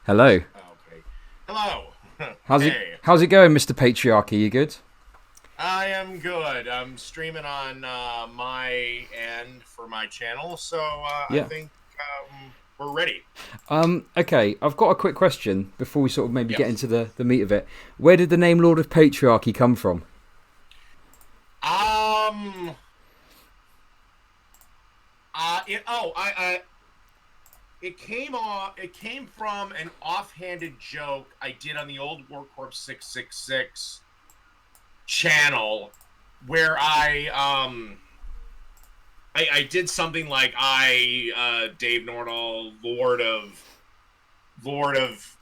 Hello. Okay. Hello. How's it Hey. how's it going, Mr. Patriarchy? You good? I am good. I'm streaming on my end for my channel, so I Yeah. think we're ready. Okay, I've got a quick question before we sort of maybe get Yes. into the meat of it. Where did the name Lord of Patriarchy come from? Um. It came off. It came from an offhanded joke I did on the old Warcorp 666 channel, where I did something like Dave Nordahl, Lord of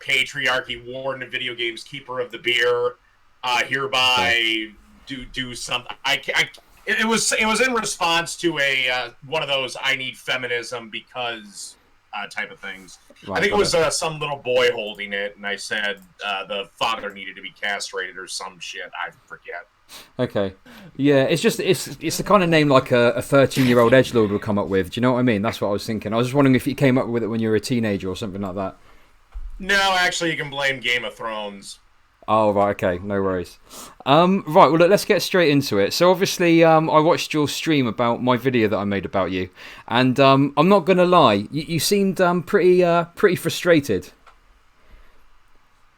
Patriarchy, Warden of Video Games, Keeper of the Beer, Okay. hereby do something. It was in response to a one of those I need feminism because type of things. I Right, think it got was it. some little boy holding it, and I said the father needed to be castrated or some shit. I forget. Okay. Yeah, it's the kind of name like a 13-year-old edgelord would come up with. Do you know what I mean? That's what I was thinking. I was just wondering if you came up with it when you were a teenager or something like that. No, actually, you can blame Game of Thrones. Oh, right, okay, no worries. Right, well, look, let's get straight into it. So, obviously, I watched your stream about my video that I made about you, and I'm not gonna lie, you seemed pretty frustrated.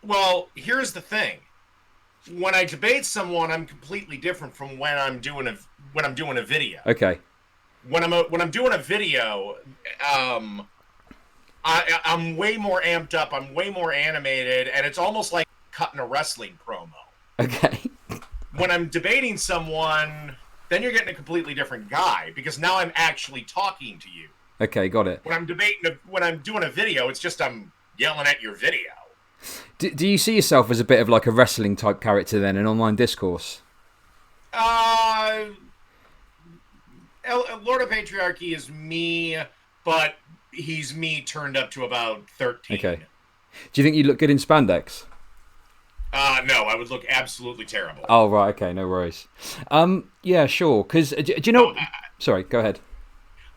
Well, here's the thing. When I debate someone, I'm completely different from when I'm doing a video. Okay, When I'm doing a video, um, I'm way more amped up. I'm way more animated, and it's almost like cutting a wrestling promo. okay, When I'm debating someone, then you're getting a completely different guy because now I'm actually talking to you. okay, got it. When I'm doing a video, it's just I'm yelling at your video. Do you see yourself as a bit of like a wrestling type character then in online discourse? Uh, Lord of Patriarchy is me, but he's me turned up to about Okay. 13. Do you think you look good in spandex? No, I would look absolutely terrible. Oh, right, okay, no worries. Yeah, sure. Because do you No, know? Sorry, go ahead.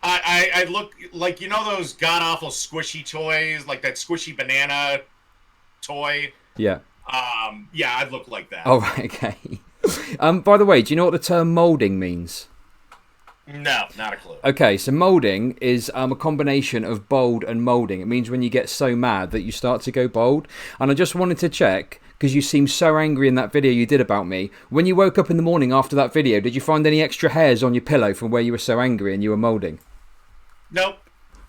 I look like those god awful squishy toys, like that squishy banana toy. Yeah. Yeah, I'd look like that. Oh, right, okay. By the way, do you know what the term molding means? No, not a clue. Okay, so molding is a combination of bold and molding. It means when you get so mad that you start to go bold. And I just wanted to check, because you seemed so angry in that video you did about me. When you woke up in the morning after that video, did you find any extra hairs on your pillow from where you were so angry and you were molding? Nope.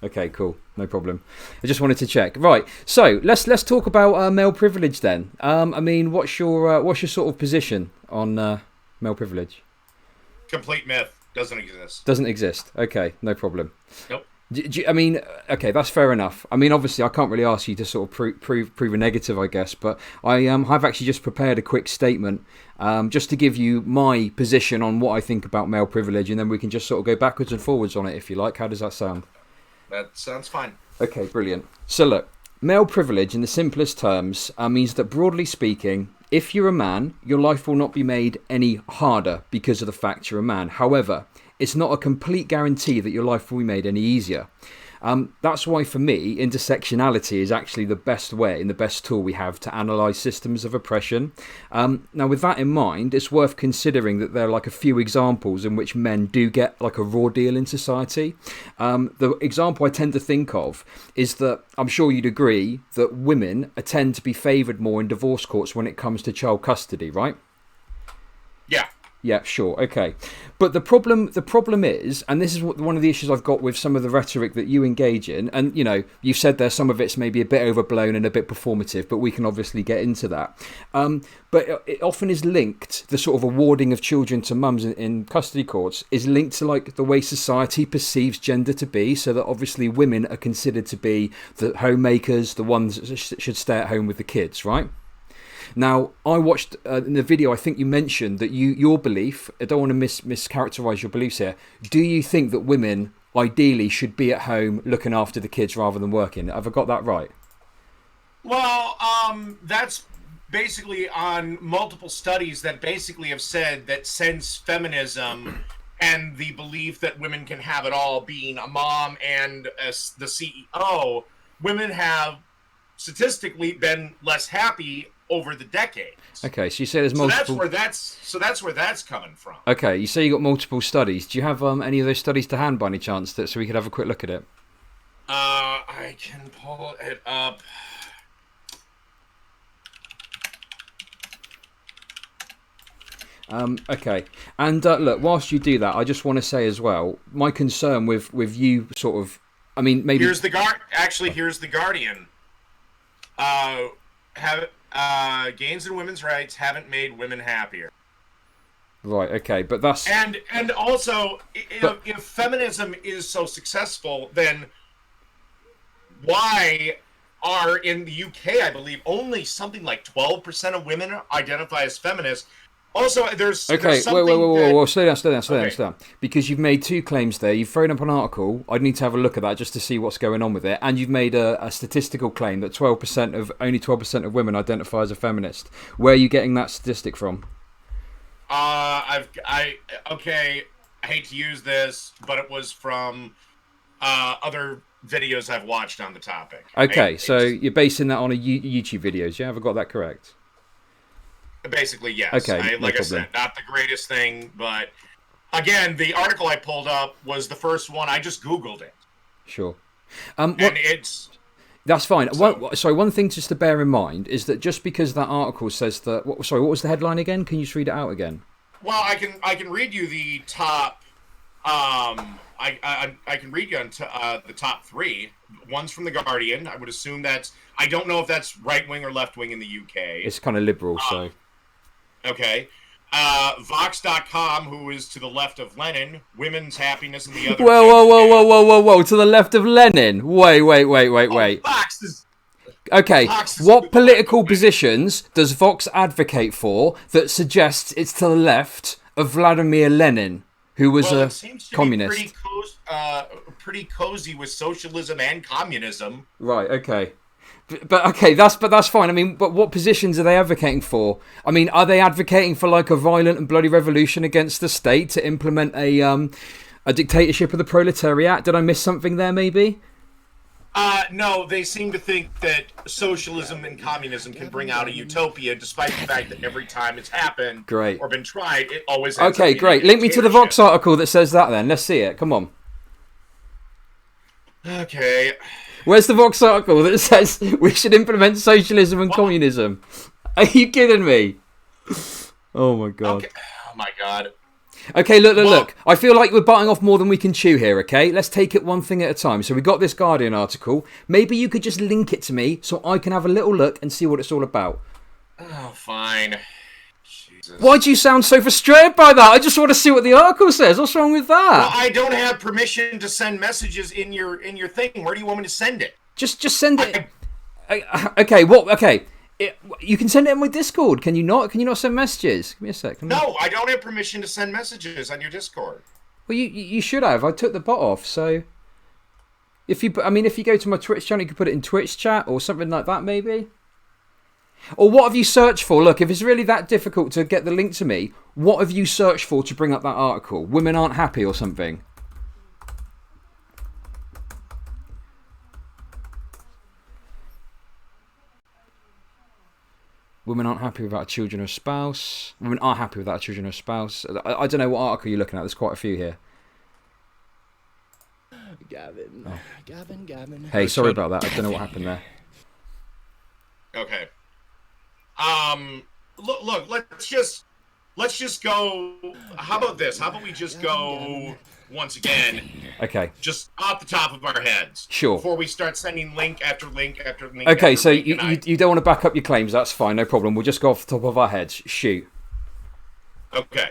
Okay, cool, no problem. I just wanted to check. Right, so let's talk about male privilege then. I mean, what's your sort of position on male privilege? Complete myth. Doesn't exist. Doesn't exist. Okay, no problem. Nope. I mean, okay, that's fair enough. I mean, obviously, I can't really ask you to sort of prove a negative, I guess, but I have actually just prepared a quick statement just to give you my position on what I think about male privilege, and then we can just sort of go backwards and forwards on it, if you like. How does that sound? That sounds fine. Okay, brilliant. So, look, male privilege, in the simplest terms, means that broadly speaking, if you're a man, your life will not be made any harder because of the fact you're a man. However, it's not a complete guarantee that your life will be made any easier. That's why, for me, intersectionality is actually the best way and the best tool we have to analyse systems of oppression. Now, with that in mind, it's worth considering that there are like a few examples in which men do get like a raw deal in society. The example I tend to think of is that I'm sure you'd agree that women tend to be favoured more in divorce courts when it comes to child custody, right? Yeah. Yeah, sure, okay. But the problem is, and this is one of the issues I've got with some of the rhetoric that you engage in, and you've said there some of it's maybe a bit overblown and a bit performative, but we can obviously get into that. But it often is linked, the sort of awarding of children to mums in custody courts is linked to like the way society perceives gender to be, so that obviously women are considered to be the homemakers, the ones that should stay at home with the kids, right? Now, I watched in the video, I think you mentioned that your belief, I don't want to mischaracterise your beliefs here, do you think that women ideally should be at home looking after the kids rather than working? Have I got that right? Well, that's basically on multiple studies that basically have said that since feminism and the belief that women can have it all, being a mom and the CEO, women have statistically been less happy over the decades. Okay, so you say there's multiple. So that's where that's coming from. Okay, you say you got multiple studies. Do you have any of those studies to hand by any chance, so we could have a quick look at it? I can pull it up. Okay, and look, whilst you do that, I just want to say as well, my concern with you sort of, I mean, maybe here's the Guardian. Gains in women's rights haven't made women happier. Right. Okay, but that's and also if feminism is so successful, then why are in the UK, I believe, only something like 12% of women identify as feminists? Also, there's something. Whoa, slow down. Because you've made two claims there. You've thrown up an article. I'd need to have a look at that just to see what's going on with it. And you've made a statistical claim that only 12% of women identify as a feminist. Where are you getting that statistic from? I hate to use this, but it was from other videos I've watched on the topic. Okay, so you're basing that on YouTube videos, yeah? Have I got that correct? Basically, yes. Okay, I said, not the greatest thing, but again, the article I pulled up was the first one. I just Googled it. Sure. That's fine. So, one thing just to bear in mind is that just because that article says that... what was the headline again? Can you just read it out again? Well, I can read you the top... I can read you the top three. One's from The Guardian. I would assume that's... I don't know if that's right-wing or left-wing in the UK. It's kind of liberal, so... Okay. Vox.com, who is to the left of Lenin, women's happiness in the other... Whoa, to the left of Lenin? Wait. Vox is... Okay, what political positions does Vox advocate for that suggests it's to the left of Vladimir Lenin, who was a communist? Pretty cozy with socialism and communism. Right, okay. But that's fine. I mean, but what positions are they advocating for? I mean, are they advocating for like a violent and bloody revolution against the state to implement a dictatorship of the proletariat? Did I miss something there, maybe? No, they seem to think that socialism and communism can bring out a utopia, despite the fact that every time it's happened or been tried, it always ends up being great. Link me to the Vox article that says that then. Let's see it. Come on. Okay. Where's the Vox article that says we should implement socialism and communism? Are you kidding me? Oh my god. Okay. Oh my god. Okay, look. I feel like we're biting off more than we can chew here, okay? Let's take it one thing at a time. So we got this Guardian article. Maybe you could just link it to me so I can have a little look and see what it's all about. Oh, fine. Jesus. Why'd you sound so frustrated by that? I just want to see what the article says. What's wrong with that? Well, I don't have permission to send messages in your thing. Where do you want me to send it? Just send it. Okay. You can send it in my Discord. Can you not? Can you not send messages? Give me a sec. No, I don't have permission to send messages on your Discord. Well, you should have. I took the bot off. So if you go to my Twitch channel, you could put it in Twitch chat or something like that, maybe. Or what have you searched for? Look, if it's really that difficult to get the link to me, what have you searched for to bring up that article? Women aren't happy or something. Women aren't happy without a children or a spouse. Women are happy without a children or a spouse. I don't know what article you're looking at. There's quite a few here. Gavin. Oh. Gavin. Hey, sorry about that. I don't know what happened there. Okay. Look. Let's just go. How about this? How about we just go once again? Okay. Just off the top of our heads. Sure. Before we start sending link after link after link. Okay, after so link, you don't want to back up your claims. That's fine. No problem. We'll just go off the top of our heads. Shoot. Okay.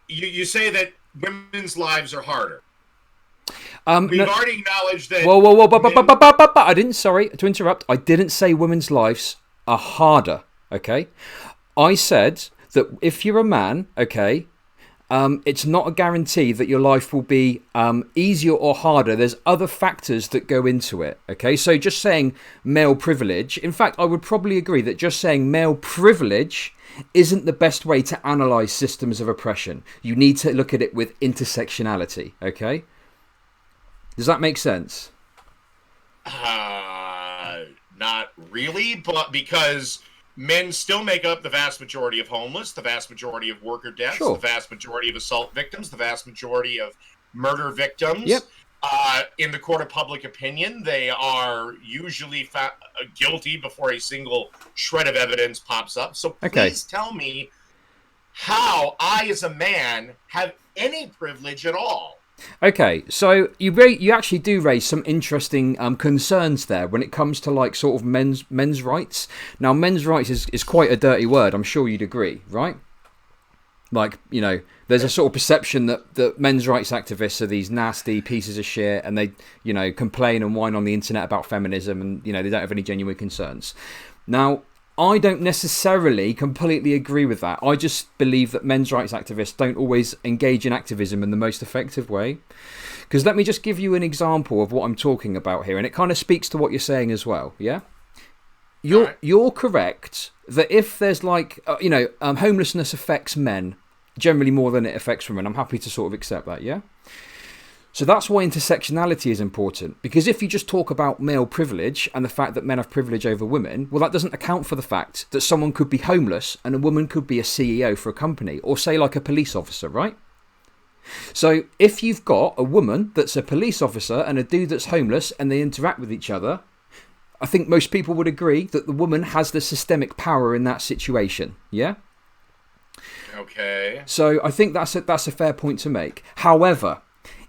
You say that women's lives are harder. We've already acknowledged that... Whoa. I didn't, sorry to interrupt. I didn't say women's lives are harder, okay? I said that if you're a man, okay, it's not a guarantee that your life will be easier or harder. There's other factors that go into it, okay? So just saying male privilege... In fact, I would probably agree that just saying male privilege isn't the best way to analyse systems of oppression. You need to look at it with intersectionality, okay? Does that make sense? Not really, but because men still make up the vast majority of homeless, the vast majority of worker deaths, Sure. the vast majority of assault victims, the vast majority of murder victims. Yep. In the court of public opinion, they are usually guilty before a single shred of evidence pops up. So please tell me how I, as a man, have any privilege at all. Okay, so you actually do raise some interesting concerns there when it comes to like sort of men's rights. Now, men's rights is quite a dirty word. I'm sure you'd agree, right? Like, you know, there's a sort of perception that men's rights activists are these nasty pieces of shit, and they, you know, complain and whine on the internet about feminism, and you know they don't have any genuine concerns. Now, I don't necessarily completely agree with that. I just believe that men's rights activists don't always engage in activism in the most effective way. Because let me just give you an example of what I'm talking about here, and it kind of speaks to what you're saying as well, yeah? You're correct that if there's like, homelessness affects men generally more than it affects women. I'm happy to sort of accept that, yeah? So that's why intersectionality is important, because if you just talk about male privilege and the fact that men have privilege over women, well, that doesn't account for the fact that someone could be homeless and a woman could be a CEO for a company, or say like a police officer, right? So if you've got a woman that's a police officer and a dude that's homeless and they interact with each other, I think most people would agree that the woman has the systemic power in that situation, yeah? Okay. So I think that's a fair point to make. However,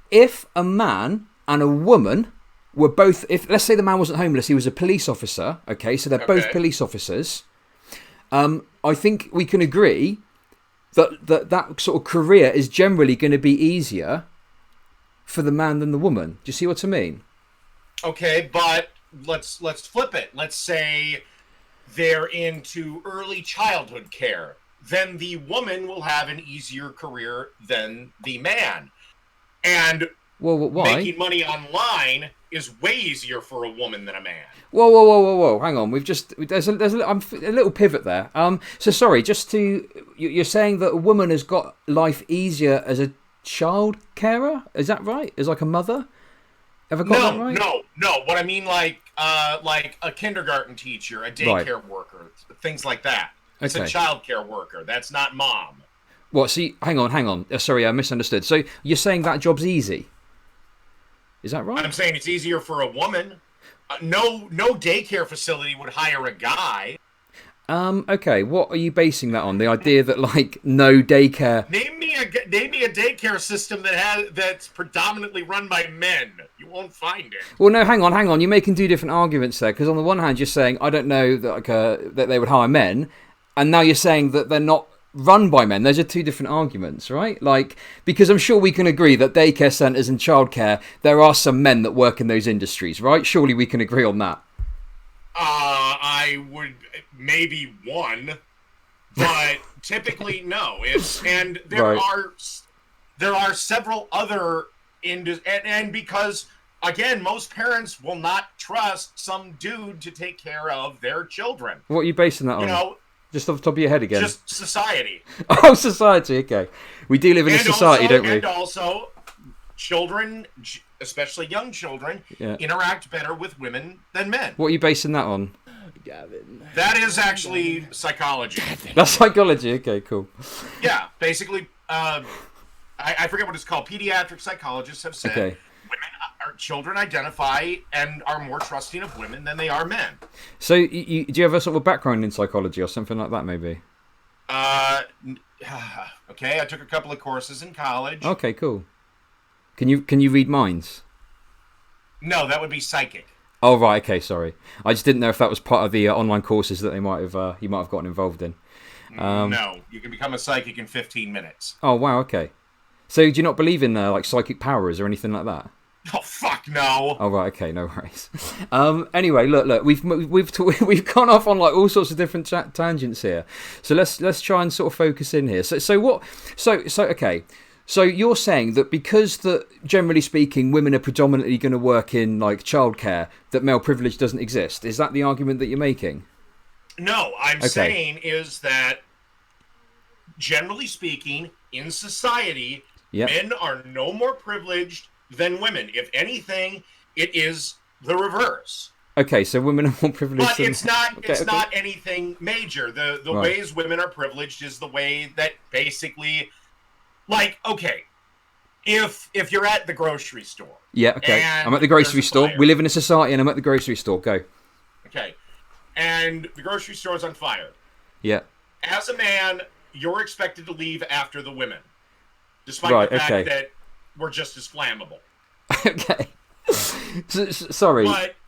if a man and a woman were both, if let's say the man wasn't homeless, he was a police officer, okay, so they're both police officers, I think we can agree that sort of career is generally going to be easier for the man than the woman. Do you see what I mean? Okay, but let's flip it. Let's say they're into early childhood care. Then the woman will have an easier career than the man. And why? Making money online is way easier for a woman than a man. Whoa. Hang on. There's a little pivot there. So sorry, you're saying that a woman has got life easier as a child carer? Is that right? As like a mother? Have I got that right? No. What I mean, like a kindergarten teacher, a daycare worker, things like that. It's a childcare worker. That's not mom. What? See, hang on. Sorry, I misunderstood. So you're saying that job's easy? Is that right? I'm saying it's easier for a woman. No daycare facility would hire a guy. Okay. What are you basing that on? The idea that like no daycare. Name me a daycare system that's predominantly run by men. You won't find it. Well, no. Hang on. You're making two different arguments there. Because on the one hand, you're saying I don't know that that they would hire men, and now you're saying that they're not run by men. Those are two different arguments, right? Like, because I'm sure we can agree that daycare centres and childcare, there are some men that work in those industries, right? Surely we can agree on that. I would maybe one, but typically no. There are several other and because again, most parents will not trust some dude to take care of their children. What are you basing that on? You know. Just off the top of your head again. Just society. Oh, society. Okay, we do live in a society, don't we? And also, children, especially young children, interact better with women than men. What are you basing that on? Gavin. That is actually psychology. That's psychology. Okay, cool. Yeah, basically, I forget what it's called. Pediatric psychologists have said children identify and are more trusting of women than they are men. So, do you have a sort of background in psychology or something like that, maybe? Okay, I took a couple of courses in college. Okay, cool. Can you read minds? No, that would be psychic. Oh right, okay, sorry. I just didn't know if that was part of the online courses that you might have gotten involved in. No, you can become a psychic in 15 minutes. Oh wow, okay. So do you not believe in like psychic powers or anything like that? Oh fuck no! Oh right, okay, no worries. Anyway, look, we've gone off on like all sorts of different tangents here. So let's try and sort of focus in here. So you're saying that because that generally speaking, women are predominantly going to work in like childcare, that male privilege doesn't exist. Is that the argument that you're making? No, I'm saying is that generally speaking, in society, men are no more privileged than women. If anything, it is the reverse. Okay, so women are more privileged. But it's not anything major. The Right. ways women are privileged is the way that basically, like, okay, if you're at the grocery store. Yeah, okay. And I'm at the grocery there's a store. fire. We live in a society and I'm at the grocery store. Go. Okay. And the grocery store is on fire. Yeah. As a man, you're expected to leave after the women. Despite Right, the fact okay. that we're just as flammable. Okay. Sorry.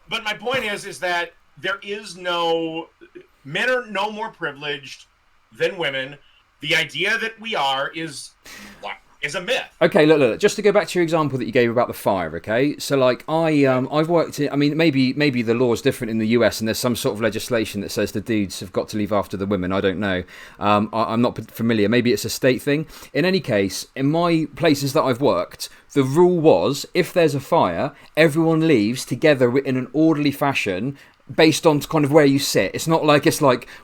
But my point is that there is no... Men are no more privileged than women. The idea that we are is a myth. Okay, look. Just to go back to your example that you gave about the fire, okay? So, like, I've worked in... I mean, maybe the law is different in the US and there's some sort of legislation that says the dudes have got to leave after the women. I don't know. I'm not familiar. Maybe it's a state thing. In any case, in my places that I've worked, the rule was, if there's a fire, everyone leaves together in an orderly fashion based on kind of where you sit. It's not like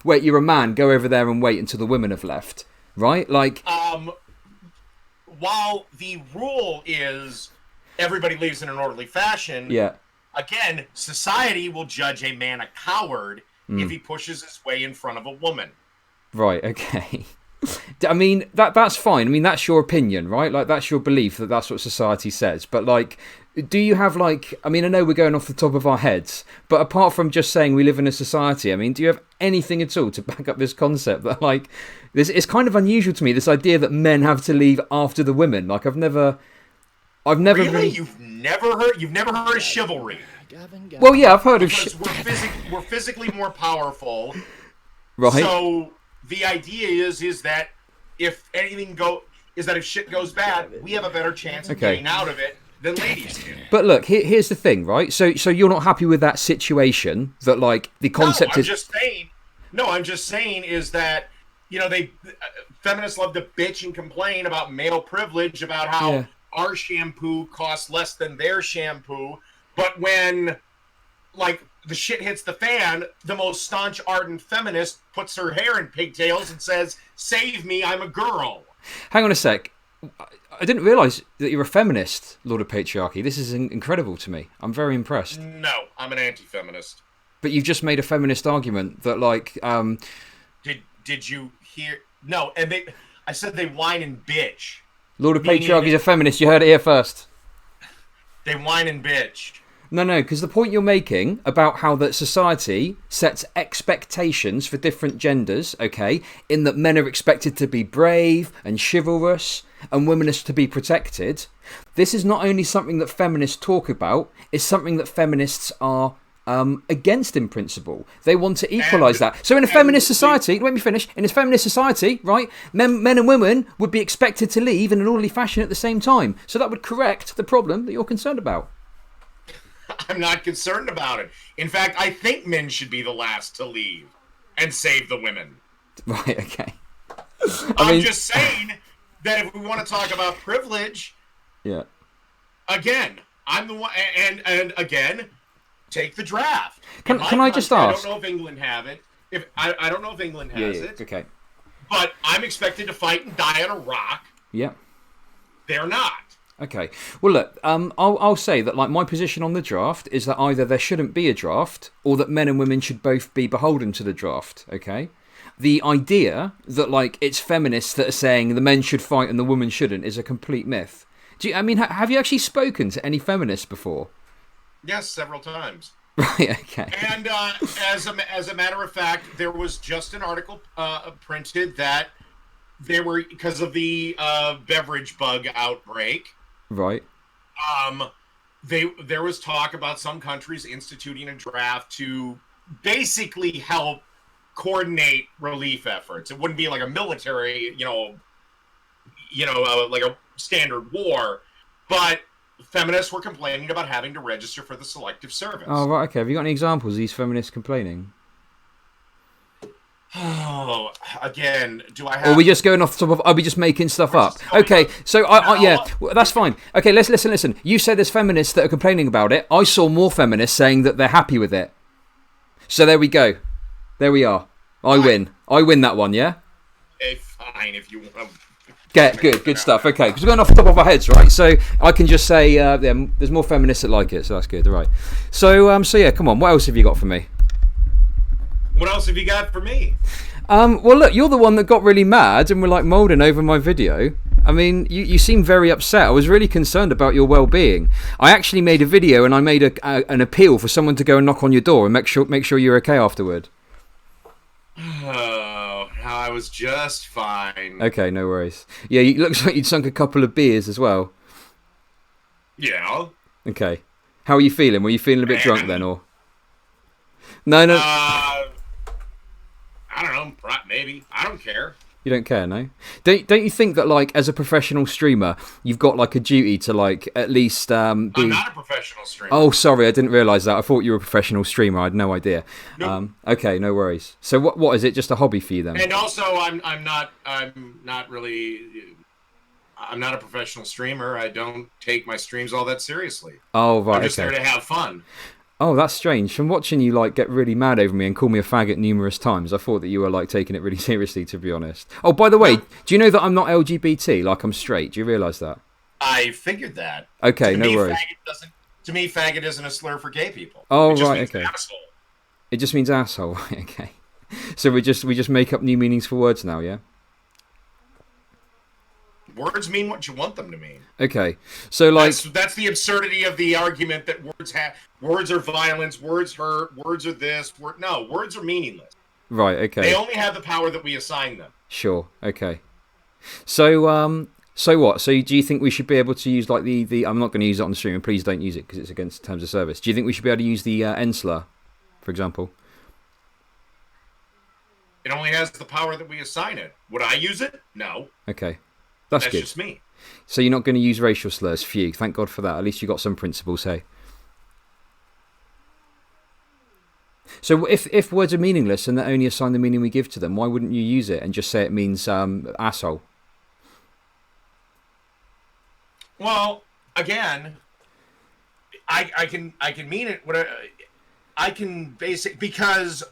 wait, you're a man, go over there and wait until the women have left. Right? Like... While the rule is everybody leaves in an orderly fashion, Yeah. again, society will judge a man a coward if he pushes his way in front of a woman. Right, okay. I mean, that's fine. I mean, that's your opinion, right? Like, that's your belief that that's what society says. But, like, do you have, like... I mean, I know we're going off the top of our heads, but apart from just saying we live in a society, I mean, do you have anything at all to back up this concept that, like... It's kind of unusual to me, this idea that men have to leave after the women. Like, I've never Really? You've never heard of chivalry? Gavin. Well, yeah, I've heard of Because we're physically more powerful. Right. So the idea is that if if shit goes bad, we have a better chance of getting out of it than ladies do. But look, here's the thing, right? So you're not happy with that situation, that, like, the concept is... I'm just saying is that, you know, feminists love to bitch and complain about male privilege, about how our shampoo costs less than their shampoo. But when, like, the shit hits the fan, the most staunch, ardent feminist puts her hair in pigtails and says, "Save me, I'm a girl." Hang on a sec. I didn't realise that you're a feminist, Lord of Patriarchy. This is incredible to me. I'm very impressed. No, I'm an anti-feminist. But you've just made a feminist argument that, like... Did you hear? No, and I said they whine and bitch. Lord of Patriarchy is a feminist. You heard it here first. They whine and bitch. No, because the point you're making about how that society sets expectations for different genders, okay, in that men are expected to be brave and chivalrous and women are to be protected, this is not only something that feminists talk about, it's something that feminists are against in principle. They want to equalise that. So in a feminist society, let me finish, in a feminist society, right, men and women would be expected to leave in an orderly fashion at the same time. So that would correct the problem that you're concerned about. I'm not concerned about it. In fact, I think men should be the last to leave and save the women. Right, okay. I'm just saying that if we want to talk about privilege, again, I'm the one, and again, take the draft. Can I just ask? I don't know if England have it. I don't know if England has it. Okay. But I'm expected to fight and die on a rock. Yeah. They're not. Okay. Well, look, I'll say that, like, my position on the draft is that either there shouldn't be a draft or that men and women should both be beholden to the draft, okay? The idea that, like, it's feminists that are saying the men should fight and the women shouldn't is a complete myth. Have you actually spoken to any feminists before? Yes, several times. Right, okay. And as a matter of fact, there was just an article printed that there were, because of the beverage bug outbreak. Right. There was talk about some countries instituting a draft to basically help coordinate relief efforts. It wouldn't be like a military, like a standard war, but feminists were complaining about having to register for the Selective Service. Oh, right, okay. Have you got any examples of these feminists complaining? Oh, again, do I have... Or are we just going off the top of... Are we just making stuff up? Okay, so, that's fine. Okay, let's listen. You say there's feminists that are complaining about it. I saw more feminists saying that they're happy with it. So there we go. There we are. I win. I win that one, yeah? Fine, if you want to Good stuff. Okay, because we're going off the top of our heads, right? So I can just say, there's more feminists that like it, so that's good. All right. So yeah, come on. What else have you got for me? What else have you got for me? Well, look, you're the one that got really mad and were like molding over my video. I mean, you seem very upset. I was really concerned about your well-being. I actually made a video and I made an appeal for someone to go and knock on your door and make sure you're okay afterward. Oh, I was just fine. Okay, no worries. Yeah, it looks like you'd sunk a couple of beers as well. Yeah. Okay. How are you feeling? Were you feeling a bit drunk then, or? No. I don't know. Maybe. I don't care. You don't care, no? Don't you think that, like, as a professional streamer, you've got, like, a duty to, like, at least be... I'm not a professional streamer. Oh, sorry, I didn't realise that. I thought you were a professional streamer. I had no idea. Nope. Okay, no worries. So what is it? Just a hobby for you then? And also, I'm not really... I'm not a professional streamer. I don't take my streams all that seriously. Oh, right, I'm just there to have fun. Oh, that's strange. From watching you like get really mad over me and call me a faggot numerous times, I thought that you were like taking it really seriously, to be honest. Oh, by the way, do you know that I'm not LGBT? Like, I'm straight. Do you realise that? I figured that. Okay, no worries. To me, faggot isn't a slur for gay people. Oh, it just right, means okay. asshole. It just means asshole. Okay. So we just make up new meanings for words now, yeah? Words mean what you want them to mean. Okay, so like that's the absurdity of the argument that words are violence, words hurt, words are this. No, words are meaningless. Right. Okay. They only have the power that we assign them. Sure. Okay. So so what? So do you think we should be able to use like the I'm not going to use it on the stream, and please don't use it because it's against terms of service. Do you think we should be able to use the N slur, for example? It only has the power that we assign it. Would I use it? No. Okay. That's good. Just me. So you're not going to use racial slurs? Phew, thank God for that. At least you got some principles, hey? So if words are meaningless and they only assign the meaning we give to them, why wouldn't you use it and just say it means asshole? Well, again, I can mean it. I can because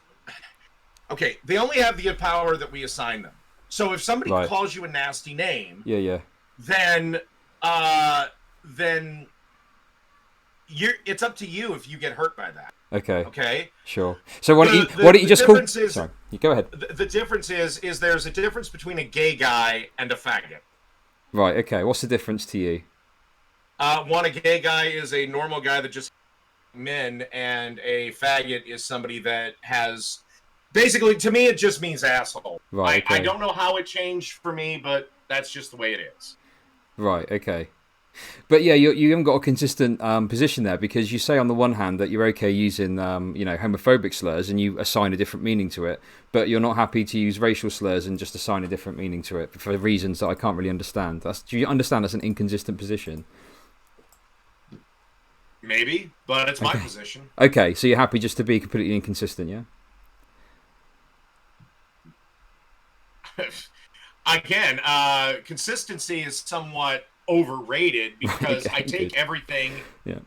okay, they only have the power that we assign them. So if somebody calls you a nasty name, then it's up to you if you get hurt by that. Okay. Okay. Sure. So why don't you just call? Sorry, you go ahead. The difference is there's a difference between a gay guy and a faggot. Right. Okay. What's the difference to you? A gay guy is a normal guy that just men, and a faggot is somebody that has. Basically, to me, it just means asshole. Right. Okay. I don't know how it changed for me, but that's just the way it is. Right. Okay. But yeah, you haven't got a consistent position there, because you say on the one hand that you're okay using homophobic slurs and you assign a different meaning to it, but you're not happy to use racial slurs and just assign a different meaning to it for reasons that I can't really understand. Do you understand that's an inconsistent position? Maybe, but it's my position. Okay, so you're happy just to be completely inconsistent, yeah? Again, consistency is somewhat overrated because I take everything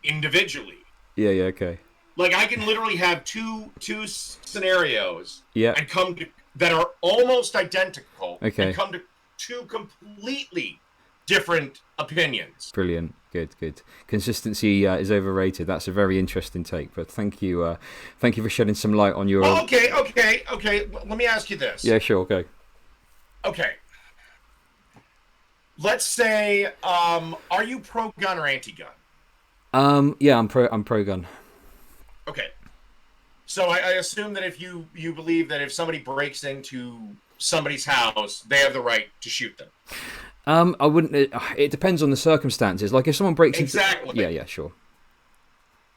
individually. Yeah, okay. Like, I can literally have two scenarios and that are almost identical and come to two completely different opinions. Brilliant. Good. Consistency is overrated. That's a very interesting take, but thank you for shedding some light on your... Well, okay. Let me ask you this. Yeah, sure, go. Okay. Let's say, are you pro-gun or anti-gun? Yeah, I'm pro-gun. Okay. So I assume that if you believe that if somebody breaks into somebody's house, they have the right to shoot them. I wouldn't. It depends on the circumstances. Like if someone breaks exactly. Yeah, sure.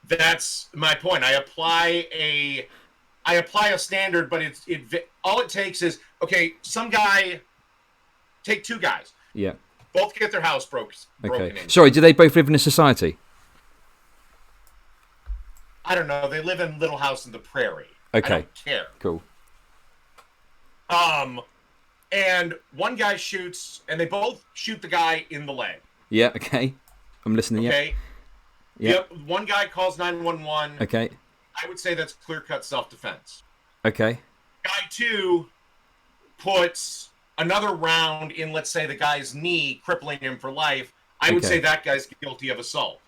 That's my point. I apply a standard, but all it takes is take two guys. Yeah. Both get their house broken into. Sorry, do they both live in a society? I don't know. They live in Little House in the Prairie. Okay. I don't care. Cool. And one guy shoots, and they both shoot the guy in the leg. Yeah, okay. I'm listening, okay. Yeah. Yep. One guy calls 911. Okay. I would say that's clear-cut self-defense. Okay. Guy two puts another round in, let's say, the guy's knee, crippling him for life, I would say that guy's guilty of assault.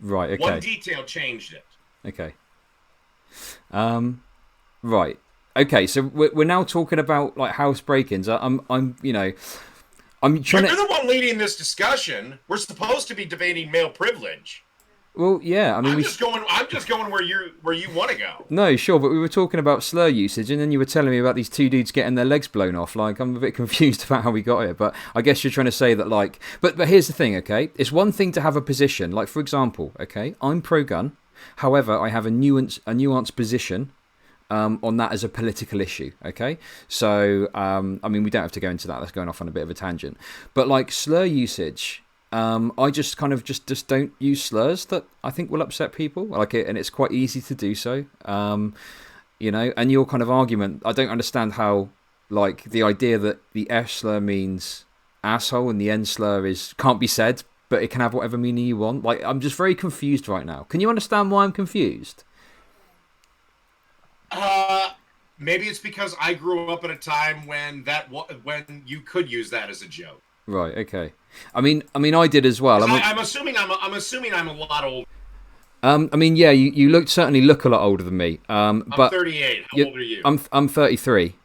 Right, okay. One detail changed it. Okay. Right. Okay, so we're now talking about like house break-ins. I'm trying You're the one leading this discussion. We're supposed to be debating male privilege. Well, yeah, I mean, I'm just going where you want to go. No, sure, but we were talking about slur usage, and then you were telling me about these two dudes getting their legs blown off. Like, I'm a bit confused about how we got here, but I guess you're trying to say that, like, but here's the thing, okay? It's one thing to have a position, like, for example, okay, I'm pro-gun. However, I have a nuanced position on that as a political issue, okay? So, I mean, we don't have to go into that. That's going off on a bit of a tangent. But, like, slur usage, I just kind of just don't use slurs that I think will upset people. Like it, and it's quite easy to do so. And your kind of argument, I don't understand how, like, the idea that the F slur means asshole and the N slur can't be said, but it can have whatever meaning you want. Like, I'm just very confused right now. Can you understand why I'm confused? Maybe it's because I grew up at a time when you could use that as a joke. Right. Okay. I mean, I did as well. I'm assuming I'm a lot older. I mean, yeah, you certainly look a lot older than me. I'm 38. How old are you? I'm 33.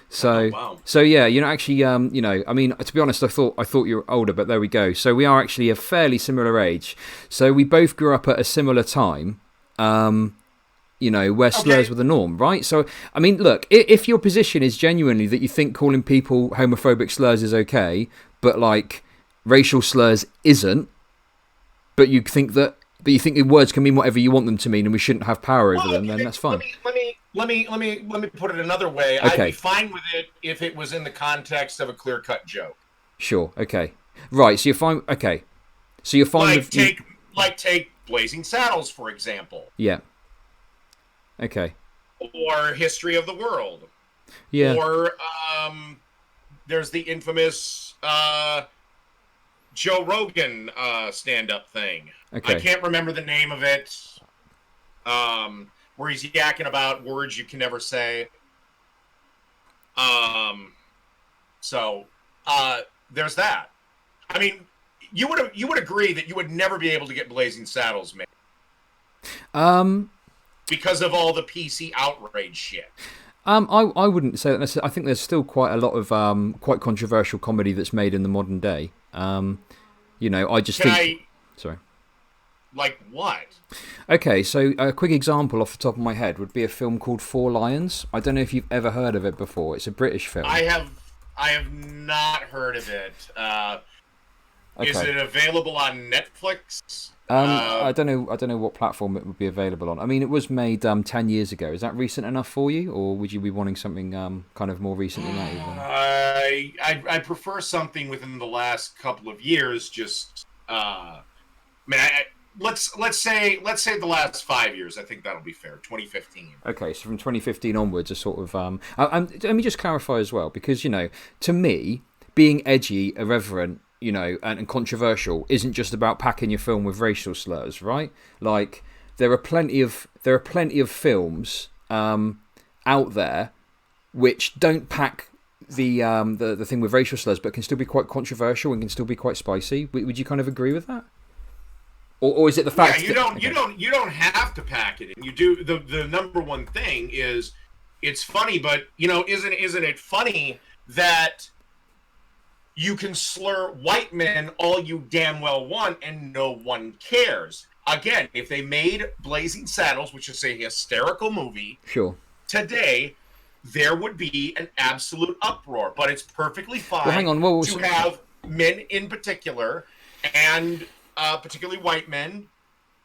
So, oh, wow. So yeah, you're actually, I mean, to be honest, I thought you were older, but there we go. So we are actually a fairly similar age. So we both grew up at a similar time. Where slurs were the norm, right? So, I mean, look, if your position is genuinely that you think calling people homophobic slurs is okay, but, like, racial slurs isn't, but you think the words can mean whatever you want them to mean and we shouldn't have power over them, then that's fine. Let me put it another way. Okay. I'd be fine with it if it was in the context of a clear-cut joke. Sure, okay. Right, so you're fine, okay. So you're fine with... Take Blazing Saddles, for example. Yeah. Okay. Or History of the World. Yeah. Or there's the infamous Joe Rogan stand-up thing. Okay. I can't remember the name of it. Where he's yakking about words you can never say. So there's that. I mean, you would agree that you would never be able to get Blazing Saddles made. Because of all the PC outrage shit. I wouldn't say that necessarily. I think there's still quite a lot of quite controversial comedy that's made in the modern day. I just think... Sorry. Like what? Okay, so a quick example off the top of my head would be a film called Four Lions. I don't know if you've ever heard of it before. It's a British film. I have not heard of it. Okay. Is it available on Netflix? I don't know what platform it would be available on. I mean, it was made 10 years ago. Is that recent enough for you, or would you be wanting something kind of more recent than that? Even? I prefer something within the last couple of years. Just let's say the last 5 years. I think that'll be fair. 2015. Okay, so from 2015 onwards, a sort of let me just clarify as well, because to me, being edgy, irreverent, and controversial isn't just about packing your film with racial slurs, right? Like, there are plenty of films out there which don't pack the thing with racial slurs, but can still be quite controversial and can still be quite spicy. Would you kind of agree with that? Or is it the fact? Yeah, you don't have to pack it in. You do. The number one thing is, it's funny, but isn't it funny that you can slur white men all you damn well want and no one cares? Again, if they made Blazing Saddles, which is a hysterical movie, sure, today, there would be an absolute uproar. But it's perfectly fine to have men in particular, and particularly white men.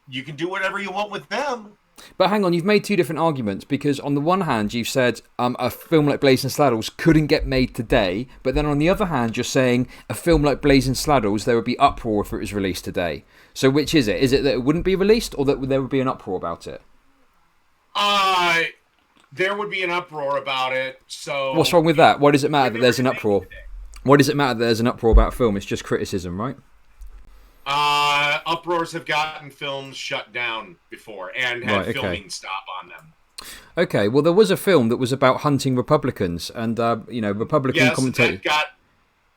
You can do whatever you want with them. But hang on, you've made two different arguments, because on the one hand you've said a film like Blazing Saddles couldn't get made today, but then on the other hand you're saying a film like Blazing Saddles, there would be uproar if it was released today. So which is it? Is it that it wouldn't be released, or that there would be an uproar about it? There would be an uproar about it, so... What's wrong with that? Why does it matter that there's an uproar? Why does it matter that there's an uproar about a film? It's just criticism, right? Uproars have gotten films shut down before and had filming stop on them. Okay, well, there was a film that was about hunting Republicans, and Republican commentators.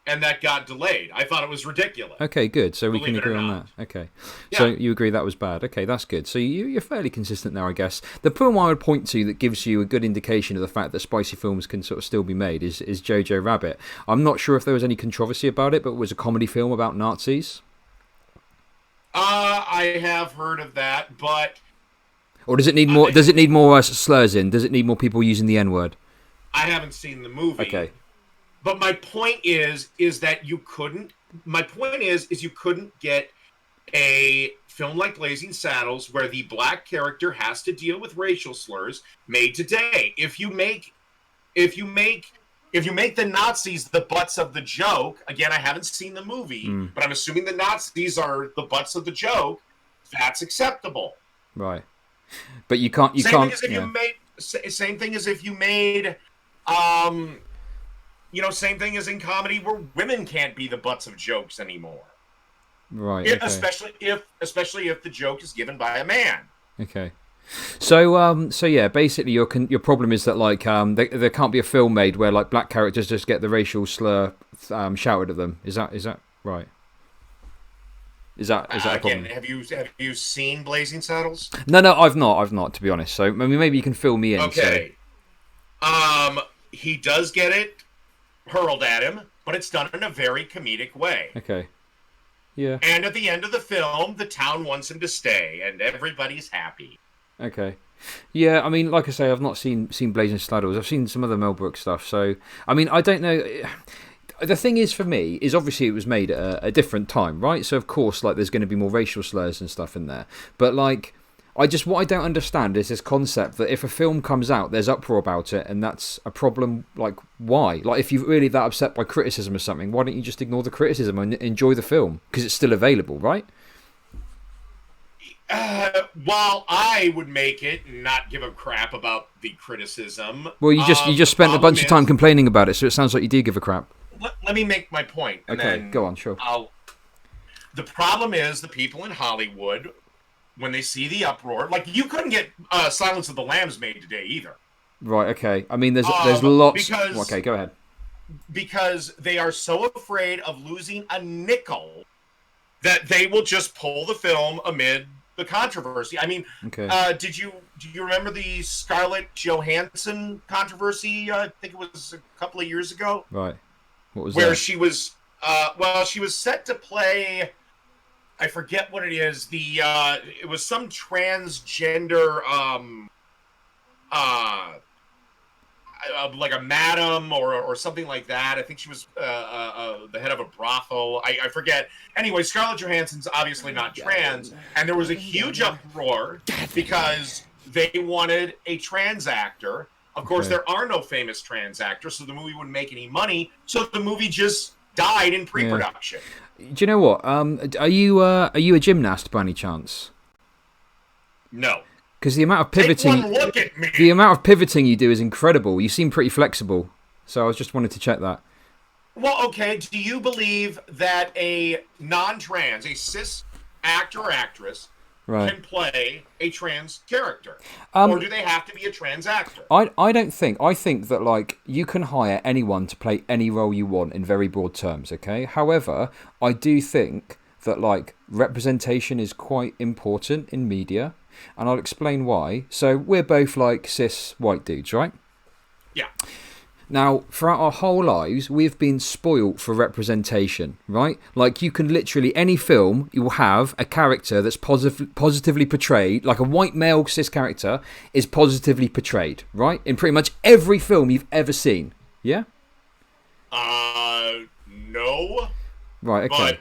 That got delayed. I thought it was ridiculous. Okay, good. So we can agree on that. Okay, yeah. So you agree that was bad. Okay, that's good. So you're fairly consistent now, I guess. The film I would point to that gives you a good indication of the fact that spicy films can sort of still be made is Jojo Rabbit. I'm not sure if there was any controversy about it, but it was a comedy film about Nazis. I have heard of that, but. Or does it need more? Does it need more slurs in? Does it need more people using the N-word? I haven't seen the movie. Okay. But my point is that you couldn't. My point is you couldn't get a film like Blazing Saddles where the black character has to deal with racial slurs made today. If you make the Nazis the butts of the joke, again, I haven't seen the movie, but I'm assuming the Nazis are the butts of the joke. That's acceptable, right? But you can't. Same thing as if you made. Same thing as in comedy where women can't be the butts of jokes anymore. Right. Okay. Especially if the joke is given by a man. Okay. So yeah, basically your problem is that like there can't be a film made where like black characters just get the racial slur shouted at them. Is that right? Is that a problem? Have you seen Blazing Saddles? No, I've not to be honest. So I mean, maybe you can fill me in. Okay. So. He does get it hurled at him, but it's done in a very comedic way. Okay. Yeah. And at the end of the film, the town wants him to stay, and everybody's happy. Okay. Yeah, I mean, like I say, I've not seen Blazing Saddles. I've seen some other Mel Brooks stuff. So, I mean, I don't know. The thing is, for me, is obviously it was made at a different time, right? So, of course, like, there's going to be more racial slurs and stuff in there. But, like, what I don't understand is this concept that if a film comes out, there's uproar about it, and that's a problem. Like, why? Like, if you're really that upset by criticism or something, why don't you just ignore the criticism and enjoy the film? Because it's still available, right? While I would make it and not give a crap about the criticism. Well, you just spent a bunch of time complaining about it, so it sounds like you do give a crap. Let me make my point. And okay, then go on, sure. The problem is the people in Hollywood, when they see the uproar, like you couldn't get Silence of the Lambs made today either. Right. Okay. I mean, there's lots. Okay, go ahead. Because they are so afraid of losing a nickel that they will just pull the film amid the controversy. I mean, okay. Do you remember the Scarlett Johansson controversy? I think it was a couple of years ago. Right. What was where that? she was she was set to play, I forget what it is. It was some transgender like a madam or something like that. I think she was the head of a brothel. I forget. Anyway, Scarlett Johansson's obviously not trans, and there was a huge uproar because they wanted a trans actor. Of course, there are no famous trans actors, so the movie wouldn't make any money. So the movie just died in pre-production. Yeah. Do you know what? Are you a gymnast by any chance? No. Because the amount of pivoting, take one look at me. The amount of pivoting you do is incredible. You seem pretty flexible, so I just wanted to check that. Well, okay. Do you believe that a non-trans, a cis actor or actress, can play a trans character, or do they have to be a trans actor? I don't think. I think that like you can hire anyone to play any role you want in very broad terms. Okay. However, I do think that like representation is quite important in media. And I'll explain why. So we're both like cis white dudes, right? Yeah. Now, throughout our whole lives, we've been spoilt for representation, right? Like you can literally, any film, you will have a character that's positively portrayed, like a white male cis character is positively portrayed, right? In pretty much every film you've ever seen. Yeah? No. Right, okay. But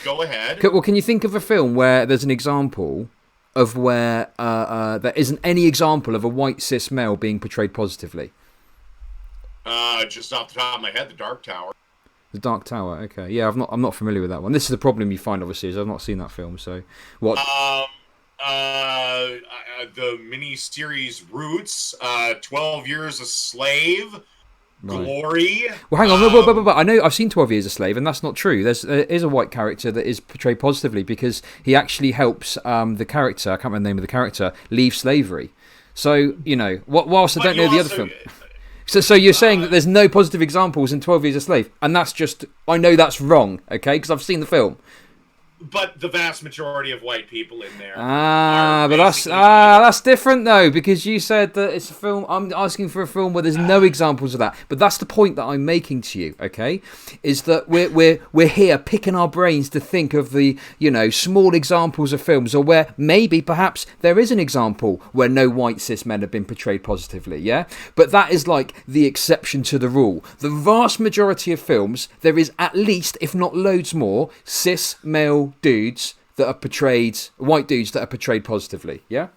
go ahead. Well, can you think of a film where there's an example of where there isn't any example of a white cis male being portrayed positively? Just off the top of my head, The Dark Tower. The Dark Tower, okay. Yeah, I'm not familiar with that one. This is the problem you find, obviously, is I've not seen that film, so... What? The mini-series Roots, 12 Years a Slave, right. Glory... Well, hang on, but I know I've seen 12 Years a Slave, and that's not true. There is a white character that is portrayed positively, because he actually helps the character, I can't remember the name of the character, leave slavery. So, whilst I don't know the other film. So you're saying that there's no positive examples in 12 Years a Slave, and that's just, I know that's wrong, okay, because I've seen the film. But the vast majority of white people in there. But that's different though, because you said that it's a film. I'm asking for a film where there's no examples of that. But that's the point that I'm making to you. Okay, is that we're here picking our brains to think of the small examples of films, or where maybe perhaps there is an example where no white cis men have been portrayed positively. Yeah, but that is like the exception to the rule. The vast majority of films, there is at least, if not loads more, cis male dudes that are portrayed, white dudes that are portrayed positively, yeah?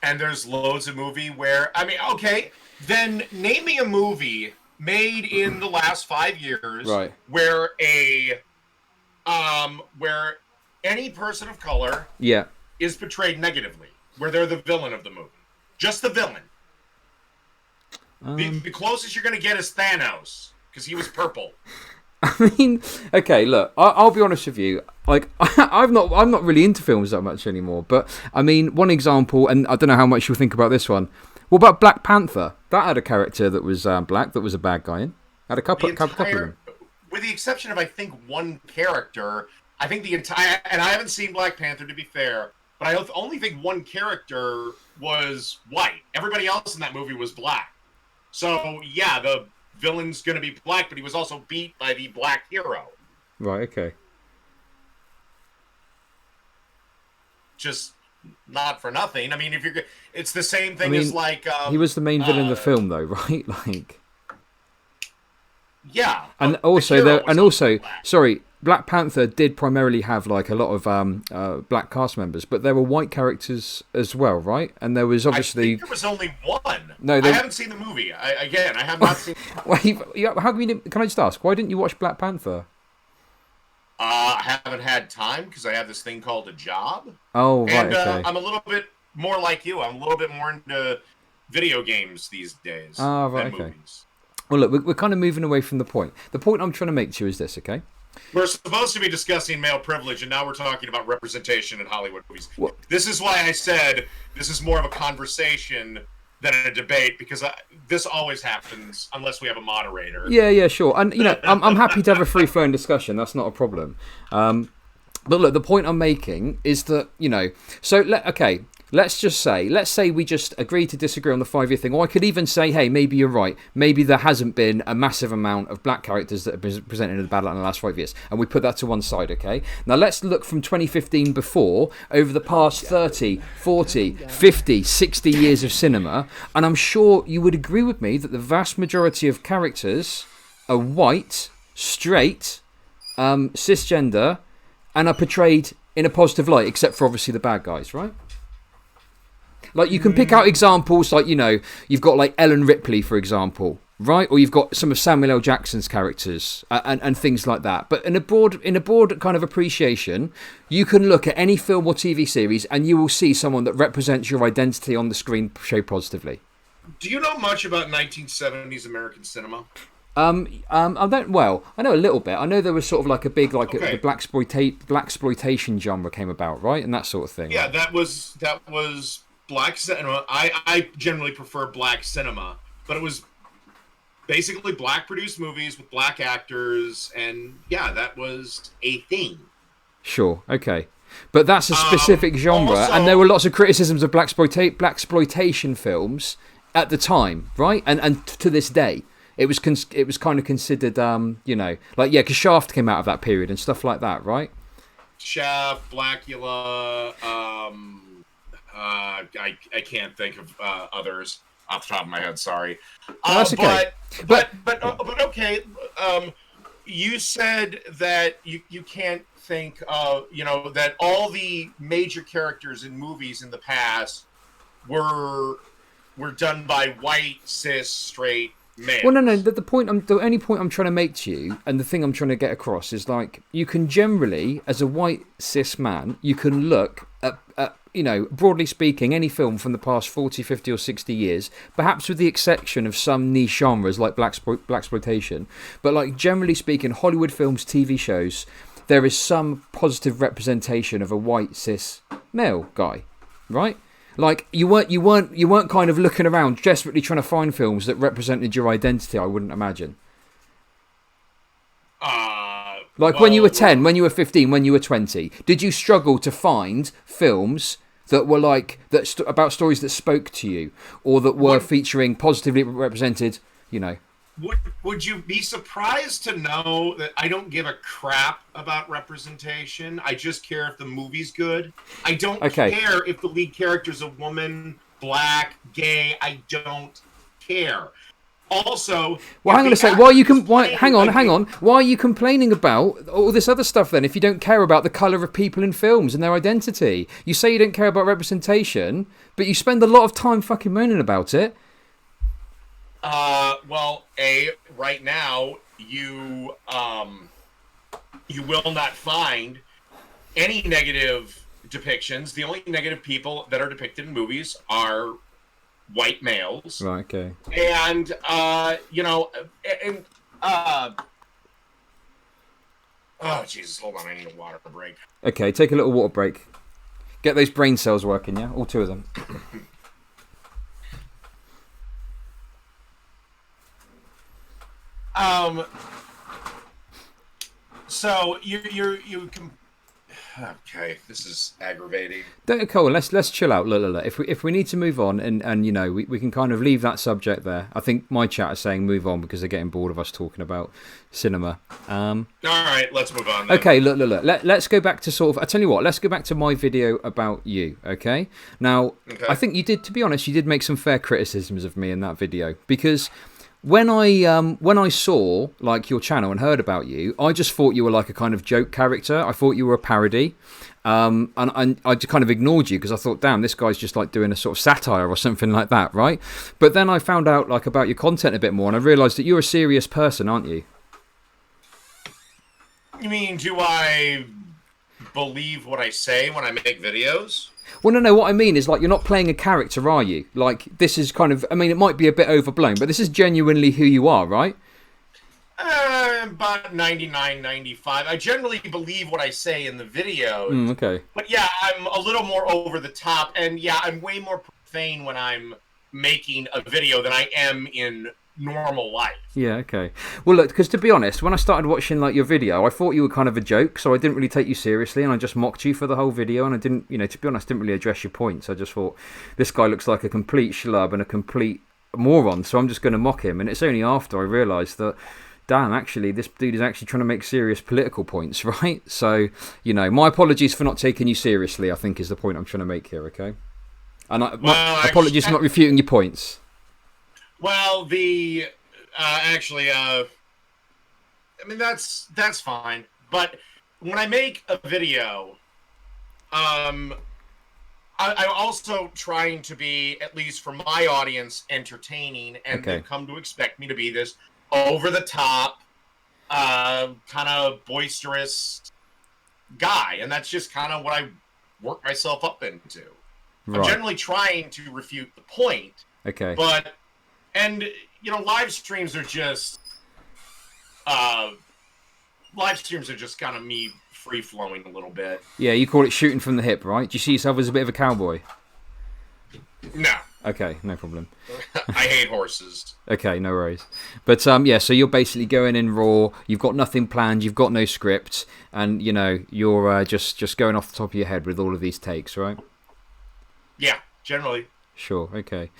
And there's loads of movie where, okay, then name me a movie made in the last 5 years right. where where any person of color is portrayed negatively, where they're the villain of the movie. Just the villain. The closest you're going to get is Thanos, because he was purple. I mean, okay, look, I'll be honest with you. Like, I'm not really into films that much anymore. But I mean, one example, and I don't know how much you'll think about this one. What about Black Panther? That had a character that was black, that was a bad guy in. Had a couple of them. With the exception of, I think, one character. I think the entire, and I haven't seen Black Panther to be fair, but I only think one character was white. Everybody else in that movie was black. So yeah, the villain's going to be black, but he was also beat by the black hero. Right, okay. Just not for nothing. I mean, it's the same thing as like... he was the main villain in the film, though, right? Like... Yeah. And also, Black Panther did primarily have like a lot of black cast members, but there were white characters as well, right? And there was obviously... I think there was only one. No, I haven't seen the movie. I have not seen... Wait, how come you didn't... Can I just ask, why didn't you watch Black Panther? I haven't had time because I have this thing called a job. Oh, right, and, okay. I'm a little bit more like you. I'm a little bit more into video games these days than movies. Well, look, we're kind of moving away from the point. The point I'm trying to make to you is this, okay? We're supposed to be discussing male privilege, and now we're talking about representation in Hollywood movies. What? This is why I said this is more of a conversation than a debate, because this always happens unless we have a moderator. Yeah, sure. And, I'm happy to have a free-flowing discussion. That's not a problem. But look, the point I'm making is that, let's say we just agree to disagree on the 5-year thing. Or I could even say, hey, maybe you're right. Maybe there hasn't been a massive amount of black characters that have been presented in the battle in the last 5 years. And we put that to one side, okay? Now let's look from 2015 before, over the past 30, 40, 50, 60 years of cinema. And I'm sure you would agree with me that the vast majority of characters are white, straight, cisgender, and are portrayed in a positive light, except for obviously the bad guys, right? Like, you can pick out examples, like, you've got, like, Ellen Ripley, for example, right? Or you've got some of Samuel L. Jackson's characters and things like that. But in a broad kind of appreciation, you can look at any film or TV series and you will see someone that represents your identity on the screen show positively. Do you know much about 1970s American cinema? I know a little bit. I know there was sort of like a big, like, the blaxploitation genre came about, right? And that sort of thing. Yeah, that was black cinema. I generally prefer black cinema, but it was basically black produced movies with black actors, and yeah, that was a thing. Sure, okay. But that's a specific genre, also, and there were lots of criticisms of blaxploitation films at the time, right? And to this day, it was kind of considered, because Shaft came out of that period and stuff like that, right? Shaft, Blackula, I can't think of others off the top of my head. Sorry. That's okay. But okay. You said that you can't think of that all the major characters in movies in the past were done by white, cis, straight males. Well, no. The only point I'm trying to make to you, and the thing I'm trying to get across, is like, you can generally, as a white cis man, you can look at broadly speaking, any film from the past 40, 50 or 60 years, perhaps with the exception of some niche genres like blaxploitation, but like generally speaking, Hollywood films, TV shows, there is some positive representation of a white cis male guy, right? Like you weren't kind of looking around desperately trying to find films that represented your identity. I wouldn't imagine. Like when you were 10, when you were 15, when you were 20, did you struggle to find films that were like about stories that spoke to you, or that were featuring positively represented? You know. Would you be surprised to know that I don't give a crap about representation? I just care if the movie's good. I don't care if the lead character's a woman, black, gay. I don't care. Also, well, hang on a sec. Hang on. Why are you complaining about all this other stuff then? If you don't care about the colour of people in films and their identity, you say you don't care about representation, but you spend a lot of time fucking moaning about it. Well, right now you will not find any negative depictions. The only negative people that are depicted in movies are white males. Right, okay. And, oh, Jesus, hold on, I need a water break. Okay, take a little water break. Get those brain cells working, yeah? All two of them. So you can. Okay, this is aggravating. Cole, let's chill out. Look. If we need to move on, and you know, we can kind of leave that subject there. I think my chat is saying move on because they're getting bored of us talking about cinema. All right, let's move on then. Okay, look. Let's go back to sort of. I tell you what. Let's go back to my video about you. Okay. Now, I think you did. To be honest, you did make some fair criticisms of me in that video because. When I saw like your channel and heard about you, I just thought you were like a kind of joke character. I thought you were a parody, and I just kind of ignored you because I thought, damn, this guy's just like doing a sort of satire or something like that, right? But then I found out like about your content a bit more, and I realised that you're a serious person, aren't you? You mean, do I believe what I say when I make videos? Well, no, what I mean is, like, you're not playing a character, are you? Like, this is kind of, I mean, it might be a bit overblown, but this is genuinely who you are, right? About 99, 95. I generally believe what I say in the video. Okay. But yeah, I'm a little more over the top, and yeah, I'm way more profane when I'm making a video than I am in normal life. Yeah, okay. Well, look, because to be honest, when I started watching like your video, I thought you were kind of a joke, so I didn't really take you seriously, and I just mocked you for the whole video, and I didn't, you know, to be honest, didn't really address your points. I just thought, this guy looks like a complete schlub and a complete moron, so I'm just going to mock him, and it's only after I realised that, damn, actually, this dude is actually trying to make serious political points, right? So, you know, my apologies for not taking you seriously, I think is the point I'm trying to make here, okay? And my apologies for not refuting your points. Well, I mean, that's fine. But when I make a video, I'm also trying to be, at least for my audience, entertaining, and they've come to expect me to be this over-the-top, kind of boisterous guy. And that's just kind of what I work myself up into. Right. I'm generally trying to refute the point. Okay. But... And, you know, live streams are just kind of me free-flowing a little bit. Yeah, you call it shooting from the hip, right? Do you see yourself as a bit of a cowboy? No. Okay, no problem. I hate horses. Okay, no worries. But, yeah, so you're basically going in raw, you've got nothing planned, you've got no script, and, you know, you're just going off the top of your head with all of these takes, right? Yeah, generally. Sure. Okay.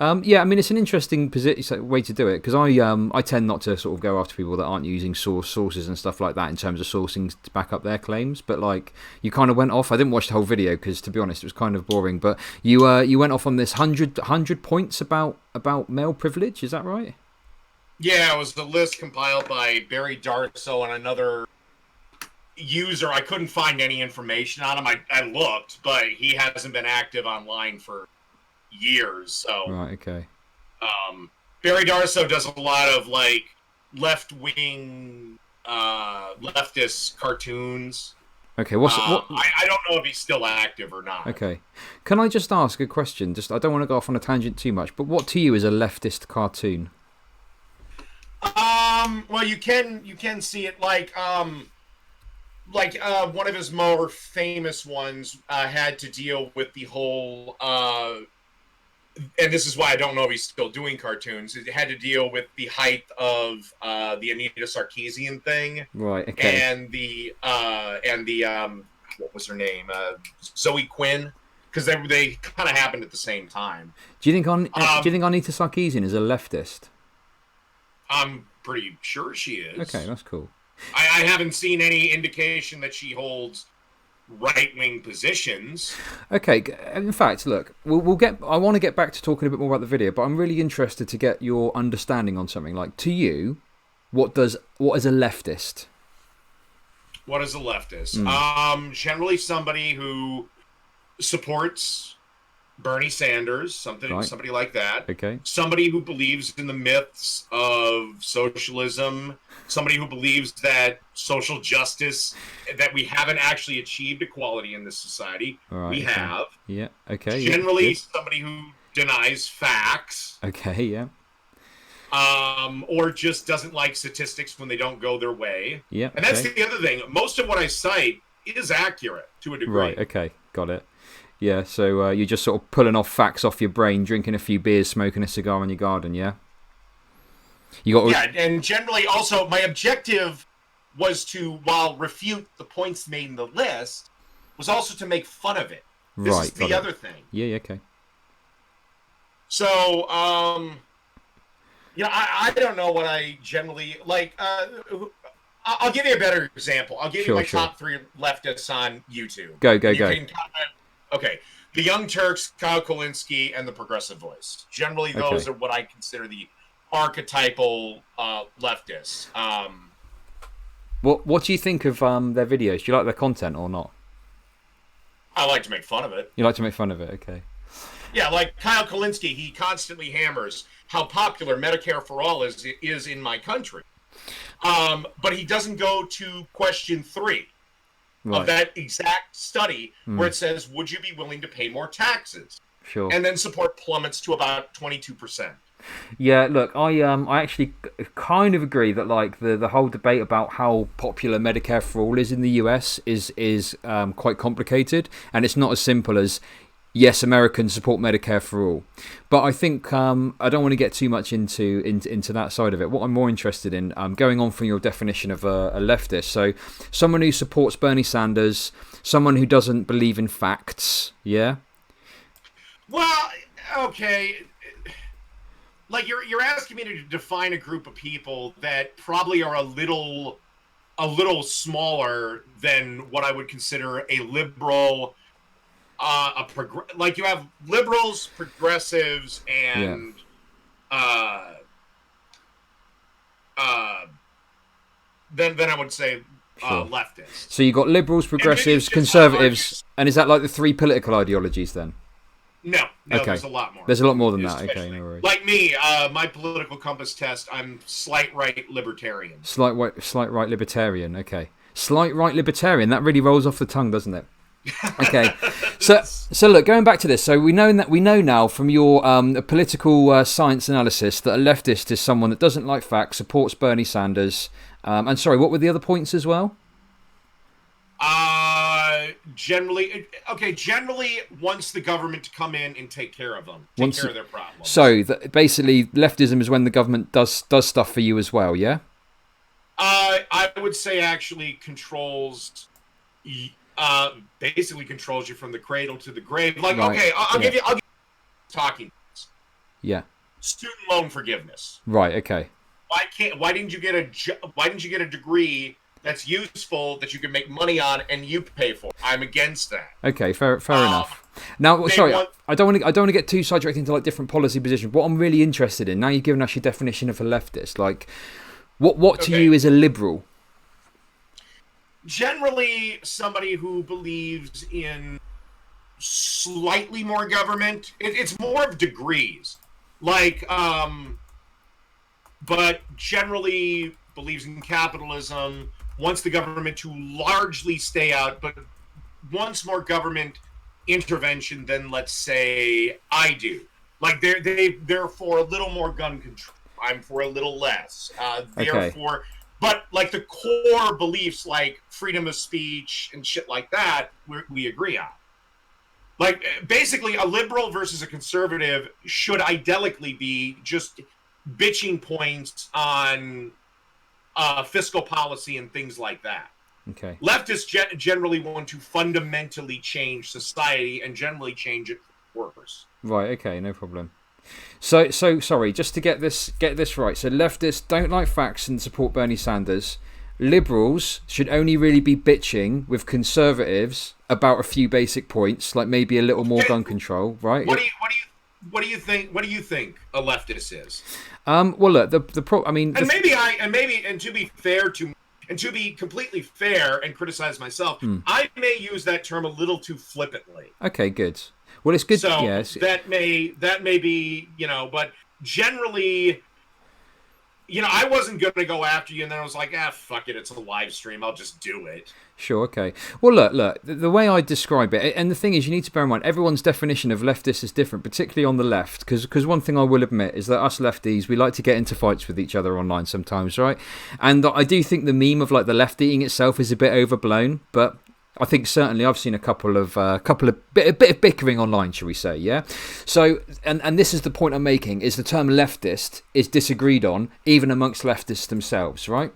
Yeah. I mean, it's an interesting way to do it because I tend not to sort of go after people that aren't using sources and stuff like that in terms of sourcing to back up their claims. But like, you kind of went off. I didn't watch the whole video because, to be honest, it was kind of boring. But you went off on this 100 points about male privilege. Is that right? Yeah, it was the list compiled by Barry Darso and another user. I couldn't find any information on him. I looked, but he hasn't been active online for years. So right, okay. Barry Darso does a lot of like left-wing leftist cartoons. Okay, I don't know if he's still active or not. Okay, can I just ask a question? Just I don't want to go off on a tangent too much, but what to you is a leftist cartoon? Well, you can see it like like one of his more famous ones had to deal with the whole and this is why I don't know if he's still doing cartoons. It had to deal with the height of the Anita Sarkeesian thing, right? Okay, and the what was her name, Zoe Quinn, because they kind of happened at the same time. Do you think Anita Sarkeesian is a leftist? I'm pretty sure she is. Okay, that's cool. I haven't seen any indication that she holds right-wing positions. Okay, in fact, look, we'll get. I want to get back to talking a bit more about the video, but I'm really interested to get your understanding on something. Like, to you, what is a leftist? What is a leftist? Generally somebody who supports Bernie Sanders, somebody like that. Okay. Somebody who believes in the myths of socialism. Somebody who believes that social justice, that we haven't actually achieved equality in this society. Right, we have. Yeah. Okay. Generally, somebody who denies facts. Okay. Yeah. Or just doesn't like statistics when they don't go their way. Yeah. And that's the other thing. Most of what I cite is accurate to a degree. Right. Okay. Got it. Yeah, so you're just sort of pulling off facts off your brain, drinking a few beers, smoking a cigar in your garden, yeah? Yeah, and generally also my objective was to, while refute the points made in the list, was also to make fun of it. This is the other thing. Yeah, okay. So, I don't know what I generally, like, I'll give you a better example. I'll give you my top 3 leftists on YouTube. Go. Okay, the Young Turks, Kyle Kulinski, and the Progressive Voice. Generally, those are what I consider the archetypal leftists. What do you think of their videos? Do you like their content or not? I like to make fun of it. You like to make fun of it, okay. Yeah, like Kyle Kulinski, he constantly hammers how popular Medicare for All is in my country. But he doesn't go to question 3. Right. Of that exact study where it says, would you be willing to pay more taxes? Sure. And then support plummets to about 22%. Yeah, look, I actually kind of agree that like the whole debate about how popular Medicare for All is in the US is quite complicated, and it's not as simple as yes, Americans support Medicare for all. But I think I don't want to get too much into that side of it. What I'm more interested in, going on from your definition of a leftist, so someone who supports Bernie Sanders, someone who doesn't believe in facts, yeah? Well, okay. Like, you're asking me to define a group of people that probably are a little smaller than what I would consider a liberal... like you have liberals, progressives, and then I would say leftists. So you got liberals, progressives, conservatives, and is that like the 3 political ideologies then? No, okay. There's a lot more. There's a lot more than that. Okay, no worries. Like me, my political compass test, I'm slight right libertarian. Slight right libertarian. Okay, slight right libertarian. That really rolls off the tongue, doesn't it? Okay, so look, going back to this, so we know now from your political science analysis that a leftist is someone that doesn't like facts, supports Bernie Sanders, and sorry, what were the other points as well? Generally wants the government to come in and take care of them, take care of their problems. So basically, leftism is when the government does stuff for you as well, yeah? I would say actually basically controls you from the cradle to the grave. Like, right. Okay, I'll give you talking points. Yeah. Student loan forgiveness. Right. Okay. Why didn't you get a degree that's useful that you can make money on and you pay for? I'm against that. Okay. Fair enough. Now, sorry, I don't want to get too sidetracked into like different policy positions. What I'm really interested in now, you've given us your definition of a leftist. Like, what to you is a liberal? Generally, somebody who believes in slightly more government. It's more of degrees. Like, but generally believes in capitalism, wants the government to largely stay out, but wants more government intervention than, let's say, I do. Like, they're for a little more gun control. I'm for a little less. They're for But like the core beliefs, like freedom of speech and shit like that, we agree on. Like basically, a liberal versus a conservative should idyllically be just bitching points on fiscal policy and things like that. Okay. Leftists generally want to fundamentally change society and generally change it for worse. Right. Okay. No problem. So sorry. Just to get this right. So leftists don't like facts and support Bernie Sanders. Liberals should only really be bitching with conservatives about a few basic points, like maybe a little more gun control. Right. What do you think? What do you think a leftist is? Well, look. I mean. And to be fair to. And to be completely fair and criticize myself, I may use that term a little too flippantly. Okay, good. Well, it's good. So yes. that may be, but generally, I wasn't going to go after you, and then I was like, fuck it, it's a live stream, I'll just do it. Sure, okay. Well, look, the way I describe it, and the thing is, you need to bear in mind, everyone's definition of leftist is different, particularly on the left, because one thing I will admit is that us lefties, we like to get into fights with each other online sometimes, right? And I do think the meme of like the left eating itself is a bit overblown, but I think certainly I've seen a couple of bit of bickering online, shall we say? Yeah. So, and this is the point I'm making: is the term leftist is disagreed on even amongst leftists themselves, right?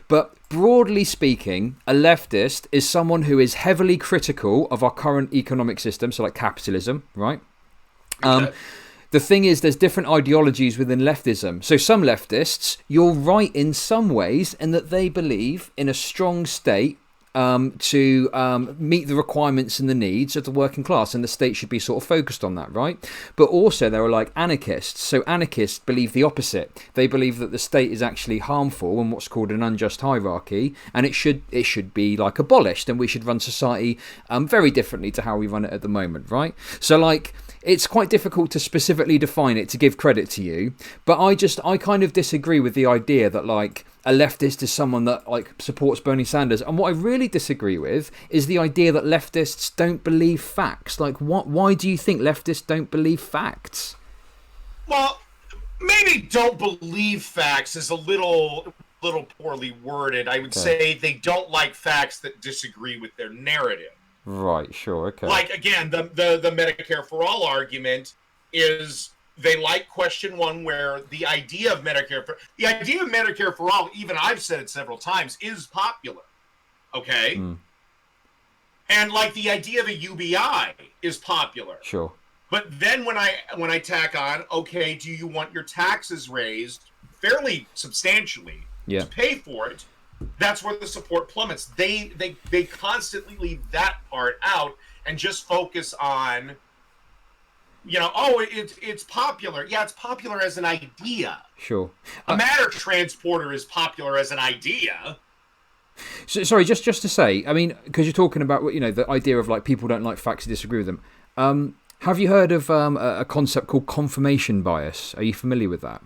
But broadly speaking, a leftist is someone who is heavily critical of our current economic system, so like capitalism, right? Okay. The thing is, there's different ideologies within leftism. So some leftists, you're right in some ways, in that they believe in a strong state to meet the requirements and the needs of the working class, and the state should be sort of focused on that, right? But also there are like anarchists. So anarchists believe the opposite. They believe that the state is actually harmful and what's called an unjust hierarchy, and it should be like abolished, and we should run society very differently to how we run it at the moment, right? So like, it's quite difficult to specifically define it to give credit to you, but I kind of disagree with the idea that like a leftist is someone that like supports Bernie Sanders. And what I really disagree with is the idea that leftists don't believe facts. Like, why do you think leftists don't believe facts? Well, maybe don't believe facts is a little poorly worded. I would say they don't like facts that disagree with their narrative. Right, sure, okay. Like, again, the Medicare for All argument is they like question one, where the idea of Medicare for All, even I've said it several times, is popular. Okay? And like the idea of a UBI is popular. Sure. But then when I tack on, okay, do you want your taxes raised fairly substantially to pay for it? That's where the support plummets. They constantly leave that part out and just focus on, it's popular. Yeah, it's popular as an idea. Sure. A matter transporter is popular as an idea. So, sorry, just to say, I mean, because you're talking about, the idea of like people don't like facts and disagree with them. Have you heard of a concept called confirmation bias? Are you familiar with that?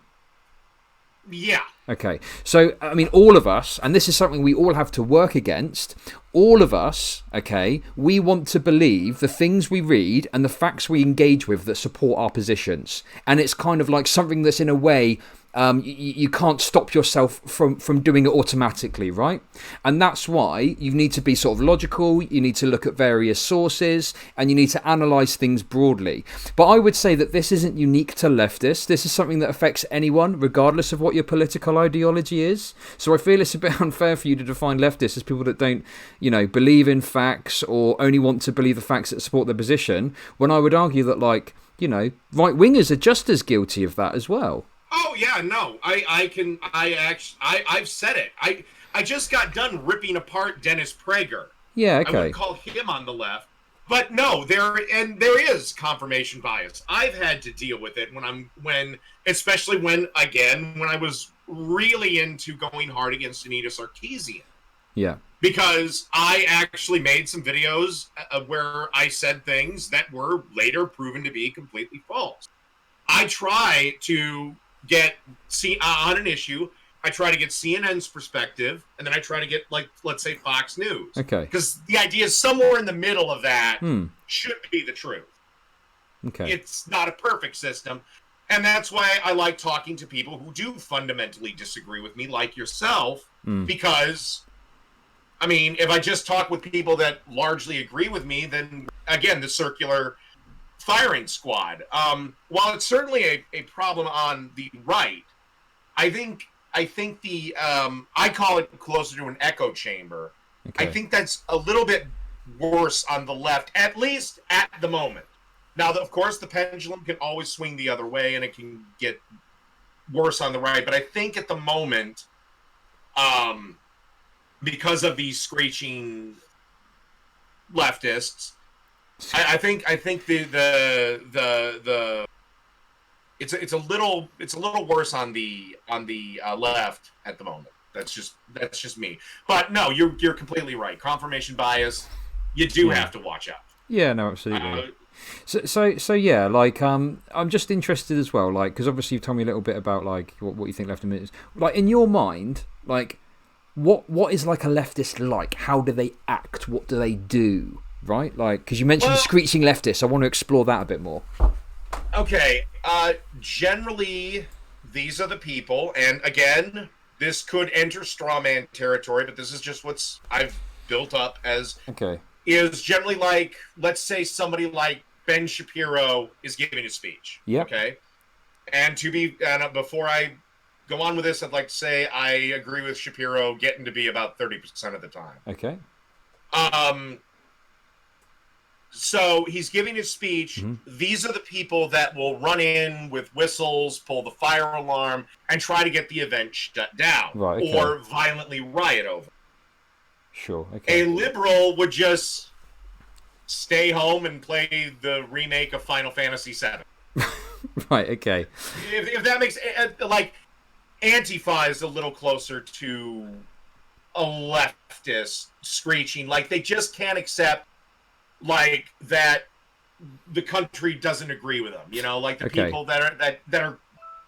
Yeah. Okay, so, I mean, all of us, and this is something we all have to work against, all of us, okay, we want to believe the things we read and the facts we engage with that support our positions. And it's kind of like something that's in a way, you can't stop yourself from doing it automatically, right? And that's why you need to be sort of logical, you need to look at various sources, and you need to analyse things broadly. But I would say that this isn't unique to leftists. This is something that affects anyone, regardless of what your political ideology is. So I feel it's a bit unfair for you to define leftists as people that don't, believe in facts or only want to believe the facts that support their position, when I would argue that, like, right-wingers are just as guilty of that as well. Oh yeah, no, I've said it. I just got done ripping apart Dennis Prager. Yeah, okay. I wouldn't call him on the left, but no, there is confirmation bias. I've had to deal with it especially when I was really into going hard against Anita Sarkeesian. Yeah. Because I actually made some videos where I said things that were later proven to be completely false. I try to get on an issue. I try to get CNN's perspective, and then I try to get, like, let's say, Fox News. Okay. Because the idea is somewhere in the middle of that should be the truth. Okay. It's not a perfect system. And that's why I like talking to people who do fundamentally disagree with me, like yourself, because, I mean, if I just talk with people that largely agree with me, then, again, the circular firing squad. While it's certainly a problem on the right, I think the, I call it closer to an echo chamber. Okay. I think that's a little bit worse on the left, at least at the moment. Now, of course, the pendulum can always swing the other way, and it can get worse on the right. But I think at the moment, because of these screeching leftists, I think the it's a little worse on the left at the moment. That's just me. But no, you're completely right. Confirmation bias. You do have to watch out. Yeah, no, absolutely. So yeah, like I'm just interested as well, like, because obviously you've told me a little bit about like what you think leftism is. Like in your mind, like what is like a leftist like? How do they act? What do they do? Right, like because you mentioned screeching leftists. I want to explore that a bit more. Okay, generally these are the people, and again, this could enter straw man territory, but this is just what's I've built up as. Okay. Is generally like, let's say somebody like Ben Shapiro is giving a speech. Yeah. Okay. And before I go on with this, I'd like to say I agree with Shapiro getting to be about 30% of the time. Okay. So he's giving his speech. Mm-hmm. These are the people that will run in with whistles, pull the fire alarm, and try to get the event shut down. Right. Okay. Or violently riot over. Sure. Okay. A liberal would just stay home and play the remake of Final Fantasy VII. Right. Okay. If that makes like Antifa is a little closer to a leftist screeching, like they just can't accept like that the country doesn't agree with them. You know, like the people that are.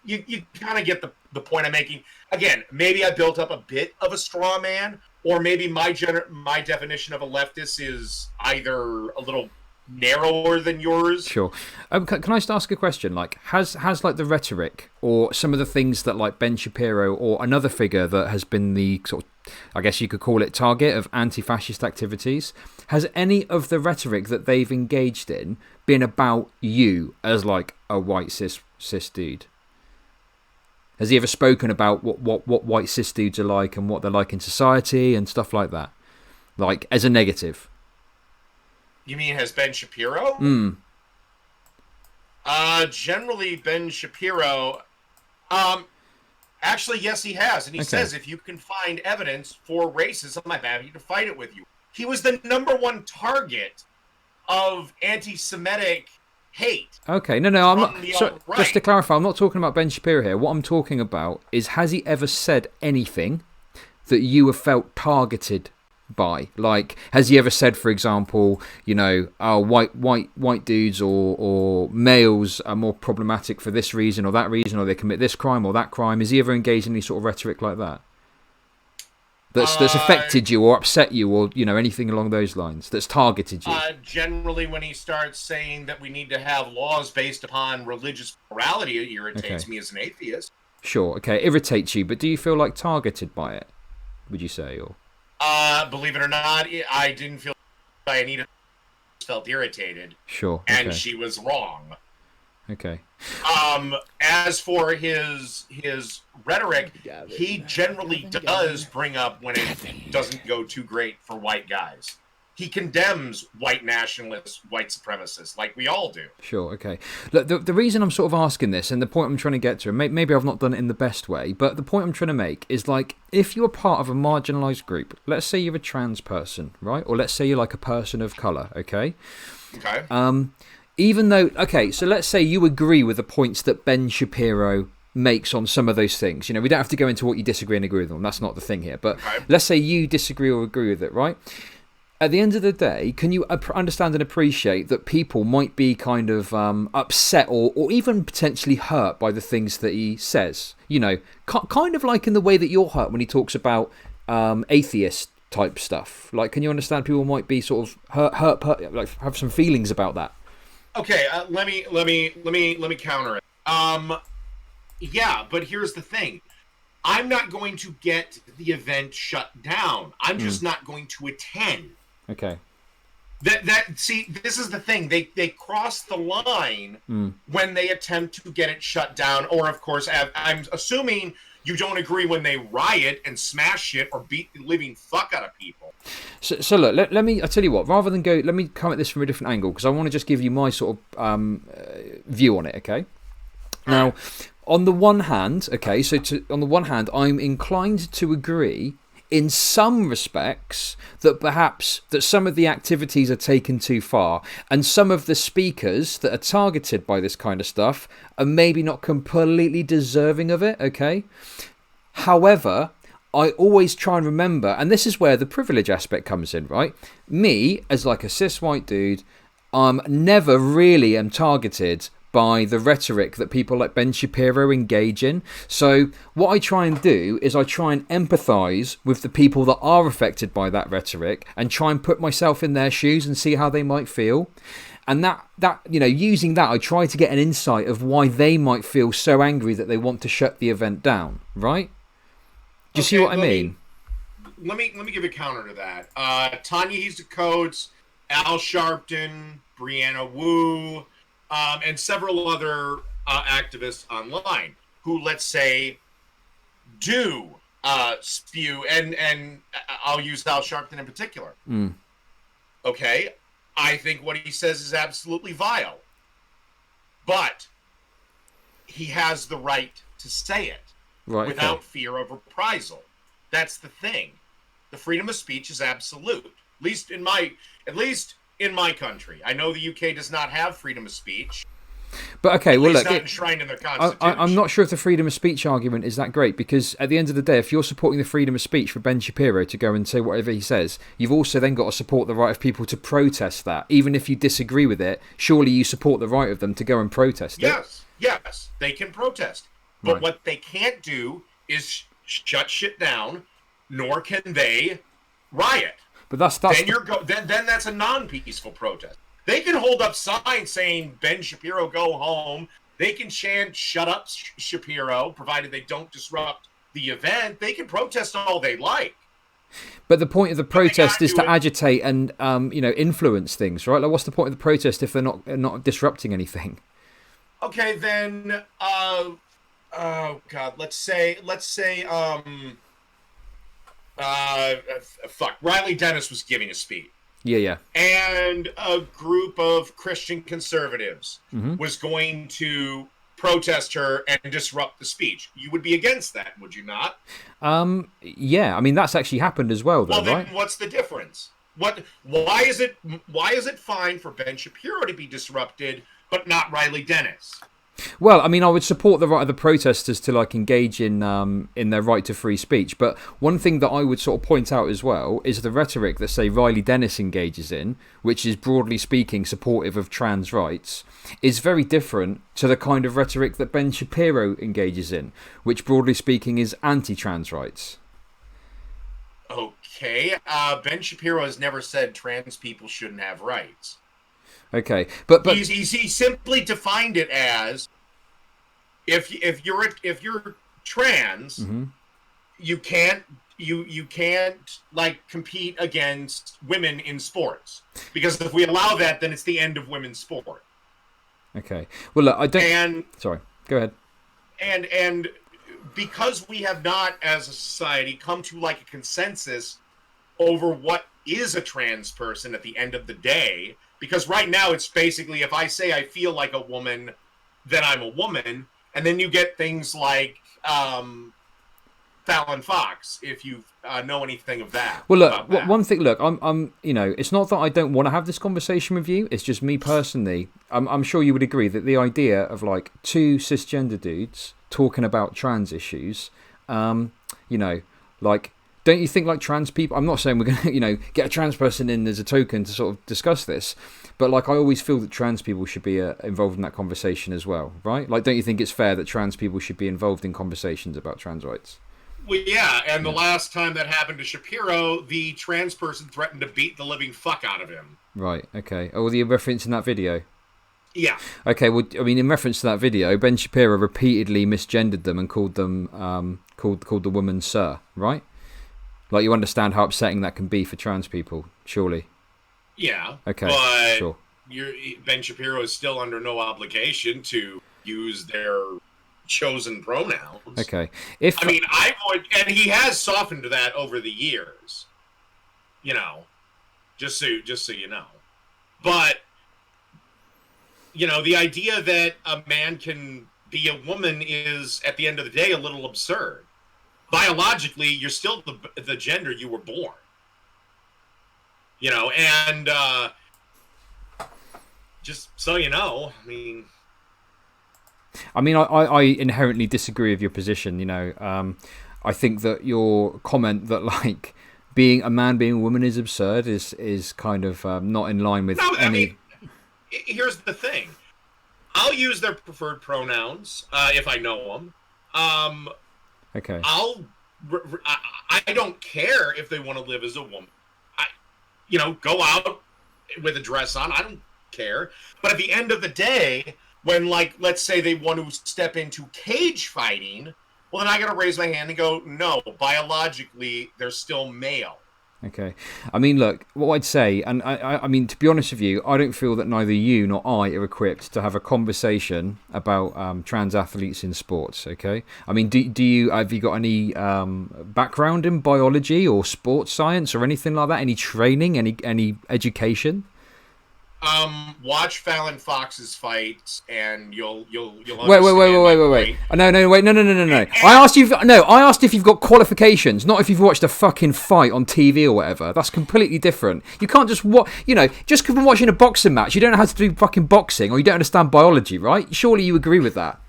You kind of get the point I'm making. Again, maybe I built up a bit of a straw man. Or maybe my definition of a leftist is either a little narrower than yours. Sure. Can I just ask a question? Like, has like the rhetoric or some of the things that like Ben Shapiro or another figure that has been the sort of, I guess you could call it, target of anti-fascist activities, has any of the rhetoric that they've engaged in been about you as like a white cis dude? Has he ever spoken about what white cis dudes are like and what they're like in society and stuff like that? Like, as a negative? You mean has Ben Shapiro? Generally, Ben Shapiro... actually, yes, he has. And he says, if you can find evidence for racism, I'm happy to fight it with you. He was the #1 target of anti-Semitic hate. Okay, no, I'm not. So, just to clarify, I'm not talking about Ben Shapiro here. What I'm talking about is, has he ever said anything that you have felt targeted by? Like, has he ever said, for example, you know, white dudes or males are more problematic for this reason or that reason, or they commit this crime or that crime? Has he ever engaged in any sort of rhetoric like that? That's affected you or upset you or, you know, anything along those lines that's targeted you? Generally, when he starts saying that we need to have laws based upon religious morality, it irritates me as an atheist. Sure, okay. It irritates you, but do you feel like targeted by it, would you say? Or believe it or not, I didn't feel by Anita felt irritated. Sure. And she was wrong. Okay. As for his rhetoric, he generally does bring up when it doesn't go too great for white guys. He condemns white nationalists, white supremacists, like we all do. Sure, okay. Look, the reason I'm sort of asking this, and the point I'm trying to get to, and maybe I've not done it in the best way, but the point I'm trying to make is, like, if you're part of a marginalised group, let's say you're a trans person, right? Or let's say you're like a person of colour, okay? Okay. Even though, okay, so let's say you agree with the points that Ben Shapiro makes on some of those things. You know, we don't have to go into what you disagree and agree with on. That's not the thing here. But let's say you disagree or agree with it, right? At the end of the day, can you understand and appreciate that people might be kind of upset or even potentially hurt by the things that he says? You know, kind of like in the way that you're hurt when he talks about atheist type stuff. Like, can you understand people might be sort of hurt, like have some feelings about that? Okay, let me counter it. Yeah, but here's the thing. I'm not going to get the event shut down. I'm just not going to attend. Okay. See, this is the thing. They cross the line when they attempt to get it shut down, or of course, I'm assuming you don't agree when they riot and smash shit or beat the living fuck out of people. So look, let me. I tell you what. Rather than go, let me come at this from a different angle because I want to just give you my sort of view on it. Okay. Now, on the one hand, on the one hand, I'm inclined to agree in some respects that perhaps that some of the activities are taken too far and some of the speakers that are targeted by this kind of stuff are maybe not completely deserving of it, okay? However, I always try and remember, and this is where the privilege aspect comes in, right? Me, as like a cis white dude, never really am targeted by the rhetoric that people like Ben Shapiro engage in. So what I try and do is I try and empathise with the people that are affected by that rhetoric and try and put myself in their shoes and see how they might feel. And that using that, I try to get an insight of why they might feel so angry that they want to shut the event down, right? Do you see what I mean? Let me give a counter to that. Tanya He's the Codes, Al Sharpton, Brianna Wu, and several other activists online who, let's say, do spew, and I'll use Al Sharpton in particular. Okay, I think what he says is absolutely vile, but he has the right to say it without fear of reprisal. That's the thing. The freedom of speech is absolute, at least in my country. I know the UK does not have freedom of speech. But okay, well, look, it's not enshrined in their constitution. I'm not sure if the freedom of speech argument is that great because at the end of the day, if you're supporting the freedom of speech for Ben Shapiro to go and say whatever he says, you've also then got to support the right of people to protest that. Even if you disagree with it, surely you support the right of them to go and protest it. Yes, they can protest. But what they can't do is shut shit down, nor can they riot. But then that's a non-peaceful protest. They can hold up signs saying Ben Shapiro go home. They can chant shut up Shapiro, provided they don't disrupt the event. They can protest all they like. But the point of the protest is to agitate and influence things, right? Like, what's the point of the protest if they're not disrupting anything? Okay, then oh god, let's say Riley Dennis was giving a speech. Yeah. And a group of Christian conservatives was going to protest her and disrupt the speech. You would be against that, would you not? Yeah. I mean, that's actually happened as well, though, well, then right? What's the difference? Why is it fine for Ben Shapiro to be disrupted, but not Riley Dennis? Well, I mean, I would support the right of the protesters to engage in their right to free speech. But one thing that I would sort of point out as well is the rhetoric that, say, Riley Dennis engages in, which is broadly speaking supportive of trans rights, is very different to the kind of rhetoric that Ben Shapiro engages in, which broadly speaking is anti-trans rights. Okay, Ben Shapiro has never said trans people shouldn't have rights. Okay, but he simply defined it as if you're trans, you can't compete against women in sports, because if we allow that, then it's the end of women's sport. Okay, well, look, I don't. Sorry, go ahead. And because we have not, as a society, come to a consensus over what is a trans person at the end of the day. Because right now it's basically, if I say I feel like a woman, then I'm a woman. And then you get things like Fallon Fox, if you know anything of that. Well, look, one thing, look, I'm it's not that I don't want to have this conversation with you. It's just me personally. I'm sure you would agree that the idea of two cisgender dudes talking about trans issues, don't you think trans people, I'm not saying we're going to, get a trans person in as a token to sort of discuss this, but I always feel that trans people should be involved in that conversation as well, right? Don't you think it's fair that trans people should be involved in conversations about trans rights? Well, yeah, and the last time that happened to Shapiro, the trans person threatened to beat the living fuck out of him. Right, okay. Oh, the reference in that video? Yeah. Okay, well, I mean, in reference to that video, Ben Shapiro repeatedly misgendered them and called them called the woman sir, right? Like, you understand how upsetting that can be for trans people, surely. Yeah. Okay. But sure. Ben Shapiro is still under no obligation to use their chosen pronouns. Okay. I mean, I would, and he has softened that over the years. You know, just so you know. But you know, the idea that a man can be a woman is, at the end of the day, a little absurd. Biologically, you're still the gender you were born. You know, and just so you know, I mean, I inherently disagree with your position. You know, I think that your comment that, like, being a man being a woman is absurd is kind of not in line with any. I mean, here's the thing. I'll use their preferred pronouns if I know them. Okay. I don't care if they want to live as a woman. Go out with a dress on. I don't care. But at the end of the day, when, like, let's say they want to step into cage fighting, well, then I got to raise my hand and go, no, biologically, they're still male. Okay. I mean, look, what I'd say, and I mean, to be honest with you, I don't feel that neither you nor I are equipped to have a conversation about trans athletes in sports, okay? I mean, have you got any background in biology or sports science or anything like that? Any training, any education? Watch Fallon Fox's fights, and you'll wait. No. I asked if you've got qualifications, not if you've watched a fucking fight on TV or whatever. That's completely different. You can't just just because you're watching a boxing match, you don't know how to do fucking boxing, or you don't understand biology, right? Surely you agree with that.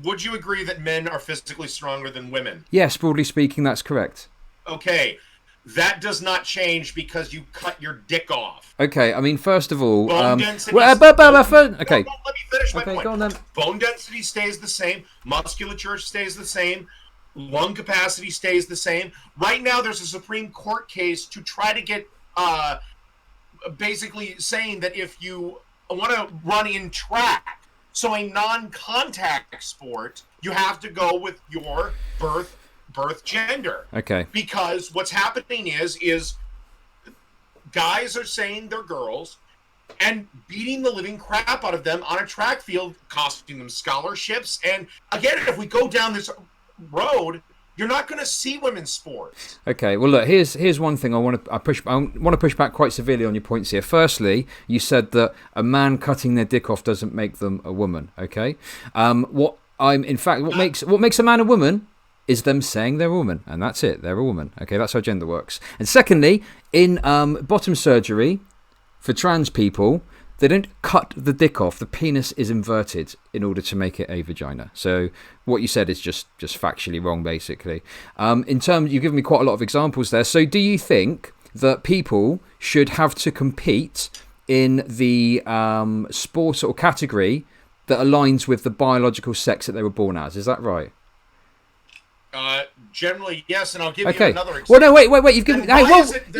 Would you agree that men are physically stronger than women? Yes, broadly speaking, that's correct. Okay. That does not change because you cut your dick off. Okay, I mean, first of all, bone density. Okay. Let me finish my point. Go on then. Bone density stays the same. Musculature stays the same. Lung capacity stays the same. Right now, there's a Supreme Court case to try to get, basically saying that if you want to run in track, so a non-contact sport, you have to go with your birth gender. Okay. Because what's happening is guys are saying they're girls and beating the living crap out of them on a track field, costing them scholarships. And again, if we go down this road, you're not going to see women's sports. Okay. Well, look. Here's one thing I want to push back quite severely on your points here. Firstly, you said that a man cutting their dick off doesn't make them a woman. Okay. What makes a man a woman is them saying they're a woman, and that's it. They're a woman. Okay, that's how gender works. And secondly, in bottom surgery for trans people, they don't cut the dick off. The penis is inverted in order to make it a vagina. So what you said is just factually wrong, basically. In terms, you've given me quite a lot of examples there. So do you think that people should have to compete in the sport or category that aligns with the biological sex that they were born as? Is that right? Generally, yes, and I'll give you another example. Well, no, wait. You've given me...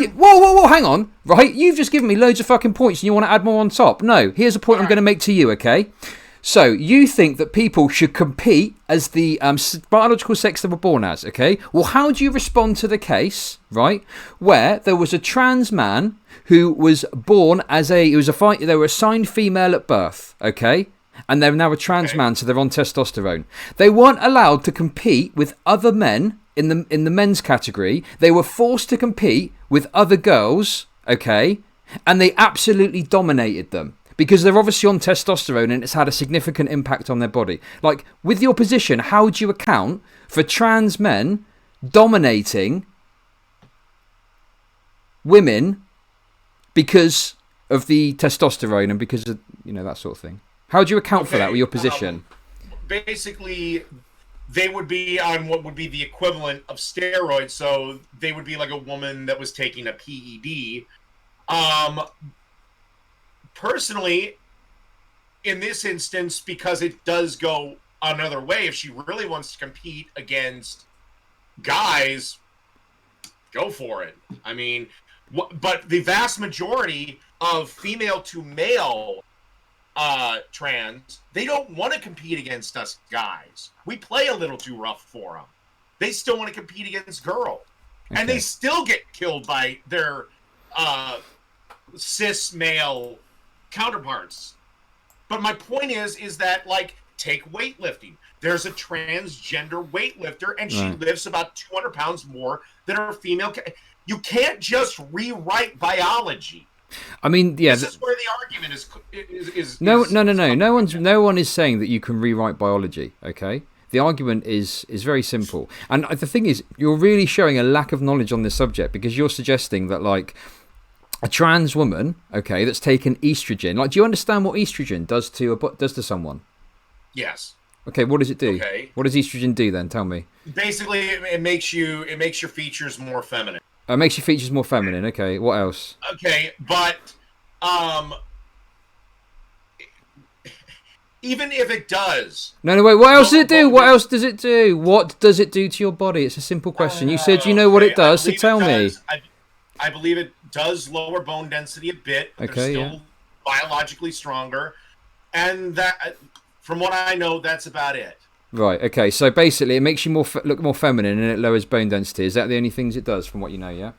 Whoa, hang on. Right? You've just given me loads of fucking points and you want to add more on top. No, here's a point I'm going to make to you, okay? So, you think that people should compete as the biological sex they were born as, okay? Well, how do you respond to the case, right, where there was a trans man who was born as they were assigned female at birth, okay? And they're now a trans man, so they're on testosterone. They weren't allowed to compete with other men in the men's category. They were forced to compete with other girls, okay? And they absolutely dominated them because they're obviously on testosterone and it's had a significant impact on their body. Like, with your position, how do you account for trans men dominating women because of the testosterone and because of, that sort of thing? How do you account for that with your position? Basically, they would be on what would be the equivalent of steroids, so they would be like a woman that was taking a PED. Personally, in this instance, because it does go another way, if she really wants to compete against guys, go for it. I mean, but the vast majority of female to male trans, they don't want to compete against us guys. We play a little too rough for them. They still want to compete against girls. Okay. And they still get killed by their cis male counterparts. But my point is that, like, take weightlifting. There's a transgender weightlifter, and she lifts about 200 pounds more than her female. You can't just rewrite biology. I mean, yeah. This is where the argument is. No. No one is saying that you can rewrite biology. Okay. The argument is very simple, and the thing is, you're really showing a lack of knowledge on this subject, because you're suggesting that, like, a trans woman, okay, that's taken estrogen. Like, do you understand what estrogen does to someone? Yes. Okay, what does it do? Okay. What does estrogen do then? Tell me. Basically, it makes your features more feminine. It makes your features more feminine. Okay, what else? Okay, but even if it does. No, wait. What else does it do? What else does it do? What does it do to your body? It's a simple question. You said you know what it does, so tell me. I believe it does lower bone density a bit. But okay, they're still biologically stronger, and that, from what I know, that's about it. Right. Okay. So basically, it makes you look more feminine, and it lowers bone density. Is that the only things it does, from what you know? Yeah.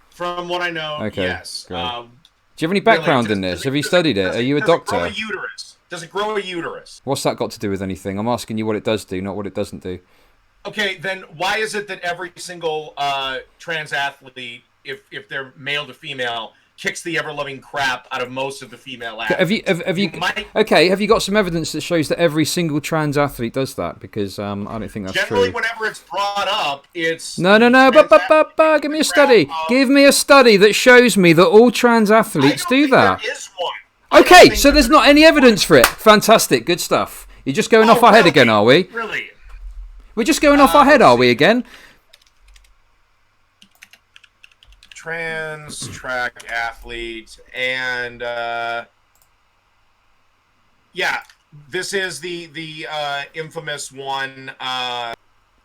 From what I know, okay, yes. Do you have any background in this? Have you studied it? Are you a doctor? Does it grow a uterus? What's that got to do with anything? I'm asking you what it does do, not what it doesn't do. Okay, then why is it that every single trans athlete, if they're male to female, kicks the ever-loving crap out of most of the female athletes? Have you got some evidence that shows that every single trans athlete does that? Because I don't think that's generally, true. Whenever it's brought up, it's... No, give me a study. Give me a study that shows me that all trans athletes do that. There is one. Okay, so there's not any evidence for it. Fantastic, good stuff. You're just going off our head again, are we? Really? We're just going off our head, are we, again? Trans track athlete, and this is the infamous one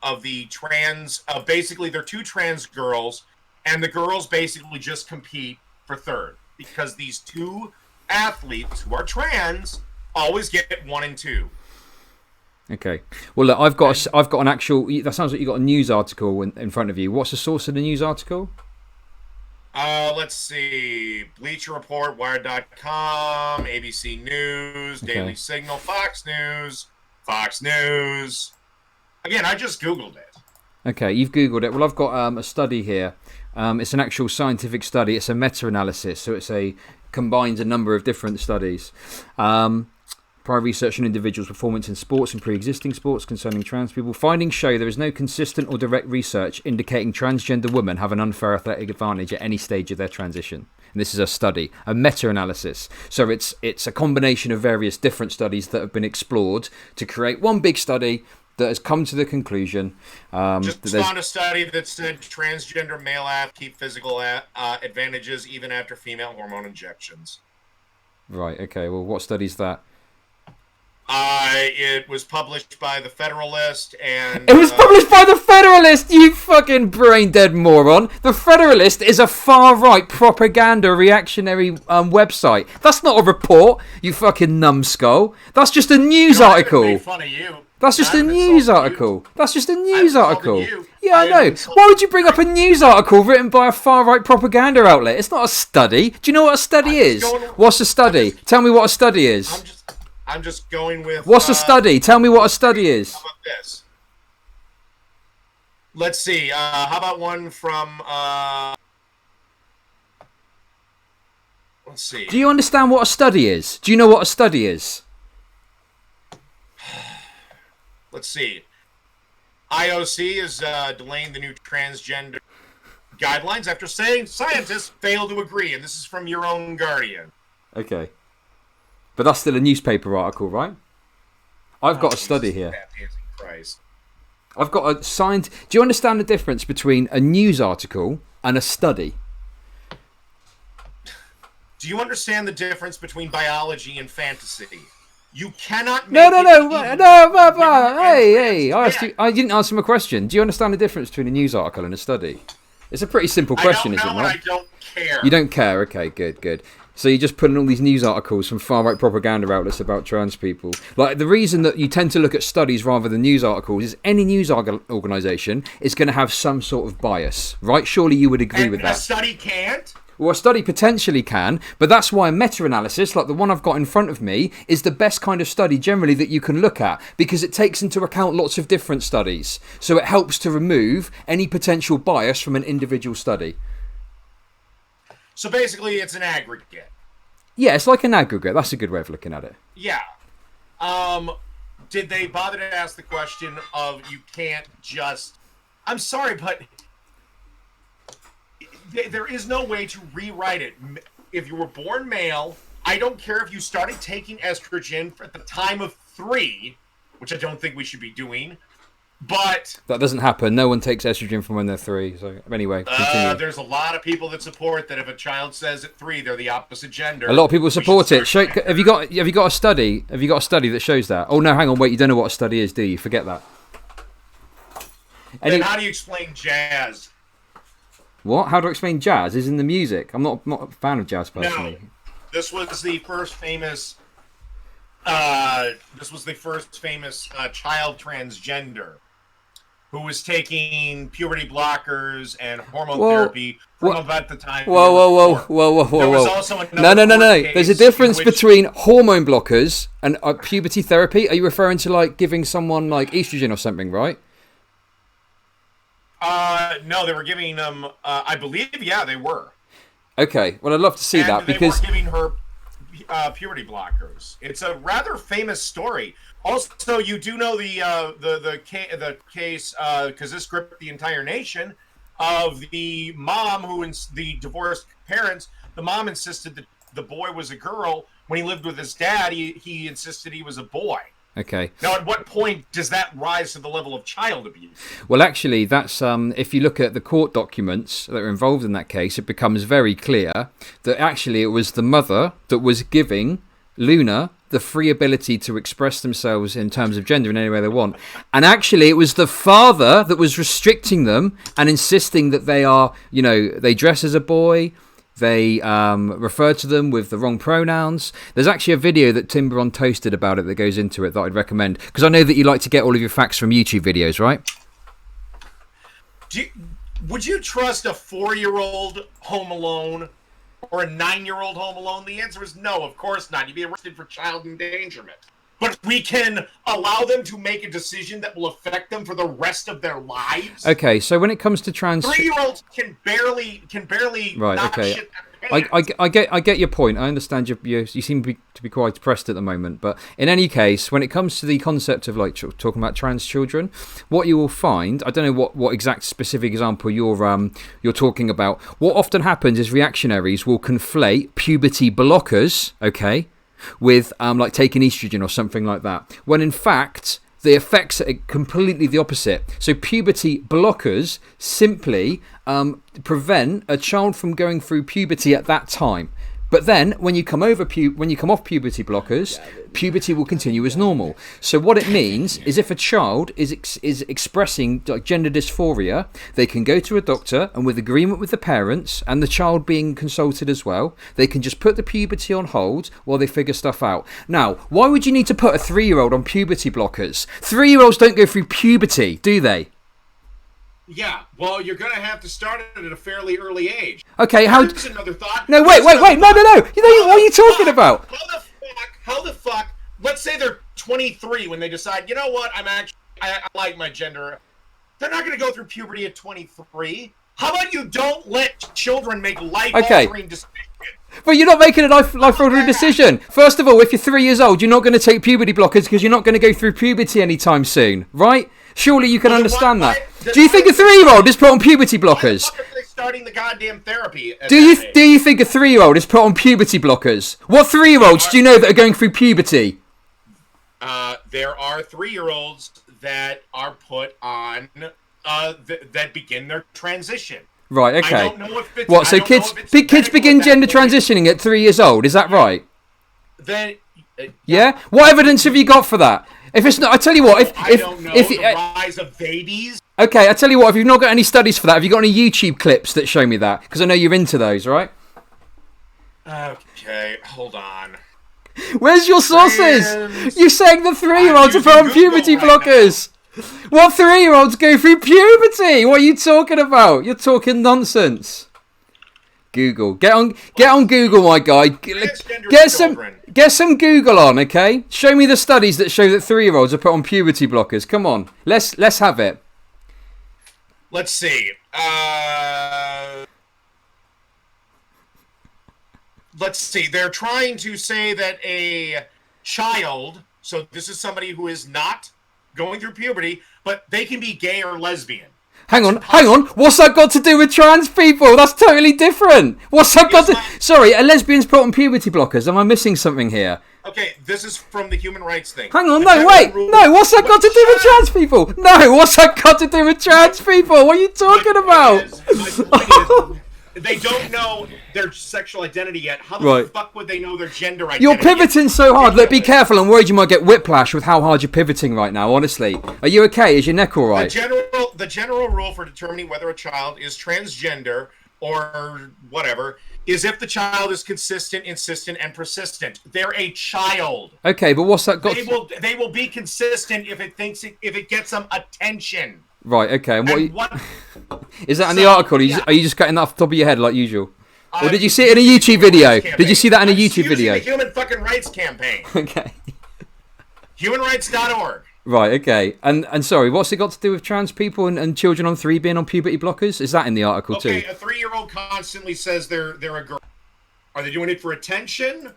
of the trans. Basically, they're two trans girls, and the girls basically just compete for third, because these two athletes who are trans always get 1 and 2. Okay. Well, look, I've got an actual. That sounds like you got a news article in front of you. What's the source of the news article? Let's see. Bleacher Report, Wired.com, ABC News, okay. Daily Signal, Fox News. Again, I just Googled it. Okay, you've Googled it. Well, I've got a study here. It's an actual scientific study. It's a meta-analysis, so combines a number of different studies. Prior research on individuals' performance in sports and pre-existing sports concerning trans people. Findings show there is no consistent or direct research indicating transgender women have an unfair athletic advantage at any stage of their transition. And this is a study, a meta-analysis. So it's a combination of various different studies that have been explored to create one big study that has come to the conclusion. Just found a study that said transgender male athletes keep physical advantages even after female hormone injections. Right, okay. Well, what study is that? It was published by the Federalist, and... It was published by the Federalist, you fucking brain-dead moron! The Federalist is a far-right propaganda reactionary website. That's not a report, you fucking numbskull. That's just a news article. Made fun of you. That's just a news article. That's just a news article. Yeah, I know. Why would you bring up a news article written by a far-right propaganda outlet? It's not a study. Do you know what a study is? What's a study? Tell me what a study is. I'm just going with... What's a study? Tell me what a study is. How about this? Let's see. How about one from... let's see. Do you understand what a study is? Do you know what a study is? Let's see. IOC is delaying the new transgender guidelines after saying scientists fail to agree. And this is from your own Guardian. Okay. But that's still a newspaper article, right? I've got a study here. I've got a signed... Do you understand the difference between a news article and a study? Do you understand the difference between biology and fantasy? You cannot make Hey, I didn't answer my question. Do you understand the difference between a news article and a study? It's a pretty simple question, isn't it? I don't care. You don't care? Okay, good. So you're just putting all these news articles from far-right propaganda outlets about trans people. Like, the reason that you tend to look at studies rather than news articles is any news organisation is going to have some sort of bias, right? Surely you would agree with that. A study can't? Well, a study potentially can, but that's why a meta-analysis, like the one I've got in front of me, is the best kind of study generally that you can look at, because it takes into account lots of different studies. So it helps to remove any potential bias from an individual study. So basically it's an aggregate. Yeah, it's like an aggregate. That's a good way of looking at it. Yeah. Did they bother to ask the question of, you can't just... I'm sorry, but... There is no way to rewrite it. If you were born male, I don't care if you started taking estrogen at the time of 3, which I don't think we should be doing, but... That doesn't happen. No one takes estrogen from when they're 3. So anyway, continue. There's a lot of people that support that if a child says at 3 they're the opposite gender. A lot of people support it. Have you got a study? Have you got a study that shows that? Oh no, hang on, wait. You don't know what a study is, do you? Forget that. Then how do you explain jazz? What? How do I explain jazz? Is in the music. I'm not a fan of jazz personally. No, this was the first famous. Child transgender who was taking puberty blockers and hormone therapy from about the time. Whoa! There was also no. There's a difference between hormone blockers and puberty therapy. Are you referring to like giving someone like estrogen or something, right? No, they were giving them, I believe, yeah, they were. Okay, well, I'd love to see that, because... they were giving her puberty blockers. It's a rather famous story. Also, you do know the case, because this gripped the entire nation, of the mom the divorced parents, the mom insisted that the boy was a girl. When he lived with his dad, he insisted he was a boy. Okay. Now, at what point does that rise to the level of child abuse? Well, actually, that's if you look at the court documents that are involved in that case, it becomes very clear that actually it was the mother that was giving Luna the free ability to express themselves in terms of gender in any way they want. And actually, it was the father that was restricting them and insisting that they dress as a boy. They refer to them with the wrong pronouns. There's actually a video that Timber on Toasted about it that goes into it that I'd recommend, because I know that you like to get all of your facts from YouTube videos, right? Would you trust a 4-year-old home alone or a 9-year-old home alone? The answer is no, of course not. You'd be arrested for child endangerment. But we can allow them to make a decision that will affect them for the rest of their lives. Okay, so when it comes to trans... 3-year-olds can barely right, not okay. shit their pants. I get your point. I understand you seem to be quite depressed at the moment. But in any case, when it comes to the concept of like talking about trans children, what you will find, I don't know what exact specific example you're talking about. What often happens is reactionaries will conflate puberty blockers, okay, with like taking estrogen or something like that, when in fact the effects are completely the opposite. So puberty blockers simply prevent a child from going through puberty at that time. But then, when you come off puberty blockers, puberty will continue as normal. So what it means is, if a child is expressing like gender dysphoria, they can go to a doctor, and with agreement with the parents and the child being consulted as well, they can just put the puberty on hold while they figure stuff out. Now, why would you need to put a 3-year-old on puberty blockers? 3-year-olds don't go through puberty, do they? Yeah, well, you're going to have to start it at a fairly early age. Okay, Here's another thought. No, wait, no. What are you talking about? How the fuck? Let's say they're 23 when they decide, you know what, I like my gender. They're not going to go through puberty at 23. How about you don't let children make life-altering decisions? But you're not making a life-altering decision. First of all, if you're 3 years old, you're not going to take puberty blockers because you're not going to go through puberty anytime soon, right? Surely you can understand that. Do you think a 3-year-old is put on puberty blockers? Why are they starting the goddamn therapy? Do you think a 3-year-old is put on puberty blockers? What 3-year-olds do you know that are going through puberty? There are 3-year-olds that are put on that begin their transition. Right. Okay. I don't know if it's, kids begin gender transitioning at 3 years old? Is that right? Then. Yeah. What evidence have you got for that? If it's not, I tell you what. I don't know the rise of babies. Okay, I tell you what. If you've not got any studies for that, have you got any YouTube clips that show me that? Because I know you're into those, right? Okay, hold on. Where's your sources? You're saying the 3-year-olds are put on puberty blockers. What 3-year-olds go through puberty? What are you talking about? You're talking nonsense. Google. Get on Google, my guy. Get some Google on, okay? Show me the studies that show that 3-year-olds are put on puberty blockers. Come on. Let's have it. Let's see. Let's see. They're trying to say that a child, so this is somebody who is not going through puberty, but they can be gay or lesbian. Hang on. What's that got to do with trans people? That's totally different. What's that got to... Sorry, a lesbian's put on puberty blockers. Am I missing something here? Okay, this is from the human rights thing. Hang on, no, wait. No, what's that got to do with trans people? No, what's that got to do with trans people? What are you talking about? My point is, they don't know their sexual identity yet. How the fuck would they know their gender identity? You're pivoting so hard. Look, be careful. I'm worried you might get whiplash with how hard you're pivoting right now, honestly. Are you okay? Is your neck all right? The general rule for determining whether a child is transgender or whatever is if the child is consistent, insistent, and persistent. They're a child. Okay, but what's that got They will be consistent if it gets them attention. Right, okay. And what is that in the article? Are you just cutting that off the top of your head like usual? Or did you see it in a YouTube video? Did you see that in a YouTube video? The Human fucking Rights Campaign. Okay. Humanrights.org. Right, okay. And sorry, what's it got to do with trans people and children on 3 being on puberty blockers? Is that in the article too? Okay, a 3-year-old constantly says they're a girl. Are they doing it for attention?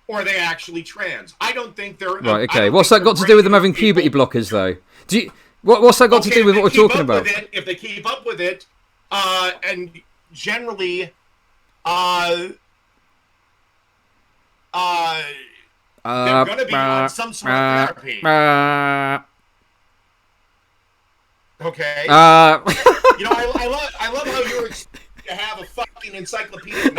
Or are they actually trans? I don't think they're... Right, okay. What's that got to do with them having puberty blockers though? What's that got to do with what we're talking about? If they keep up with it, and generally, they're going to be on some sort of therapy. Okay. I love how you have a fucking encyclopedia.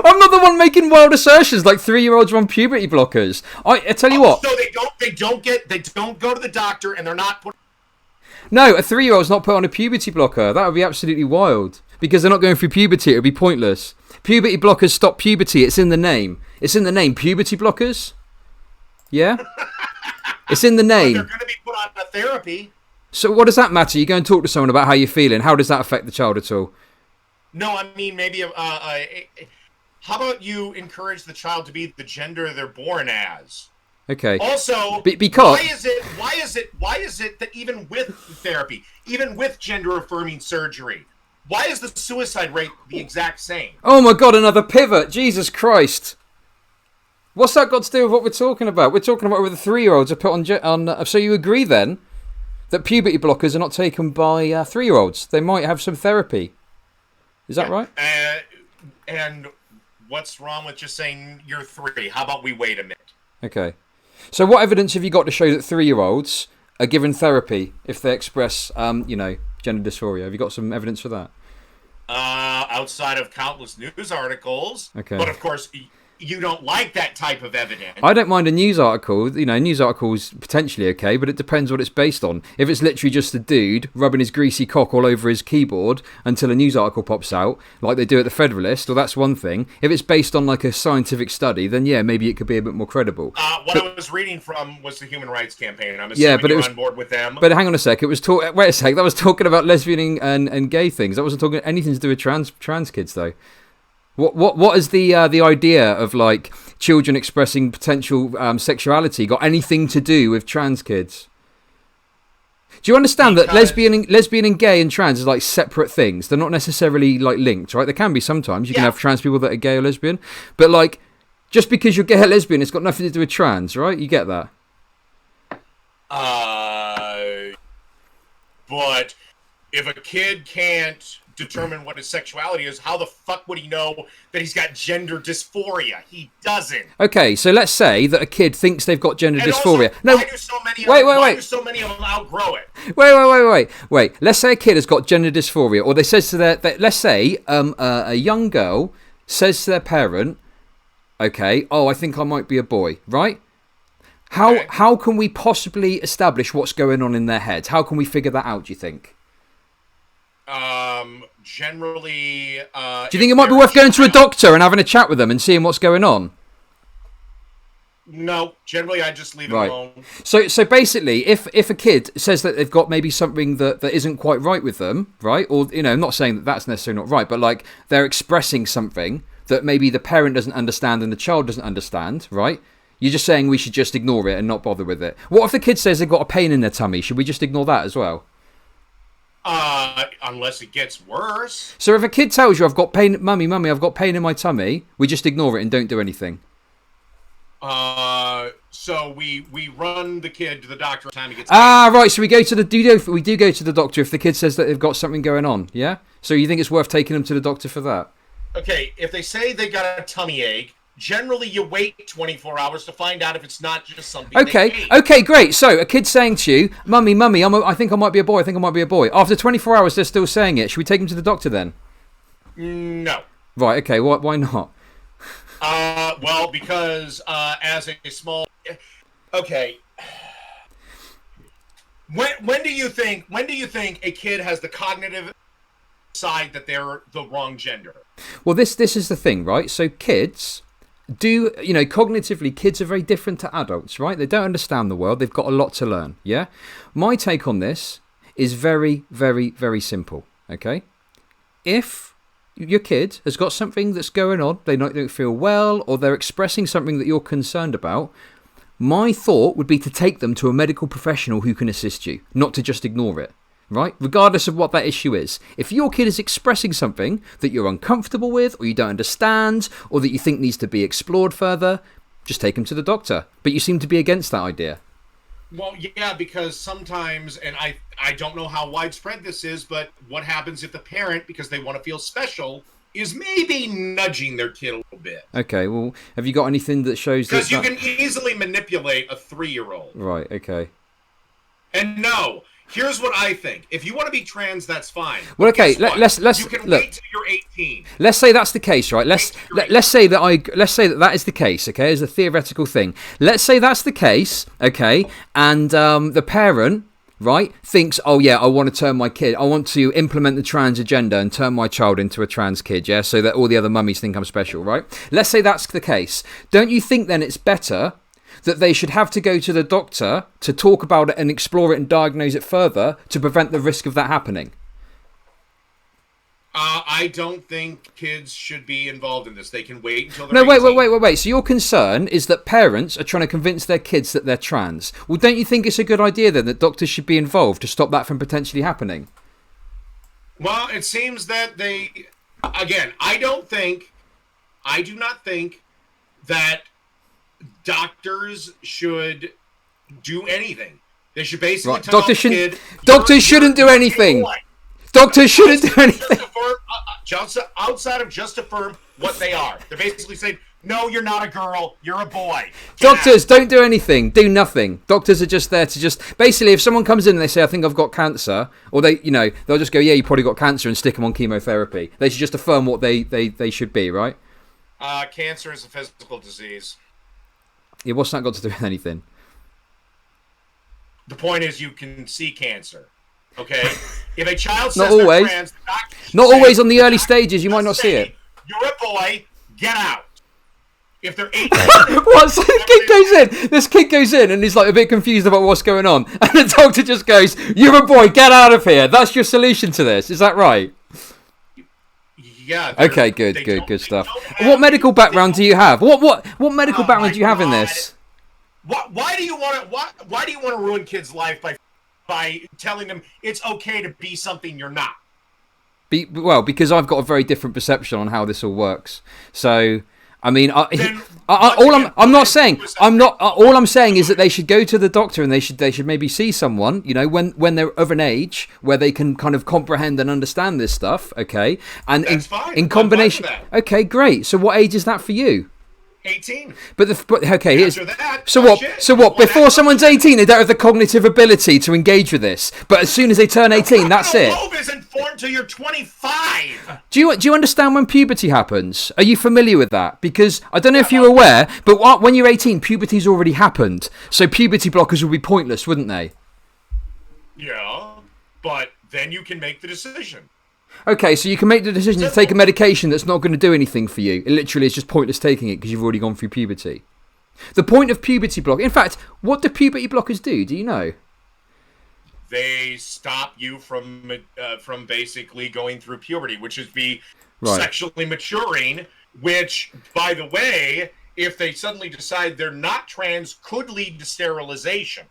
I'm not the one making wild assertions like 3-year-olds are on puberty blockers. I tell you what. So they don't go to the doctor and they're not put. No, a 3-year-old's not put on a puberty blocker. That would be absolutely wild because they're not going through puberty. It would be pointless. Puberty blockers stop puberty. It's in the name. It's in the name. Puberty blockers. Yeah. It's in the name. They're going to be put on a therapy. So what does that matter? You go and talk to someone about how you're feeling. How does that affect the child at all? No, I mean maybe how about you encourage the child to be the gender they're born as? Okay. Also, because why is it that even with therapy, even with gender affirming surgery, why is the suicide rate the exact same? Oh my God, another pivot! Jesus Christ! What's that got to do with what we're talking about? We're talking about whether 3-year-olds are put on. So you agree then that puberty blockers are not taken by 3-year-olds? They might have some therapy. Is that right? And what's wrong with just saying you're 3? How about we wait a minute? Okay. So what evidence have you got to show that 3-year-olds are given therapy if they express, gender dysphoria? Have you got some evidence for that? Outside of countless news articles. Okay. But of course, you don't like that type of evidence. I don't mind a news article. News articles potentially okay, but it depends what it's based on. If it's literally just a dude rubbing his greasy cock all over his keyboard until a news article pops out, like they do at the Federalist, well, that's one thing. If it's based on like a scientific study, then yeah, maybe it could be a bit more credible. I was reading from was the Human Rights Campaign. I'm assuming you're on board with them. But hang on a sec. Wait a sec. That was talking about lesbian and gay things. That wasn't talking anything to do with trans kids though. What is the idea of like children expressing potential sexuality got anything to do with trans kids? Do you understand that lesbian and gay and trans is like separate things? They're not necessarily like linked, right? There can be sometimes. You can have trans people that are gay or lesbian, but like just because you're gay or lesbian, it's got nothing to do with trans, right? You get that? But if a kid can't determine what his sexuality is, how the fuck would he know that he's got gender dysphoria? He doesn't. Okay, so let's say that a kid thinks they've got gender dysphoria. Also, why do so many of them outgrow it? Wait. Let's say a kid has got gender dysphoria, or they says to let's say a young girl says to their parent, okay, I think I might be a boy, right? How can we possibly establish what's going on in their heads? How can we figure that out, do you think? Generally, do you think it might be worth going to a doctor and having a chat with them and seeing what's going on? No, generally I just leave it alone. So basically, if a kid says that they've got maybe something that isn't quite right with them, right? Or, I'm not saying that that's necessarily not right, but like they're expressing something that maybe the parent doesn't understand and the child doesn't understand, right? You're just saying we should just ignore it and not bother with it. What if the kid says they've got a pain in their tummy? Should we just ignore that as well? Unless it gets worse. So if a kid tells you, I've got pain, mummy, I've got pain in my tummy, we just ignore it and don't do anything. So we run the kid to the doctor every time he gets right. So we go to we do go to the doctor if the kid says that they've got something going on. Yeah. So you think it's worth taking them to the doctor for that? Okay. If they say they got a tummy ache, generally you wait 24 hours to find out if it's not just something. Okay. Great. So a kid's saying to you, "Mummy, I think I might be a boy. I think I might be a boy." After 24 hours, they're still saying it. Should we take them to the doctor then? No. Right. Okay. Why not? Well, because as a small, okay. When do you think a kid has the cognitive side that they're the wrong gender? Well, this is the thing, right? So kids do, cognitively, kids are very different to adults, right? They don't understand the world. They've got a lot to learn. Yeah. My take on this is very, very, very simple. Okay. If your kid has got something that's going on, they don't feel well, or they're expressing something that you're concerned about, my thought would be to take them to a medical professional who can assist you, not to just ignore it, right? Regardless of what that issue is. If your kid is expressing something that you're uncomfortable with, or you don't understand, or that you think needs to be explored further, just take them to the doctor. But you seem to be against that idea. Well, yeah, because sometimes, and I don't know how widespread this is, but what happens if the parent, because they want to feel special, is maybe nudging their kid a little bit? Okay, well, have you got anything that shows that? Because you can easily manipulate a 3-year-old. Right, okay. And no, here's what I think. If you want to be trans, that's fine. Well, okay, let's you can look. Wait till you're 18. Let's say that's the case, right? Let's say that is the case, okay? As a theoretical thing. Let's say that's the case, okay? And the parent, right, thinks, oh yeah, I want to implement the trans agenda and turn my child into a trans kid, yeah? So that all the other mummies think I'm special, right? Let's say that's the case. Don't you think then it's better that they should have to go to the doctor to talk about it and explore it and diagnose it further to prevent the risk of that happening? I don't think kids should be involved in this. They can wait until they're 18. Wait. So your concern is that parents are trying to convince their kids that they're trans. Well, don't you think it's a good idea then that doctors should be involved to stop that from potentially happening? Well, it seems that again, I do not think that doctors should do anything. They should basically tell the kid, doctors shouldn't do anything. Doctors shouldn't do anything. Outside of just affirm what they are. They're basically saying, no, you're not a girl, you're a boy. Doctors don't do anything, do nothing. Doctors are just there to basically, if someone comes in and they say, I think I've got cancer, or they'll just go, yeah, you probably got cancer, and stick them on chemotherapy. They should just affirm what they should be, right? Cancer is a physical disease. Yeah, what's that got to do with anything? The point is you can see cancer. Okay? If a child says not always. Trans, not always on the early stages, you might not see it. You're a boy, get out. If they're 18... What? So this kid goes in and he's like a bit confused about what's going on. And the doctor just goes, you're a boy, get out of here. That's your solution to this. Is that right? Yeah. Okay, good stuff. What medical background do you have? What medical background do you have in this? Why do you want to ruin kids' life by telling them it's okay to be something you're not? Because I've got a very different perception on how this all works. So, I mean, all I'm saying is that they should go to the doctor and they should maybe see someone, when they're of an age where they can kind of comprehend and understand this stuff, okay? And that's fine. In combination, okay, great. So what age is that for you? 18. So what? Before someone's 18, they don't have the cognitive ability to engage with this. But as soon as they turn 18, that's it. The lobe isn't formed till you're 25. Do you understand when puberty happens? Are you familiar with that? Because I don't know if you're aware, but when you're 18, puberty's already happened. So puberty blockers would be pointless, wouldn't they? Yeah, but then you can make the decision. Okay, so you can make the decision to take a medication that's not going to do anything for you. It literally is just pointless taking it because you've already gone through puberty. The point of puberty block... In fact, what do puberty blockers do? Do you know? They stop you from basically going through puberty, which is sexually maturing, which, by the way, if they suddenly decide they're not trans, could lead to sterilization.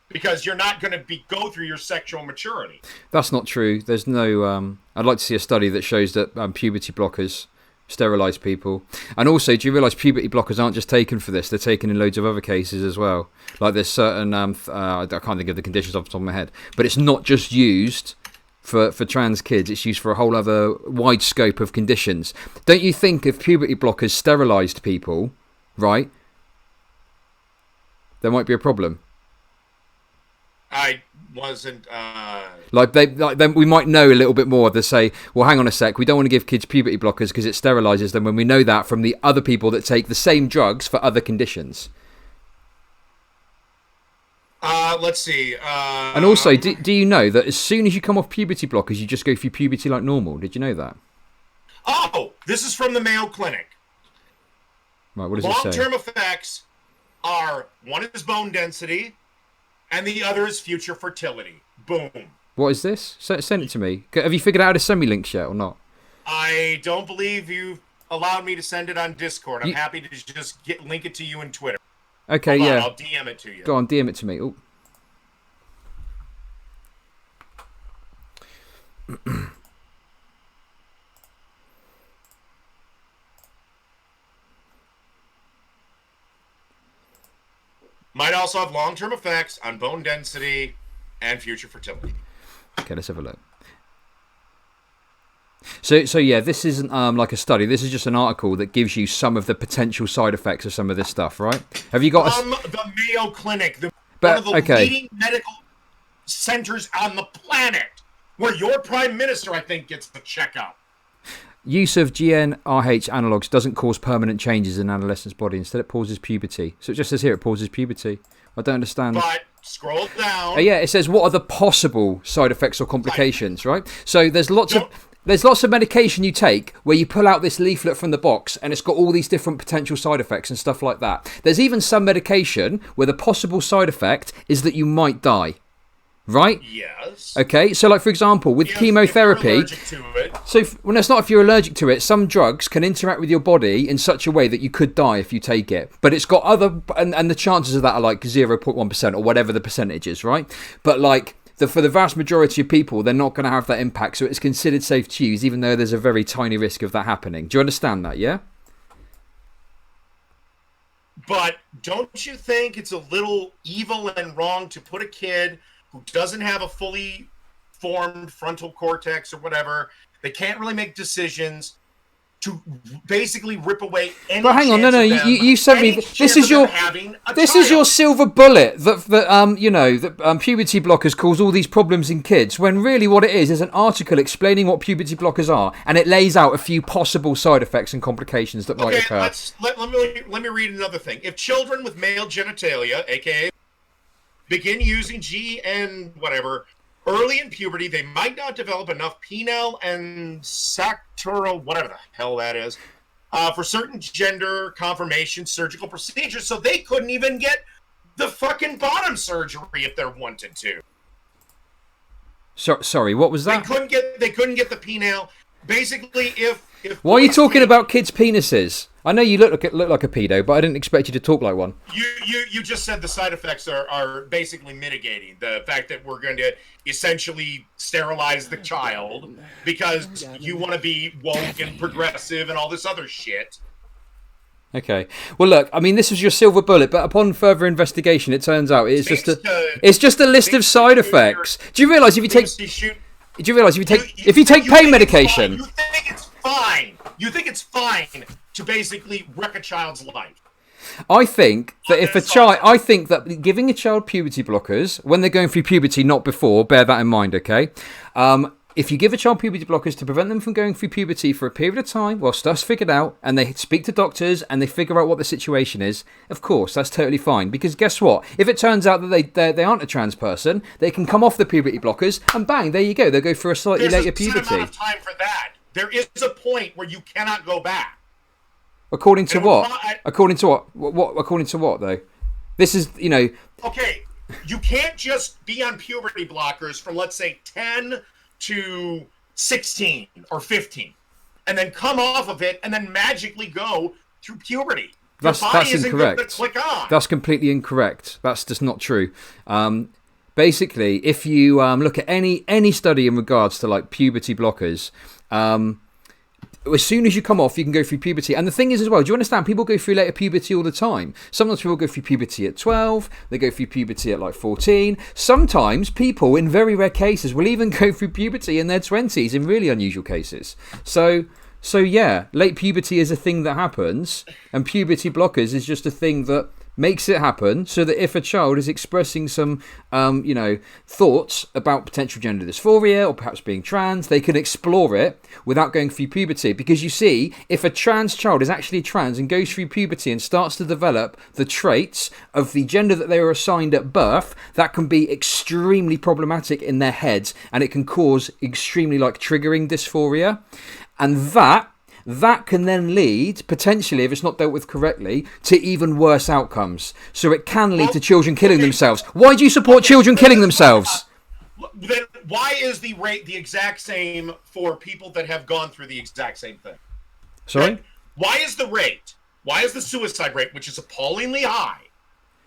Because you're not going to go through your sexual maturity. That's not true. There's no... I'd like to see a study that shows that puberty blockers sterilise people. And also, do you realise puberty blockers aren't just taken for this? They're taken in loads of other cases as well. Like there's certain... I can't think of the conditions off the top of my head. But it's not just used for trans kids. It's used for a whole other wide scope of conditions. Don't you think if puberty blockers sterilised people, right, there might be a problem? I wasn't... Then we might know a little bit more. They say, well, hang on a sec, we don't want to give kids puberty blockers because it sterilises them when we know that from the other people that take the same drugs for other conditions. Let's see. And also, do you know that as soon as you come off puberty blockers, you just go through puberty like normal? Did you know that? Oh, this is from the Mayo Clinic. Right, what does it say? Long-term effects are, one is bone density, and the other is future fertility. Boom. What is this? Send it to me. Have you figured out how to send me links yet or not? I don't believe you've allowed me to send it on Discord. I'm happy to just link it to you in Twitter. Okay, Hold on, yeah. I'll DM it to you. Go on, DM it to me. Ooh. Might also have long-term effects on bone density and future fertility. Okay, let's have a look. So yeah, this isn't like a study. This is just an article that gives you some of the potential side effects of some of this stuff, right? Have you got the Mayo Clinic, one of the leading medical centers on the planet, where your prime minister, I think, gets the checkup. Use of GnRH analogues doesn't cause permanent changes in adolescent's body. Instead, it pauses puberty. So it just says here it pauses puberty. I don't understand. But scroll down. Yeah, it says what are the possible side effects or complications, right? So there's lots of medication you take where you pull out this leaflet from the box and it's got all these different potential side effects and stuff like that. There's even some medication where the possible side effect is that you might die. Right? Yes. Okay, so like for example, with chemotherapy... If you're allergic to it. So, well, it's not if you're allergic to it. Some drugs can interact with your body in such a way that you could die if you take it. But it's got other... And the chances of that are like 0.1% or whatever the percentage is, right? But like... For the vast majority of people, they're not going to have that impact, so it's considered safe to use, even though there's a very tiny risk of that happening. Do you understand that, yeah? But don't you think it's a little evil and wrong to put a kid who doesn't have a fully formed frontal cortex or whatever, they can't really make decisions, to basically rip away any But hang on, no, you sent me. This is your silver bullet that puberty blockers cause all these problems in kids. When really what it is an article explaining what puberty blockers are, and it lays out a few possible side effects and complications that might occur. Let me read another thing. If children with male genitalia, aka, begin using GN whatever. Early in puberty, they might not develop enough penile and sacral, whatever the hell that is, for certain gender confirmation surgical procedures, so they couldn't even get the fucking bottom surgery if they wanted to. Sorry, what was that? They couldn't get the penile. Basically, if why are you talking about kids' penises? I know you look like a pedo, but I didn't expect you to talk like one. You just said the side effects are basically mitigating the fact that we're going to essentially sterilize the child because you want to be woke and progressive and all this other shit. Okay. Well, look, I mean, this was your silver bullet, but upon further investigation, it turns out it's just a list of side effects. Do you realise if you take pain medication? You think it's fine to basically wreck a child's life. I think that giving a child puberty blockers when they're going through puberty, not before, bear that in mind, okay? if you give a child puberty blockers to prevent them from going through puberty for a period of time while stuff's figured out and they speak to doctors and they figure out what the situation is, of course, that's totally fine. Because guess what? If it turns out that they aren't a trans person, they can come off the puberty blockers and bang, there you go. They'll go for a slightly later puberty. There's a set amount of time for that. There is a point where you cannot go back. According to what? According to what? According to what, though? This is, Okay, you can't just be on puberty blockers from, let's say, 10 to 16 or 15, and then come off of it and then magically go through puberty. That's incorrect. To click on. That's completely incorrect. That's just not true. Basically, if you look at any study in regards to like puberty blockers, as soon as you come off, you can go through puberty. And the thing is as well, do you understand? People go through later puberty all the time. Sometimes people go through puberty at 12. They go through puberty at like 14. Sometimes people, in very rare cases, will even go through puberty in their 20s in really unusual cases. So yeah, late puberty is a thing that happens. And puberty blockers is just a thing that makes it happen so that if a child is expressing some, thoughts about potential gender dysphoria or perhaps being trans, they can explore it without going through puberty. Because you see, if a trans child is actually trans and goes through puberty and starts to develop the traits of the gender that they were assigned at birth, that can be extremely problematic in their heads and it can cause extremely triggering dysphoria. And that can then lead, potentially, if it's not dealt with correctly, to even worse outcomes. So it can lead to children killing themselves. Why do you support children killing themselves? Then why is the rate the exact same for people that have gone through the exact same thing? Sorry? Why is the suicide rate, which is appallingly high,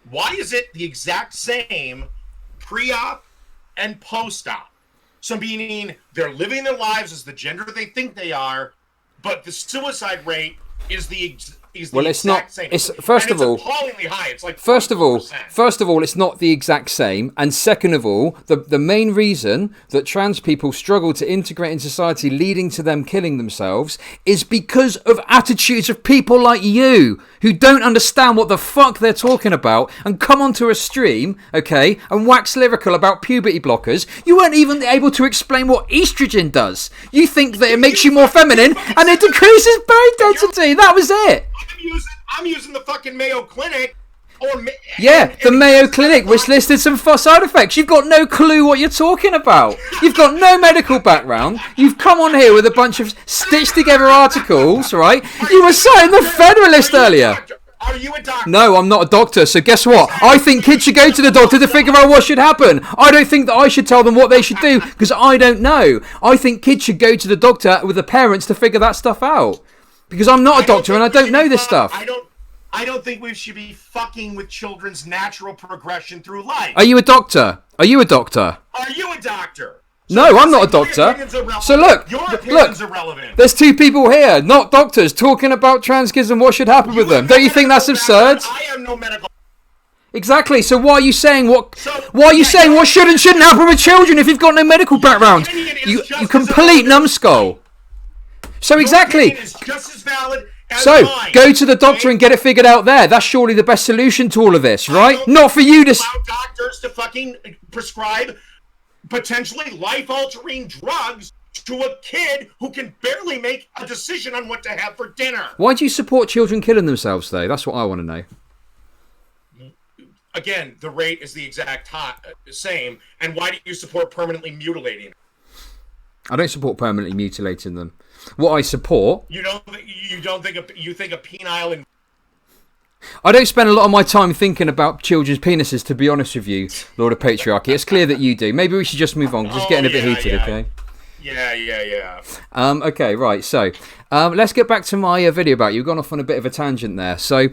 why is it the exact same pre-op and post-op? So meaning they're living their lives as the gender they think they are, but the suicide rate is the exact same. It's first of all appallingly high. It's like first of all, it's not the exact same, and second of all, the main reason that trans people struggle to integrate in society, leading to them killing themselves, is because of attitudes of people like you who don't understand what the fuck they're talking about and come onto a stream, okay, and wax lyrical about puberty blockers. You weren't even able to explain what estrogen does. You think that it makes you more feminine and it decreases bone density. That was it. I'm using the fucking Mayo Clinic. The Mayo Clinic, which listed some side effects. You've got no clue what you're talking about. You've got no medical background. You've come on here with a bunch of stitched together articles, right? You were citing the Federalist earlier. Are you a doctor? No, I'm not a doctor, so guess what? I think kids should go to the doctor to figure out what should happen. I don't think that I should tell them what they should do, because I don't know. I think kids should go to the doctor with the parents to figure that stuff out. Because I'm not a doctor and I don't know this stuff. I don't think we should be fucking with children's natural progression through life. Are you a doctor? Are you a doctor? Are you a doctor? No, I'm not a doctor. So look, there's two people here, not doctors, talking about trans kids and what should happen with them. Don't you think that's absurd? I have no medical. Exactly. So why are you saying what? Why are you saying what should and shouldn't happen with children if you've got no medical background? You complete numbskull. So exactly. Is just as valid as so mine. Go to the doctor and get it figured out there. That's surely the best solution to all of this, right? Not for you to allow doctors to fucking prescribe potentially life-altering drugs to a kid who can barely make a decision on what to have for dinner. Why do you support children killing themselves, though? That's what I want to know. Again, the rate is the exact same. And why do you support permanently mutilating? I don't support permanently mutilating them. What I support... You think a penile... And I don't spend a lot of my time thinking about children's penises, to be honest with you, Lord of Patriarchy. It's clear that you do. Maybe we should just move on, because it's getting a bit heated, okay? Yeah. Okay, right, so let's get back to my video about you. We've gone off on a bit of a tangent there. So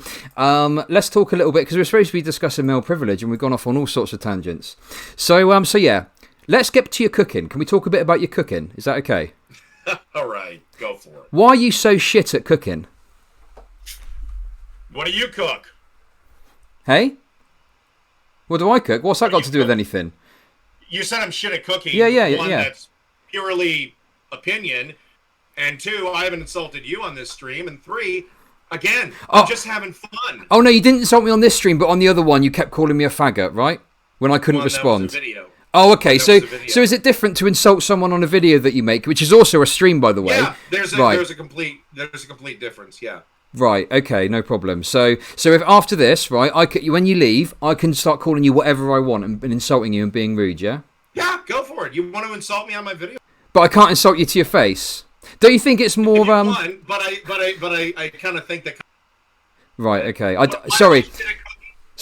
let's talk a little bit, because we're supposed to be discussing male privilege, and we've gone off on all sorts of tangents. So yeah, let's get to your cooking. Can we talk a bit about your cooking? Is that okay? All right, go for it. Why are you so shit at cooking? What do you cook? Hey? What do I cook? What's that got to do with anything? You said I'm shit at cooking. Yeah. One, that's purely opinion. And two, I haven't insulted you on this stream. And three, again, I'm just having fun. Oh, no, you didn't insult me on this stream, but on the other one, you kept calling me a faggot, right? When I couldn't respond. That was a video. Oh, okay. So is it different to insult someone on a video that you make, which is also a stream, by the way? Yeah, there's a complete difference. Yeah. Right. Okay. No problem. So if after this, right, when you leave, I can start calling you whatever I want and insulting you and being rude. Yeah. Yeah, go for it. You want to insult me on my video? But I can't insult you to your face. Don't you think it's more but I kind of think that. Right. Okay. Sorry.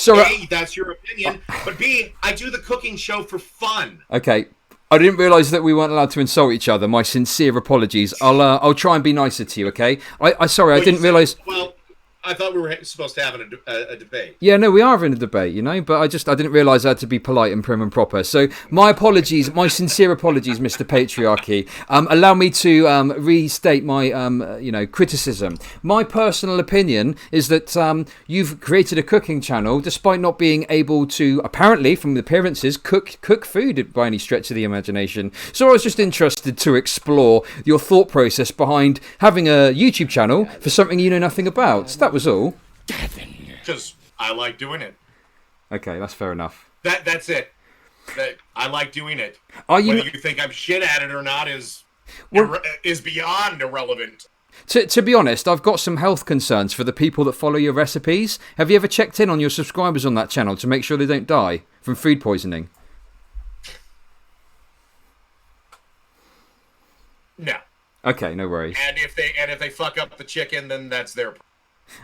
A, that's your opinion. But B, I do the cooking show for fun. Okay. I didn't realise that we weren't allowed to insult each other. My sincere apologies. I'll try and be nicer to you. Okay. I didn't realise. Well, I thought we were supposed to have a debate. Yeah, no, we are having a debate, you know, but I didn't realise I had to be polite and prim and proper. So my apologies, my sincere apologies, Mr. Patriarchy. Allow me to restate my, criticism. My personal opinion is that you've created a cooking channel despite not being able to, apparently, from the appearances, cook food by any stretch of the imagination. So I was just interested to explore your thought process behind having a YouTube channel for something you know nothing about. That was all. Because I like doing it. Okay, that's fair enough. That's it. I like doing it. Whether you think I'm shit at it or not is beyond irrelevant. To be honest, I've got some health concerns for the people that follow your recipes. Have you ever checked in on your subscribers on that channel to make sure they don't die from food poisoning? No. Okay, no worries. And if they fuck up the chicken, then that's their problem.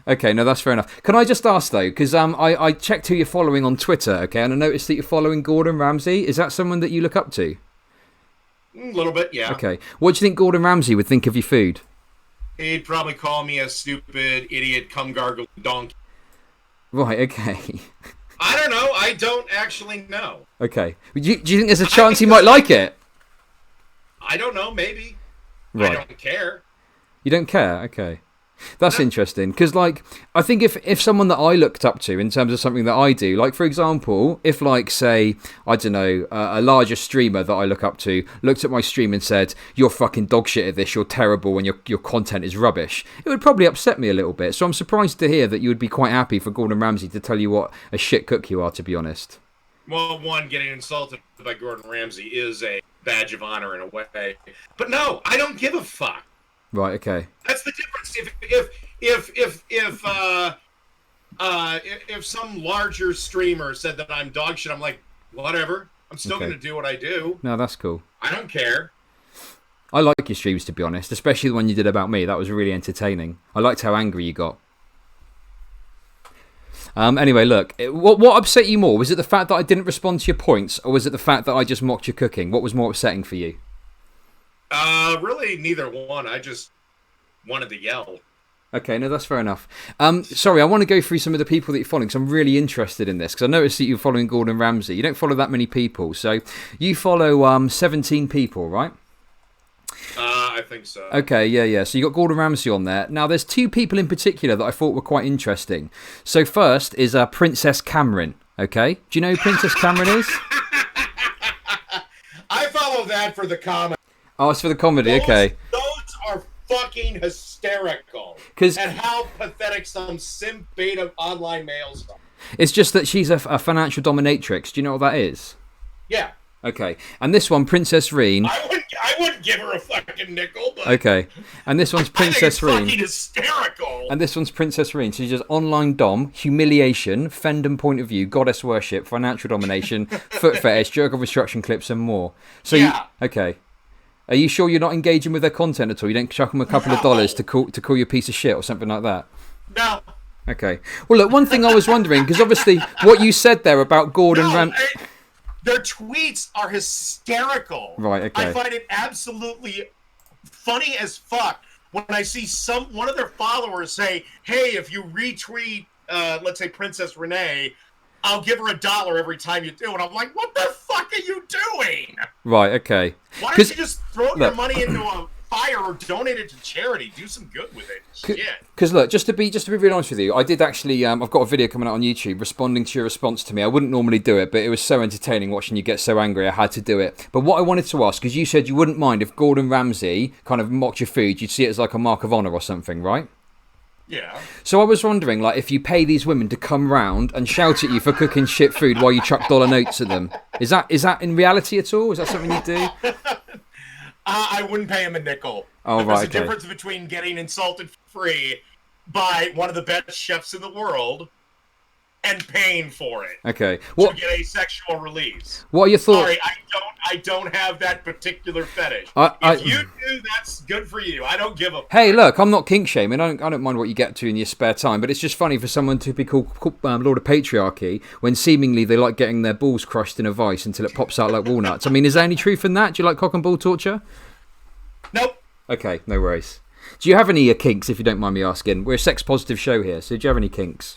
Okay, no, that's fair enough. Can I just ask, though, because I checked who you're following on Twitter, okay, and I noticed that you're following Gordon Ramsay. Is that someone that you look up to? A little bit, yeah. Okay. What do you think Gordon Ramsay would think of your food? He'd probably call me a stupid, idiot, cum gargle donkey. Right, okay. I don't know. I don't actually know. Okay. Do you think there's a chance he might like it? I don't know, maybe. Right. I don't care. You don't care? Okay. That's interesting, because, like, I think if someone that I looked up to in terms of something that I do, like, for example, if, like, say, I don't know, a larger streamer that I look up to looked at my stream and said, you're fucking dog shit at this, you're terrible, and your content is rubbish, it would probably upset me a little bit. So I'm surprised to hear that you would be quite happy for Gordon Ramsay to tell you what a shit cook you are, to be honest. Well, one, getting insulted by Gordon Ramsay is a badge of honor in a way. But no, I don't give a fuck. Right, okay. That's the difference. If some larger streamer said that I'm dog shit, I'm like, whatever. I'm still going to do what I do. No, that's cool. I don't care. I like your streams, to be honest, especially the one you did about me. That was really entertaining. I liked how angry you got. Anyway, look, what upset you more? Was it the fact that I didn't respond to your points, or was it the fact that I just mocked your cooking? What was more upsetting for you? Really neither one. I just wanted to yell. Okay, no, that's fair enough. Sorry, I want to go through some of the people that you're following, because I'm really interested in this, because I noticed that you're following Gordon Ramsay. You don't follow that many people, so you follow 17 people, right? I think so. Okay, yeah. So you got Gordon Ramsay on there. Now, there's two people in particular that I thought were quite interesting. So first is Princess Cameron, okay? Do you know who Princess Cameron is? I follow that for the comedy. Oh, it's for the comedy, okay. Those are fucking hysterical. And how pathetic some simp beta online males are. It's just that she's a financial dominatrix. Do you know what that is? Yeah. Okay. And this one, Princess Reen. I wouldn't give her a fucking nickel, but... Okay. And this one's Princess Reen. Fucking hysterical. And this one's Princess Reen. She's just online dom, humiliation, fandom point of view, goddess worship, financial domination, foot fetish, jerk of instruction clips, and more. So yeah. Okay. Are you sure you're not engaging with their content at all? You don't chuck them a couple of dollars to call you a piece of shit or something like that? No. Okay. Well, look, one thing I was wondering, because obviously what you said there about Gordon Ramsay... Their tweets are hysterical. Right, okay. I find it absolutely funny as fuck when I see one of their followers say, hey, if you retweet, let's say Princess Renee, I'll give her $1 every time you do. And I'm like, what the fuck are you doing? Right, okay. Why don't you just throw your money into a fire or donate it to charity? Do some good with it. Shit. Because look, just to be really honest with you, I did actually. I've got a video coming out on YouTube responding to your response to me. I wouldn't normally do it, but it was so entertaining watching you get so angry. I had to do it. But what I wanted to ask, because you said you wouldn't mind if Gordon Ramsay kind of mocked your food, you'd see it as like a mark of honor or something, right? Yeah. So I was wondering, like, if you pay these women to come round and shout at you for cooking shit food while you chuck dollar notes at them, is that in reality at all? Is that something you do? I wouldn't pay him a nickel. Oh, but right, there's a difference between getting insulted for free by one of the best chefs in the world and paying for it. Okay. To get a sexual release. What are your thoughts? Sorry, I don't have that particular fetish. If you do, that's good for you. I don't give a. Hey, look, I'm not kink shaming. I don't mind what you get to in your spare time, but it's just funny for someone to be called Lord of Patriarchy when seemingly they like getting their balls crushed in a vice until it pops out like walnuts. I mean, is there any truth in that? Do you like cock and ball torture? Nope. Okay, no worries. Do you have any kinks, if you don't mind me asking? We're a sex-positive show here, so do you have any kinks?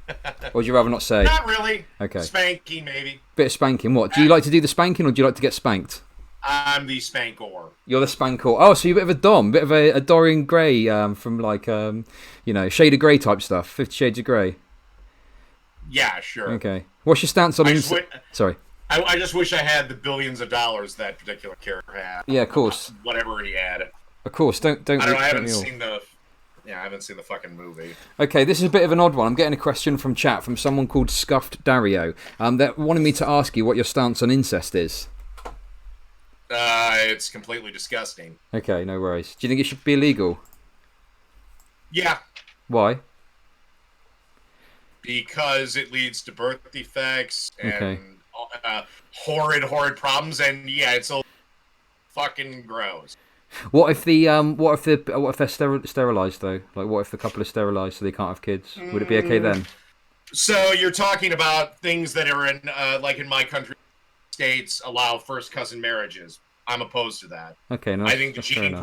Or would you rather not say? Not really. Okay. Spanking, maybe. Bit of spanking. What? Do you like to do the spanking or do you like to get spanked? I'm the spankor. You're the spankor. Oh, so you're a bit of a Dom. Bit of a Dorian Gray from like, Shade of Grey type stuff. 50 Shades of Grey. Yeah, sure. Okay. What's your stance on... Sorry. I just wish I had the billions of dollars that particular character had. Yeah, of course. Whatever he had. Of course. Don't I don't know. I haven't seen the fucking movie. Okay, this is a bit of an odd one. I'm getting a question from chat from someone called Scuffed Dario. They're wanting me to ask you what your stance on incest is. It's completely disgusting. Okay, no worries. Do you think it should be illegal? Yeah. Why? Because it leads to birth defects and horrid problems, and yeah, it's a fucking gross. What if they're sterilized though? Like, what if the couple is sterilized so they can't have kids? Would it be okay then? So you're talking about things that are in, like in my country, states allow first cousin marriages. I'm opposed to that. Okay, no, I think the gene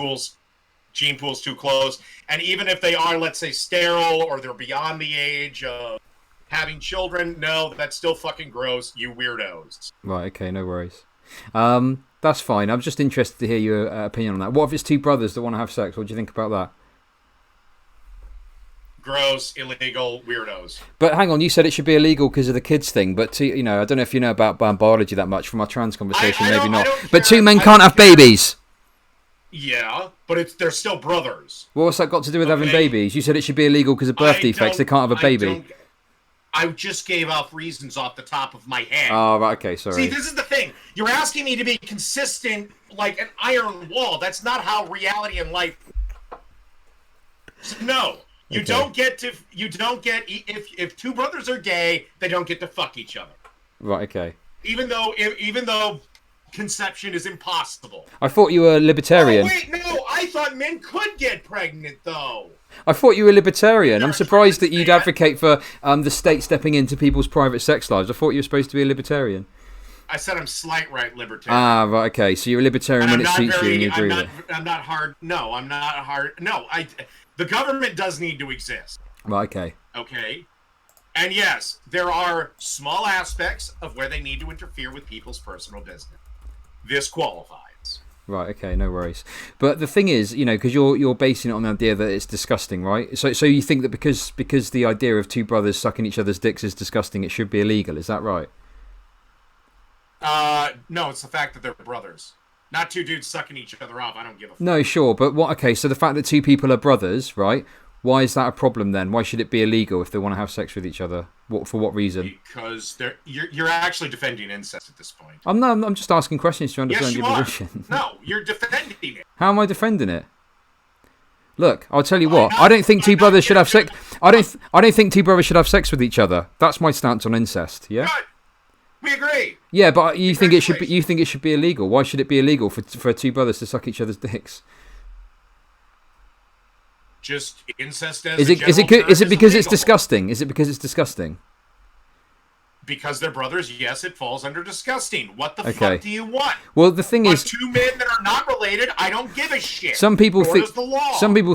pool's too close, and even if they are, let's say, sterile or they're beyond the age of having children, no, that's still fucking gross. You weirdos. Right. Okay. No worries. That's fine. I'm just interested to hear your opinion on that. What if it's two brothers that want to have sex? What do you think about that? Gross, illegal, weirdos. But hang on, you said it should be illegal because of the kids thing. But I don't know if you know about biology that much from our trans conversation. Maybe not. But two men can't have babies. Yeah, but they're still brothers. Well, what's that got to do with having babies? You said it should be illegal because of birth defects. They can't have a baby. I just gave out reasons off the top of my head. Oh, right, okay, sorry. See, this is the thing. You're asking me to be consistent like an iron wall. That's not how reality and life... No. You don't get... If two brothers are gay, they don't get to fuck each other. Right, okay. Even though conception is impossible. I thought you were libertarian. Oh, wait, no. I thought men could get pregnant, though. I thought you were libertarian. I'm surprised that you'd advocate for the state stepping into people's private sex lives. I thought you were supposed to be a libertarian. I said I'm slight right libertarian. Ah, right, okay. So you're a libertarian when it suits you and you agree with it. I'm not hard. No, I'm not hard. No, the government does need to exist. Right, okay. Okay. And yes, there are small aspects of where they need to interfere with people's personal business. This qualifies. Right, okay, no worries. But the thing is, because you're basing it on the idea that it's disgusting, right? So you think that because the idea of two brothers sucking each other's dicks is disgusting, it should be illegal, is that right? No, it's the fact that they're brothers. Not two dudes sucking each other off. I don't give a fuck. No, sure, but okay, so the fact that two people are brothers, right? Why is that a problem then? Why should it be illegal if they want to have sex with each other? For what reason? Because you're actually defending incest at this point. I'm just asking questions to understand your position. No, you're defending it. How am I defending it? Look, I'll tell you what. I don't think two brothers should have sex. I don't think two brothers should have sex with each other. That's my stance on incest. Yeah. Good. We agree. Yeah, but you think it should be illegal? Why should it be illegal for two brothers to suck each other's dicks? Just incest as is it because it's disgusting? Is it because it's disgusting? Because they're brothers, yes, it falls under disgusting. What the fuck do you want? Well, the thing is, two men that are not related, I don't give a shit. Some people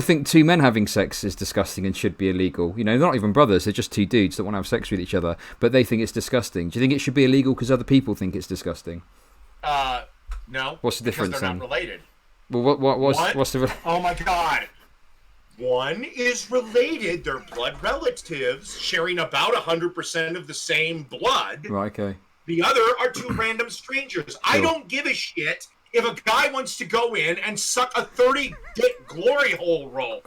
think two men having sex is disgusting and should be illegal. They're not even brothers; they're just two dudes that want to have sex with each other, but they think it's disgusting. Do you think it should be illegal because other people think it's disgusting? No. What's the difference because they're not related. Well, what's the? Oh my god. One is related, they're blood relatives, sharing about 100% of the same blood. Right, okay. The other are two random strangers. Sure. I don't give a shit if a guy wants to go in and suck a 30-dick glory hole roll.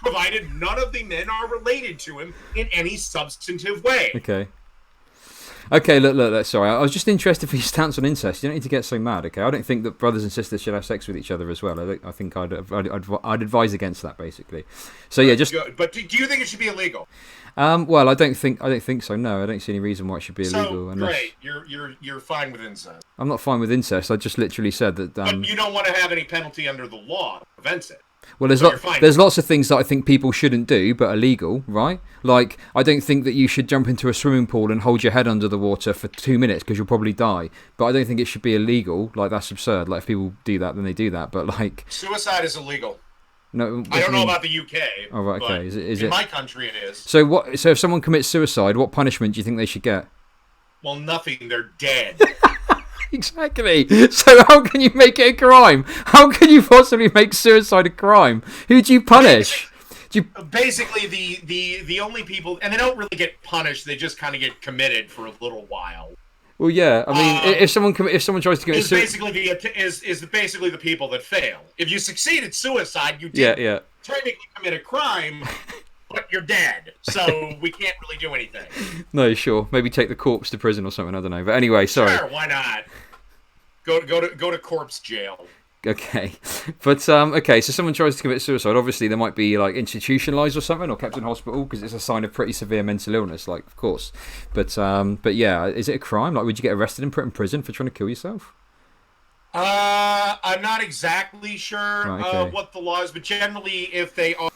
provided none of the men are related to him in any substantive way. Okay, look, sorry. I was just interested for your stance on incest. You don't need to get so mad, okay? I don't think that brothers and sisters should have sex with each other as well. I think I'd advise against that, basically. So yeah, just. But do you think it should be illegal? Well, I don't think so. No, I don't see any reason why it should be illegal. Unless... great, you're fine with incest. I'm not fine with incest. I just literally said that. But you don't want to have any penalty under the law that prevents it. Well, there's lots of things that I think people shouldn't do, but are legal, right? Like, I don't think that you should jump into a swimming pool and hold your head under the water for 2 minutes because you'll probably die. But I don't think it should be illegal. Like, that's absurd. Like, if people do that, then they do that. But like, suicide is illegal. No, I don't know about the UK. Oh, right, okay. Is in it? My country, it is. So if someone commits suicide, what punishment do you think they should get? Well, nothing. They're dead. Exactly. So how can you make it a crime? How can you possibly make suicide a crime? Who do you punish? Basically, the only people, and they don't really get punished. They just kind of get committed for a little while. Well, yeah. I mean, if someone tries to commit suicide, is basically the people that fail. If you succeed at suicide, you did technically commit a crime. But you're dead, so we can't really do anything. No, sure. Maybe take the corpse to prison or something. I don't know. But anyway, sorry. Sure, why not? Go to corpse jail. Okay, but okay. So someone tries to commit suicide. Obviously, they might be like institutionalized or something, or kept in hospital because it's a sign of pretty severe mental illness. Like, of course. But yeah, is it a crime? Like, would you get arrested and put in prison for trying to kill yourself? I'm not exactly sure what the law is, but generally, if they are,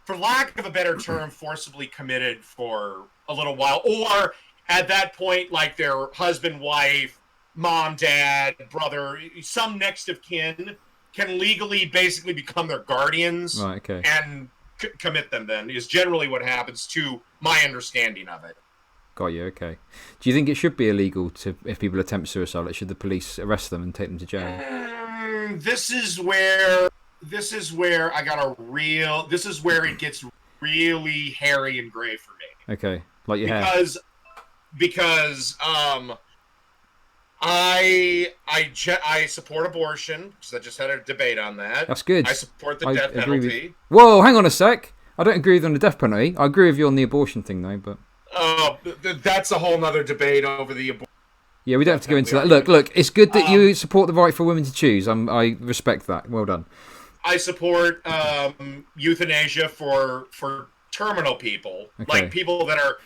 for lack of a better term, forcibly committed for a little while, or at that point, like their husband, wife, mom, dad, brother, some next of kin can legally basically become their guardians and commit them then, is generally what happens, to my understanding of it. Got you, okay. Do you think it should be illegal if people attempt suicide? Like, should the police arrest them and take them to jail? This is where I got this is where it gets really hairy and gray for me. Okay, like your hair. Because I support abortion, because I just had a debate on that. That's good. I support the death penalty. Whoa, hang on a sec. I don't agree with you on the death penalty. I agree with you on the abortion thing, though. But that's a whole nother debate over the abortion. Yeah, we don't have to go into that. Look, it's good that you support the right for women to choose. I respect that. Well done. I support euthanasia for terminal people, like people that are,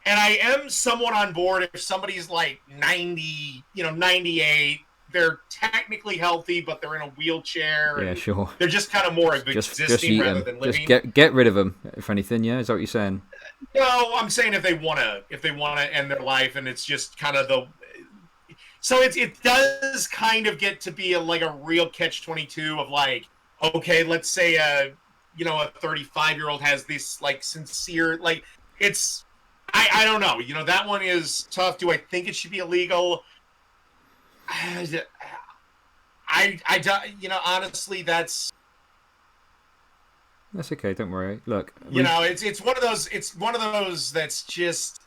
and I am somewhat on board if somebody's like 90, 98. They're technically healthy, but they're in a wheelchair. Yeah, sure. They're just kind of more existing rather than living. Just get rid of them, if anything. Yeah, is that what you're saying? No, I'm saying if they wanna end their life, and it's just kind of the. So it does kind of get to be a real catch-22 of like, okay, let's say a 35-year-old has this like sincere, like, it's. I don't know. That one is tough. Do I think it should be illegal? Honestly, that's okay. Don't worry. Look, it's one of those. It's one of those that's just,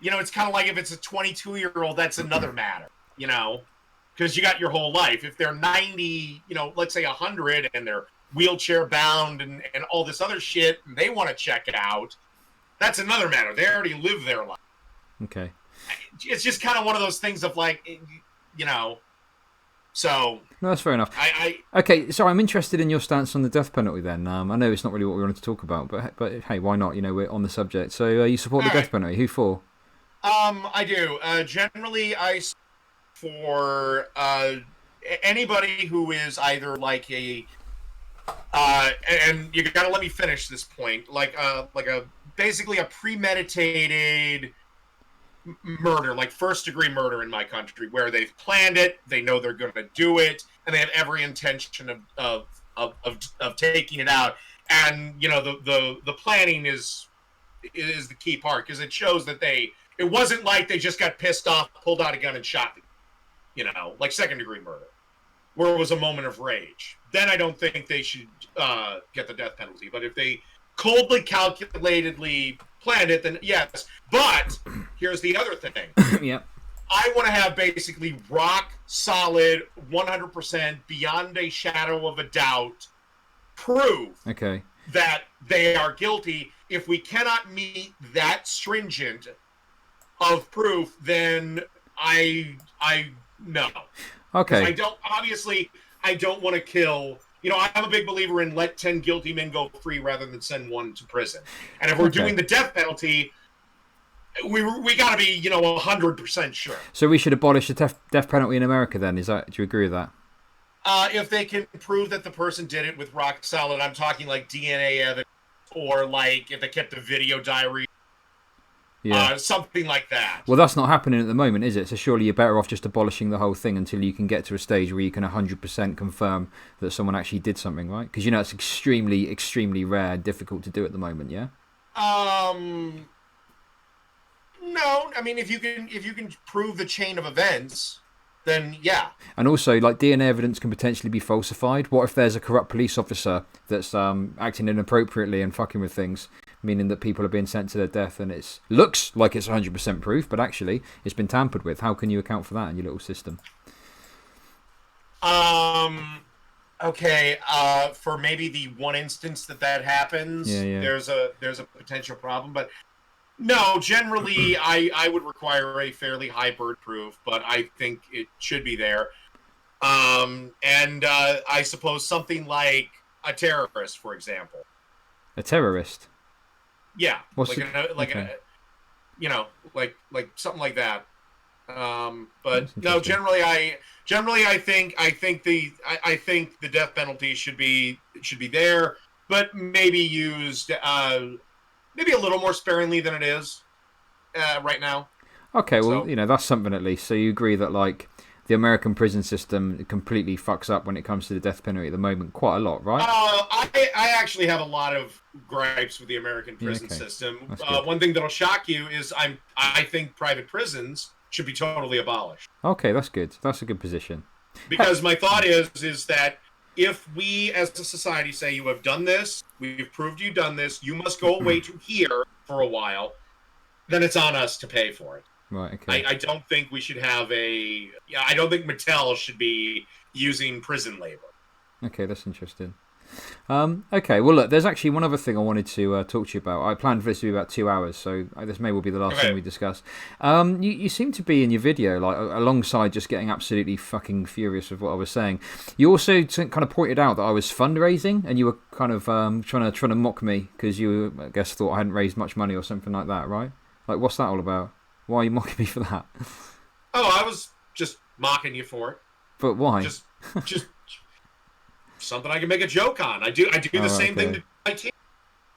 it's kind of like if it's a 22-year-old, that's another matter. Because you got your whole life. If they're 90, let's say 100, and they're wheelchair bound and all this other shit, and they want to check it out. That's another matter. They already live their life. Okay. It's just kind of one of those things of like, so. No, that's fair enough. Okay, so I'm interested in your stance on the death penalty then. I know it's not really what we wanted to talk about, but hey, why not? We're on the subject. So you support the death penalty. Who for? I do. Generally, I for anybody who is either like a, and you gotta let me finish this point, like a basically a premeditated murder, like first-degree murder in my country, where they've planned it, they know they're going to do it, and they have every intention of taking it out. And the planning is the key part, because it shows that it wasn't like they just got pissed off, pulled out a gun, and shot them. Like second-degree murder, where it was a moment of rage. Then I don't think they should get the death penalty. But if they coldly, calculatedly planned it, then yes. But here's the other thing. Yeah. I want to have basically rock solid, 100%, beyond a shadow of a doubt, proof that they are guilty. If we cannot meet that stringent of proof, then I no. Okay. I don't want to kill. I'm a big believer in let 10 guilty men go free rather than send one to prison. And if we're doing the death penalty, we got to be 100% sure. So we should abolish the death penalty in America then? Do you agree with that? If they can prove that the person did it with rock solid, I'm talking like DNA evidence, or like if they kept a video diary. Yeah. Something like that. Well, that's not happening at the moment, is it? So surely you're better off just abolishing the whole thing until you can get to a stage where you can 100% confirm that someone actually did something, right? Because it's extremely, extremely rare and difficult to do at the moment, yeah? No, I mean if you can prove the chain of events, then yeah. And also, like, DNA evidence can potentially be falsified. What if there's a corrupt police officer that's acting inappropriately and fucking with things, meaning that people are being sent to their death, and it looks like it's 100% proof, but actually it's been tampered with? How can you account for that in your little system? Okay. For maybe the one instance that happens, there's a potential problem, but no, generally I would require a fairly high bird proof, but I think it should be there. And I suppose something like a terrorist, for example. A terrorist? Yeah, like something like that. But no, generally I think the death penalty should be there, but maybe used maybe a little more sparingly than it is right now. Okay, well, that's something at least. So you agree that, like, the American prison system completely fucks up when it comes to the death penalty at the moment, quite a lot, right? I actually have a lot of gripes with the American prison system. One thing that'll shock you is I think private prisons should be totally abolished. Okay, that's good. That's a good position. Because my thought is that if we as a society say you have done this, we've proved you've done this, you must go away to here for a while, then it's on us to pay for it. Right, okay. I don't think we should have I don't think Mattel should be using prison labor. Okay, that's interesting. Okay, well, look, there's actually one other thing I wanted to talk to you about. I planned for this to be about 2 hours, so this may well be the last thing we discuss. You seem to be in your video, like, alongside just getting absolutely fucking furious with what I was saying. You also kind of pointed out that I was fundraising, and you were kind of trying to mock me because you, I guess, thought I hadn't raised much money or something like that, right? Like, what's that all about? Why are you mocking me for that? Oh, I was just mocking you for it. But why? Just something I can make a joke on. I do the same thing to my team,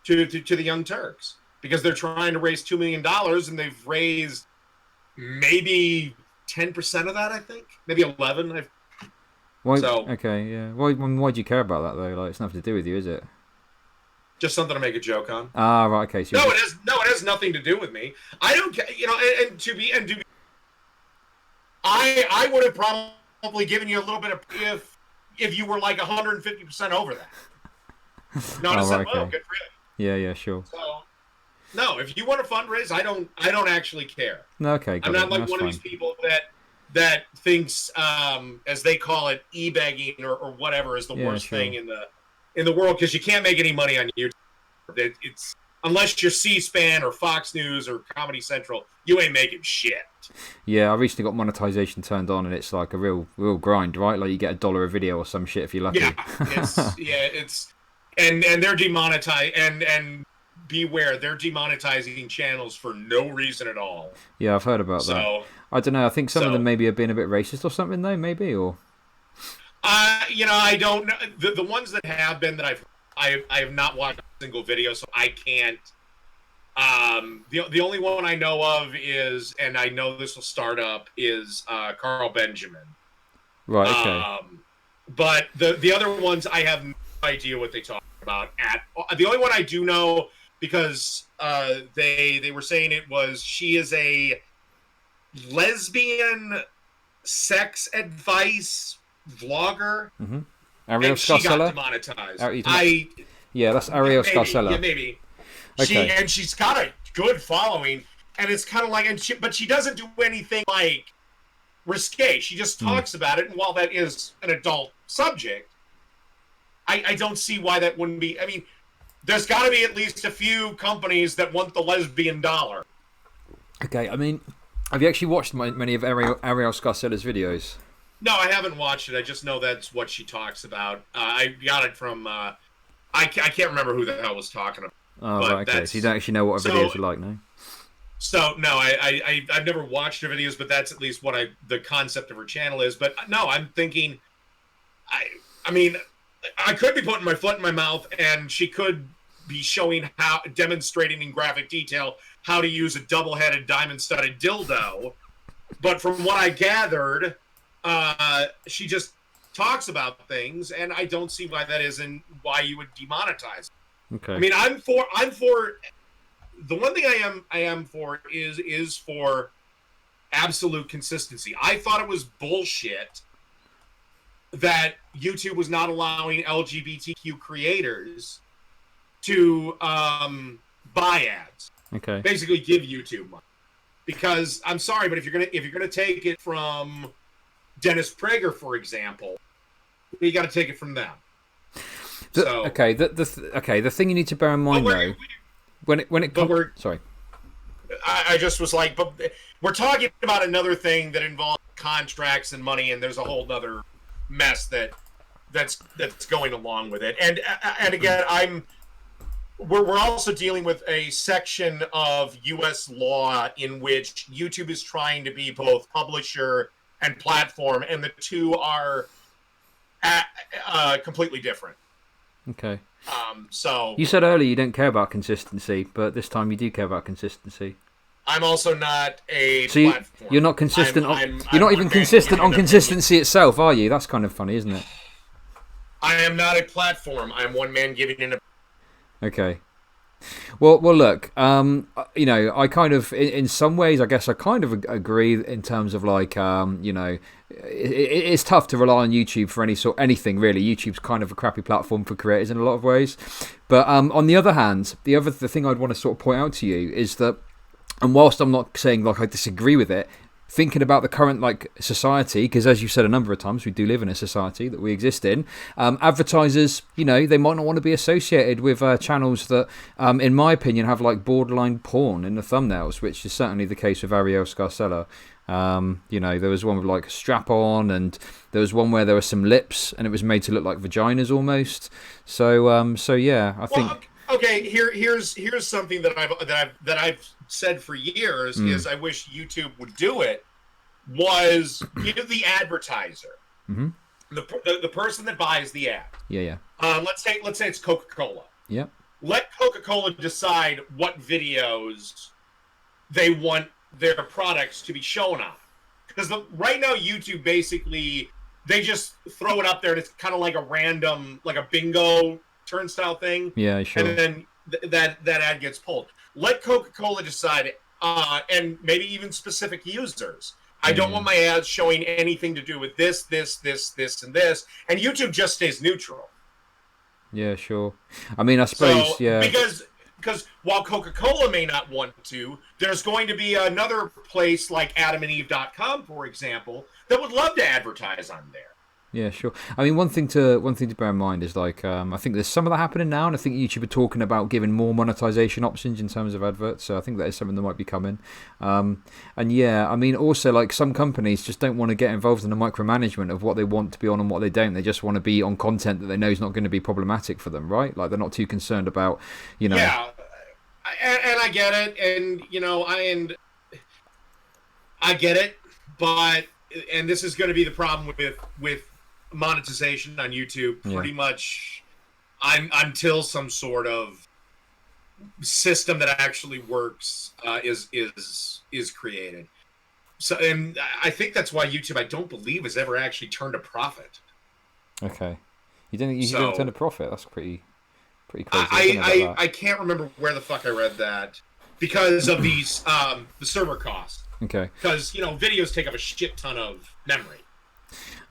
to the Young Turks, because they're trying to raise $2 million and they've raised maybe 10% of that. I think maybe 11. Why? So, okay, yeah. Why do you care about that though? Like, it's nothing to do with you, is it? Just something to make a joke on. Ah, right. Okay. So it has nothing to do with me. I don't care. I would have probably given you a little bit of if you were like 150% over that. Notice that. Well, good for you. Yeah, sure. So, no, if you want to fundraise, I don't actually care. No, okay. I'm not like one of these people that thinks, as they call it, e-begging or whatever is the worst thing in the world, because you can't make any money on YouTube. It's unless you're C-SPAN or Fox News or Comedy Central, you ain't making shit. Yeah, I recently got monetization turned on, and it's like a real grind, right? Like you get $1 a video or some shit if you're lucky. Yeah, it's and they're demonetized, and beware, they're demonetizing channels for no reason at all. Yeah, I've heard about that. I don't know. I think some of them maybe are being a bit racist or something, though. Maybe or. I don't know. The ones that have been that I have not watched a single video, so I can't. The only one I know of is, and I know this will start up, is Carl Benjamin. Right. Okay. But the other ones I have no idea what they talk about. The only one I do know, because they were saying she is a lesbian sex advice vlogger. Mm-hmm. Ariel Scarlett. She got demonetized. Yeah, that's Ariel Scarlett. Yeah, maybe. Okay. She's got a good following, and it's kind of like, but she doesn't do anything like risque. She just talks about it, and while that is an adult subject, I don't see why that wouldn't be. I mean, there's got to be at least a few companies that want the lesbian dollar. Okay, I mean, have you actually watched many of Ariel Scarcella's videos? No, I haven't watched it. I just know that's what she talks about. I got it from... I can't remember who the hell was talking about. Oh, right, okay. So you don't actually know what her videos are like, no? So, no, I've never watched her videos, but that's at least what the concept of her channel is. But, no, I'm thinking... I mean, I could be putting my foot in my mouth, and she could be demonstrating in graphic detail how to use a double-headed diamond-studded dildo. But from what I gathered... she just talks about things, and I don't see why that isn't why you would demonetize it. Okay. I mean, I'm for the one thing I am for is for absolute consistency. I thought it was bullshit that YouTube was not allowing LGBTQ creators to buy ads. Okay. Basically, give YouTube money, because I'm sorry, but if you're gonna take it from Dennis Prager, for example, you got to take it from them. Okay, the thing you need to bear in mind though, when it comes, sorry, I just was like, but we're talking about another thing that involves contracts and money, and there's a whole other mess that's going along with it. And again, we're also dealing with a section of U.S. law in which YouTube is trying to be both publisher and platform, and the two are completely different. Okay. So you said earlier you don't care about consistency, but this time you do care about consistency. I'm also not a so platform. You're not consistent. You're not even consistent on consistency itself, are you? That's kind of funny, isn't it? I am not a platform. I'm one man giving in a... Okay. Well, look. You know, I kind of, in some ways, I guess I kind of agree in terms of like, you know, it's tough to rely on YouTube for anything really. YouTube's kind of a crappy platform for creators in a lot of ways. But on the other hand, the thing I'd want to sort of point out to you is that, and whilst I'm not saying like I disagree with it, thinking about the current like society, because as you've said a number of times, we do live in a society that we exist in. Advertisers, you know, they might not want to be associated with channels that, in my opinion, have like borderline porn in the thumbnails, which is certainly the case with Ariel Scarcella. You know, there was one with like a strap on, and there was one where there were some lips, and it was made to look like vaginas almost. So yeah, I think. Okay, here's something that I've said for years is I wish YouTube would do it, was give the advertiser, the person that buys the ad. Yeah. Let's say it's Coca-Cola. Yeah. Let Coca-Cola decide what videos they want their products to be shown on, because right now YouTube basically they just throw it up there and it's kind of like a random, like a bingo turnstile thing. Yeah, sure. And then that ad gets pulled. Let Coca-Cola decide, and maybe even specific users. I don't want my ads showing anything to do with this, and this. And YouTube just stays neutral. Yeah, sure. I mean, I suppose, yeah. Because while Coca-Cola may not want to, there's going to be another place like AdamandEve.com, for example, that would love to advertise on there. Yeah, sure. I mean, one thing to bear in mind is like I think there's some of that happening now, and I think YouTube are talking about giving more monetization options in terms of adverts. So I think that is something that might be coming. And yeah, I mean, also like some companies just don't want to get involved in the micromanagement of what they want to be on and what they don't. They just want to be on content that they know is not going to be problematic for them, right? Like they're not too concerned about, you know. Yeah, and I get it, and you know, I get it, but this is going to be the problem with monetization on YouTube pretty much until some sort of system that actually works is created. So, and I think that's why YouTube, I don't believe, has ever actually turned a profit. Okay, you didn't turn a profit? That's pretty crazy. I can't remember where the fuck I read that because of these the server costs. Okay. Because videos take up a shit ton of memory.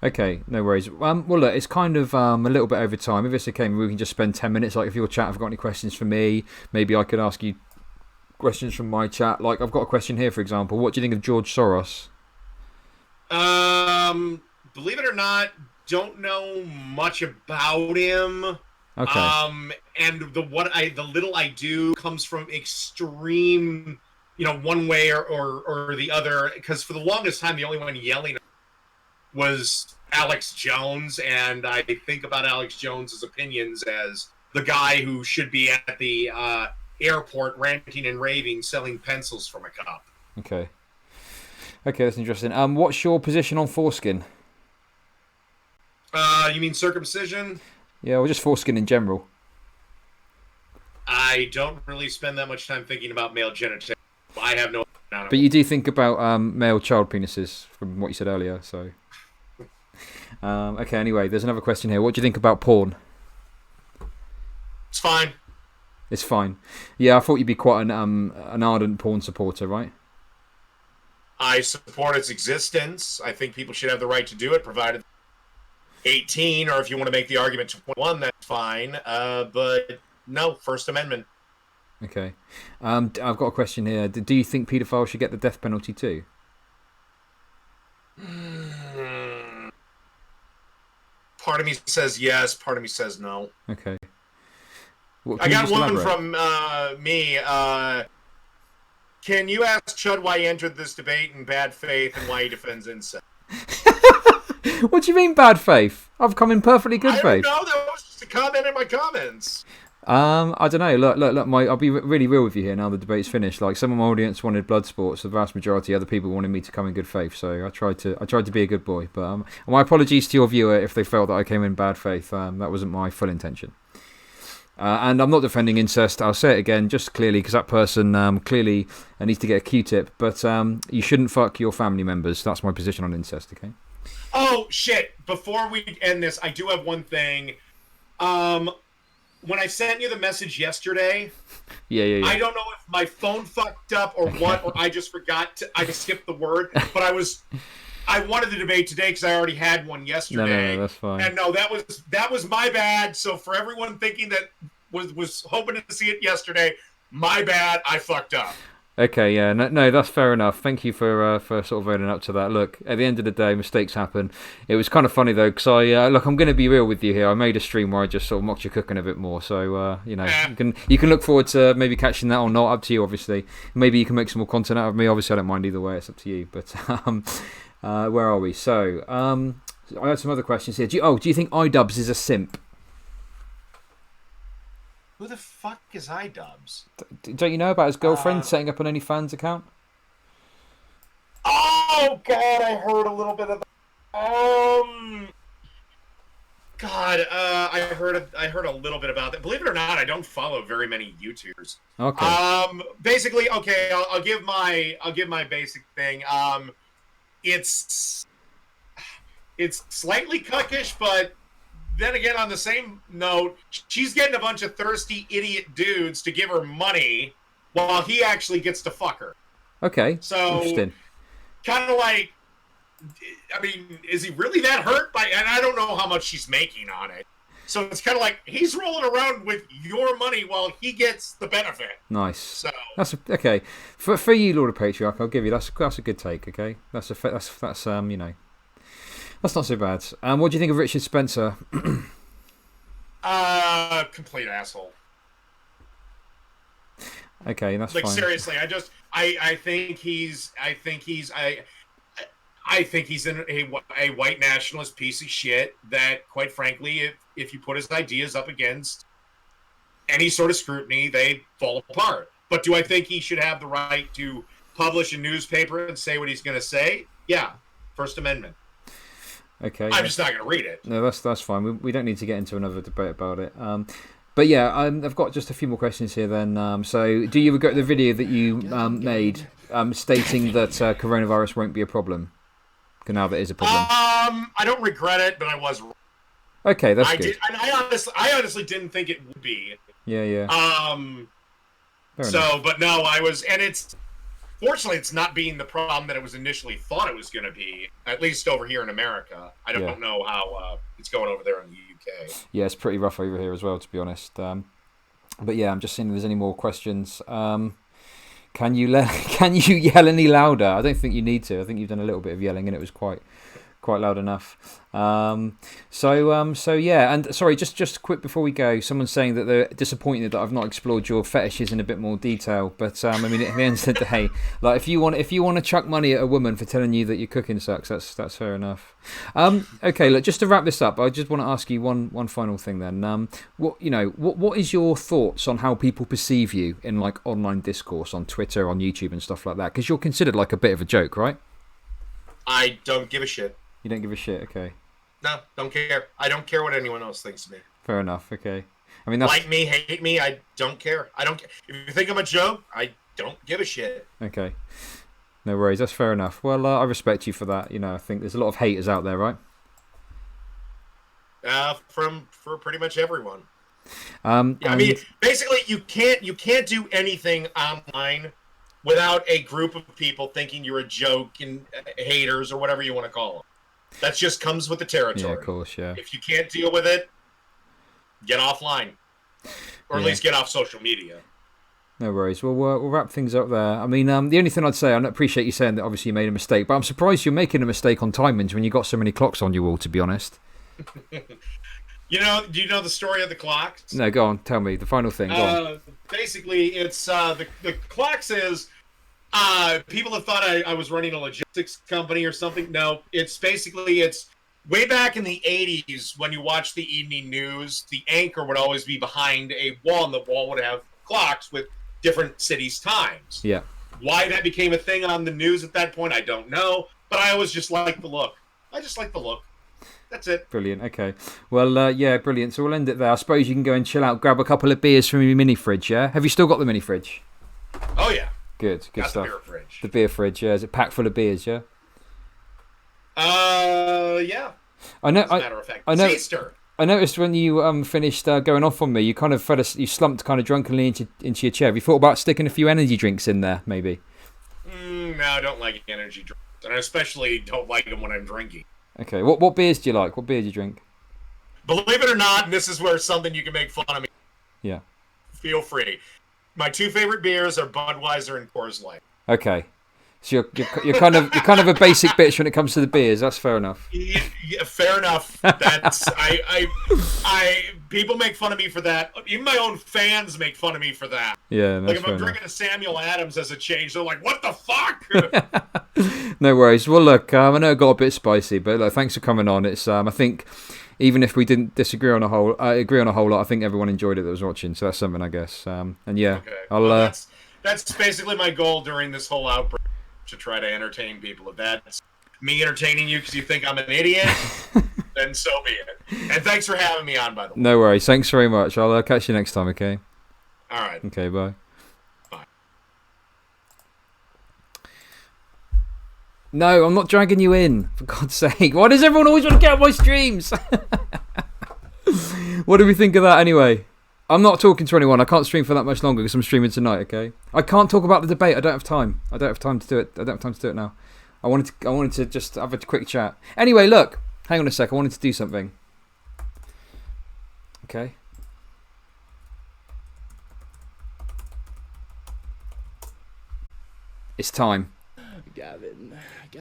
Okay, no worries. Well, look, it's kind of a little bit over time. If it's okay, maybe we can just spend 10 minutes. Like, if your chat have got any questions for me, maybe I could ask you questions from my chat. Like, I've got a question here, for example. What do you think of George Soros? Believe it or not, don't know much about him. Okay. And the little I do comes from extreme, one way or the other. Because for the longest time, the only one yelling was Alex Jones, and I think about Alex Jones's opinions as the guy who should be at the airport ranting and raving, selling pencils from a cup. Okay. Okay, that's interesting. What's your position on foreskin? You mean circumcision? Yeah, or just foreskin in general. I don't really spend that much time thinking about male genitalia. I have no. But you do think about male child penises, from what you said earlier. So, okay. Anyway, there's another question here. What do you think about porn? It's fine. It's fine. Yeah, I thought you'd be quite an ardent porn supporter, right? I support its existence. I think people should have the right to do it, provided 18, or if you want to make the argument to 21, that's fine. But no, First Amendment. Okay. I've got a question here. Do you think paedophiles should get the death penalty too? Part of me says yes, part of me says no. Okay. I got one from me. Can you ask Chud why he entered this debate in bad faith and why he defends incest? What do you mean bad faith? I've come in perfectly good faith. I don't know. That was just a comment in my comments. I don't know. Look. I'll be really real with you here now. The debate's finished. Like, some of my audience wanted blood sports. The vast majority of other people wanted me to come in good faith. So I tried to be a good boy. But my apologies to your viewer if they felt that I came in bad faith. That wasn't my full intention. And I'm not defending incest. I'll say it again, just clearly, because that person clearly needs to get a Q-tip. But you shouldn't fuck your family members. That's my position on incest. Okay. Oh shit! Before we end this, I do have one thing. When I sent you the message yesterday, yeah. I don't know if my phone fucked up or what, or I just forgot I skipped the word. But I wanted the debate today because I already had one yesterday. No, that's fine. And no, that was my bad. So for everyone thinking that was hoping to see it yesterday, my bad. I fucked up. Okay, yeah, no, that's fair enough. Thank you for sort of owning up to that. Look, at the end of the day, mistakes happen. It was kind of funny though, because I'm going to be real with you here. I made a stream where I just sort of mocked your cooking a bit more, so you can look forward to maybe catching that or not. Up to you, obviously. Maybe you can make some more content out of me. Obviously, I don't mind either way. It's up to you. But where are we? So I had some other questions here. Do you think iDubbbz is a simp? Who the fuck is iDubbbz? Don't you know about his girlfriend setting up an OnlyFans account? Oh God, I heard a little bit of that. God, I heard a little bit about that. Believe it or not, I don't follow very many YouTubers. Okay. Basically, okay, I'll give my basic thing. It's slightly cuckish, but then again, on the same note, she's getting a bunch of thirsty idiot dudes to give her money while he actually gets to fuck her. Okay. So, interesting. Kind of like, I mean, is he really that hurt by? And I don't know how much she's making on it. So it's kind of like he's rolling around with your money while he gets the benefit. Nice. So okay. For you, Lord of Patriarch, I'll give you that's a good take. Okay, that's that's not so bad. What do you think of Richard Spencer? Complete asshole. Okay, that's like fine. Seriously, I think he's a white nationalist piece of shit that, quite frankly, if you put his ideas up against any sort of scrutiny, they fall apart. But do I think he should have the right to publish a newspaper and say what he's going to say? Yeah, First Amendment. Okay. I'm just not going to read it. No, that's fine. We don't need to get into another debate about it. But yeah, I've got just a few more questions here then. So, do you regret the video that you made stating that coronavirus won't be a problem? Now that is a problem. I don't regret it, but I was wrong. Okay, that's good. I honestly didn't think it would be. Yeah. Fair enough. But no, I was, and fortunately, it's not being the problem that it was initially thought it was going to be, at least over here in America. I don't know how it's going over there in the UK. Yeah, it's pretty rough over here as well, to be honest. But yeah, I'm just seeing if there's any more questions. Can you can you yell any louder? I don't think you need to. I think you've done a little bit of yelling, and it was quite loud enough. So yeah, and sorry, just quick before we go, someone's saying that they're disappointed that I've not explored your fetishes in a bit more detail. But I mean, at the end of the day, like if you want to chuck money at a woman for telling you that your cooking sucks, that's fair enough. Okay, look, just to wrap this up, I just want to ask you one final thing then. What is your thoughts on how people perceive you in like online discourse on Twitter, on YouTube, and stuff like that? Because you're considered like a bit of a joke, right? I don't give a shit. You don't give a shit, okay. No, don't care. I don't care what anyone else thinks of me. Fair enough, okay. I mean, that's... Like me, hate me, I don't care. I don't care. If you think I'm a joke, I don't give a shit. Okay. No worries, that's fair enough. Well, I respect you for that. You know, I think there's a lot of haters out there, right? For pretty much everyone. I mean, basically, you can't do anything online without a group of people thinking you're a joke and haters or whatever you want to call them. That just comes with the territory. Yeah, of course, yeah. If you can't deal with it, get offline. Or at least get off social media. No worries. Well, we'll wrap things up there. I mean, the only thing I'd say, I appreciate you saying that obviously you made a mistake, but I'm surprised you're making a mistake on timings when you got so many clocks on your wall, to be honest. Do you know the story of the clocks? No, go on. Tell me. The final thing. Go on. Basically, it's the clocks is... people have thought I was running a logistics company or something. No, it's way back in the 80s when you watch the evening news, the anchor would always be behind a wall, and the wall would have clocks with different cities' times. Yeah. Why that became a thing on the news at that point, I don't know. But I always just like the look. I just like the look. That's it. Brilliant. Okay. Well, yeah, brilliant. So we'll end it there. I suppose you can go and chill out, grab a couple of beers from your mini fridge, yeah? Have you still got the mini fridge? Oh, yeah. Good Got stuff. The beer fridge. The beer fridge, yeah. Is it packed full of beers, yeah? Yeah. I know. As a matter of fact, I noticed when you finished going off on me, you kind of you slumped kind of drunkenly into your chair. Have you thought about sticking a few energy drinks in there, maybe? No, I don't like energy drinks, and I especially don't like them when I'm drinking. Okay. What beers do you like? What beer do you drink? Believe it or not, and this is where something you can make fun of me. Yeah. Feel free. My two favorite beers are Budweiser and Coors Light. Okay. So you're kind of a basic bitch when it comes to the beers. That's fair enough. Yeah, fair enough. That's people make fun of me for that. Even my own fans make fun of me for that. Yeah, that's like if fair I'm drinking enough. a Samuel Adams as a change, they're like, "What the fuck?" No worries. Well, look, I know it got a bit spicy, but look, thanks for coming on. It's I think even if we didn't agree on a whole lot, I think everyone enjoyed it that was watching. So that's something, I guess. And yeah, okay. That's basically my goal during this whole outbreak, to try to entertain people. If that's me entertaining you because you think I'm an idiot, then so be it. And thanks for having me on, by the way. No worries. Thanks very much. I'll catch you next time, okay? All right. Okay, bye. Bye. No, I'm not dragging you in, for God's sake. Why does everyone always want to get on my streams? What do we think of that anyway? I'm not talking to anyone. I can't stream for that much longer because I'm streaming tonight, okay? I can't talk about the debate. I don't have time. I don't have time to do it now. I wanted to just have a quick chat. Anyway, look. Hang on a sec. I wanted to do something. Okay. It's time. Gavin.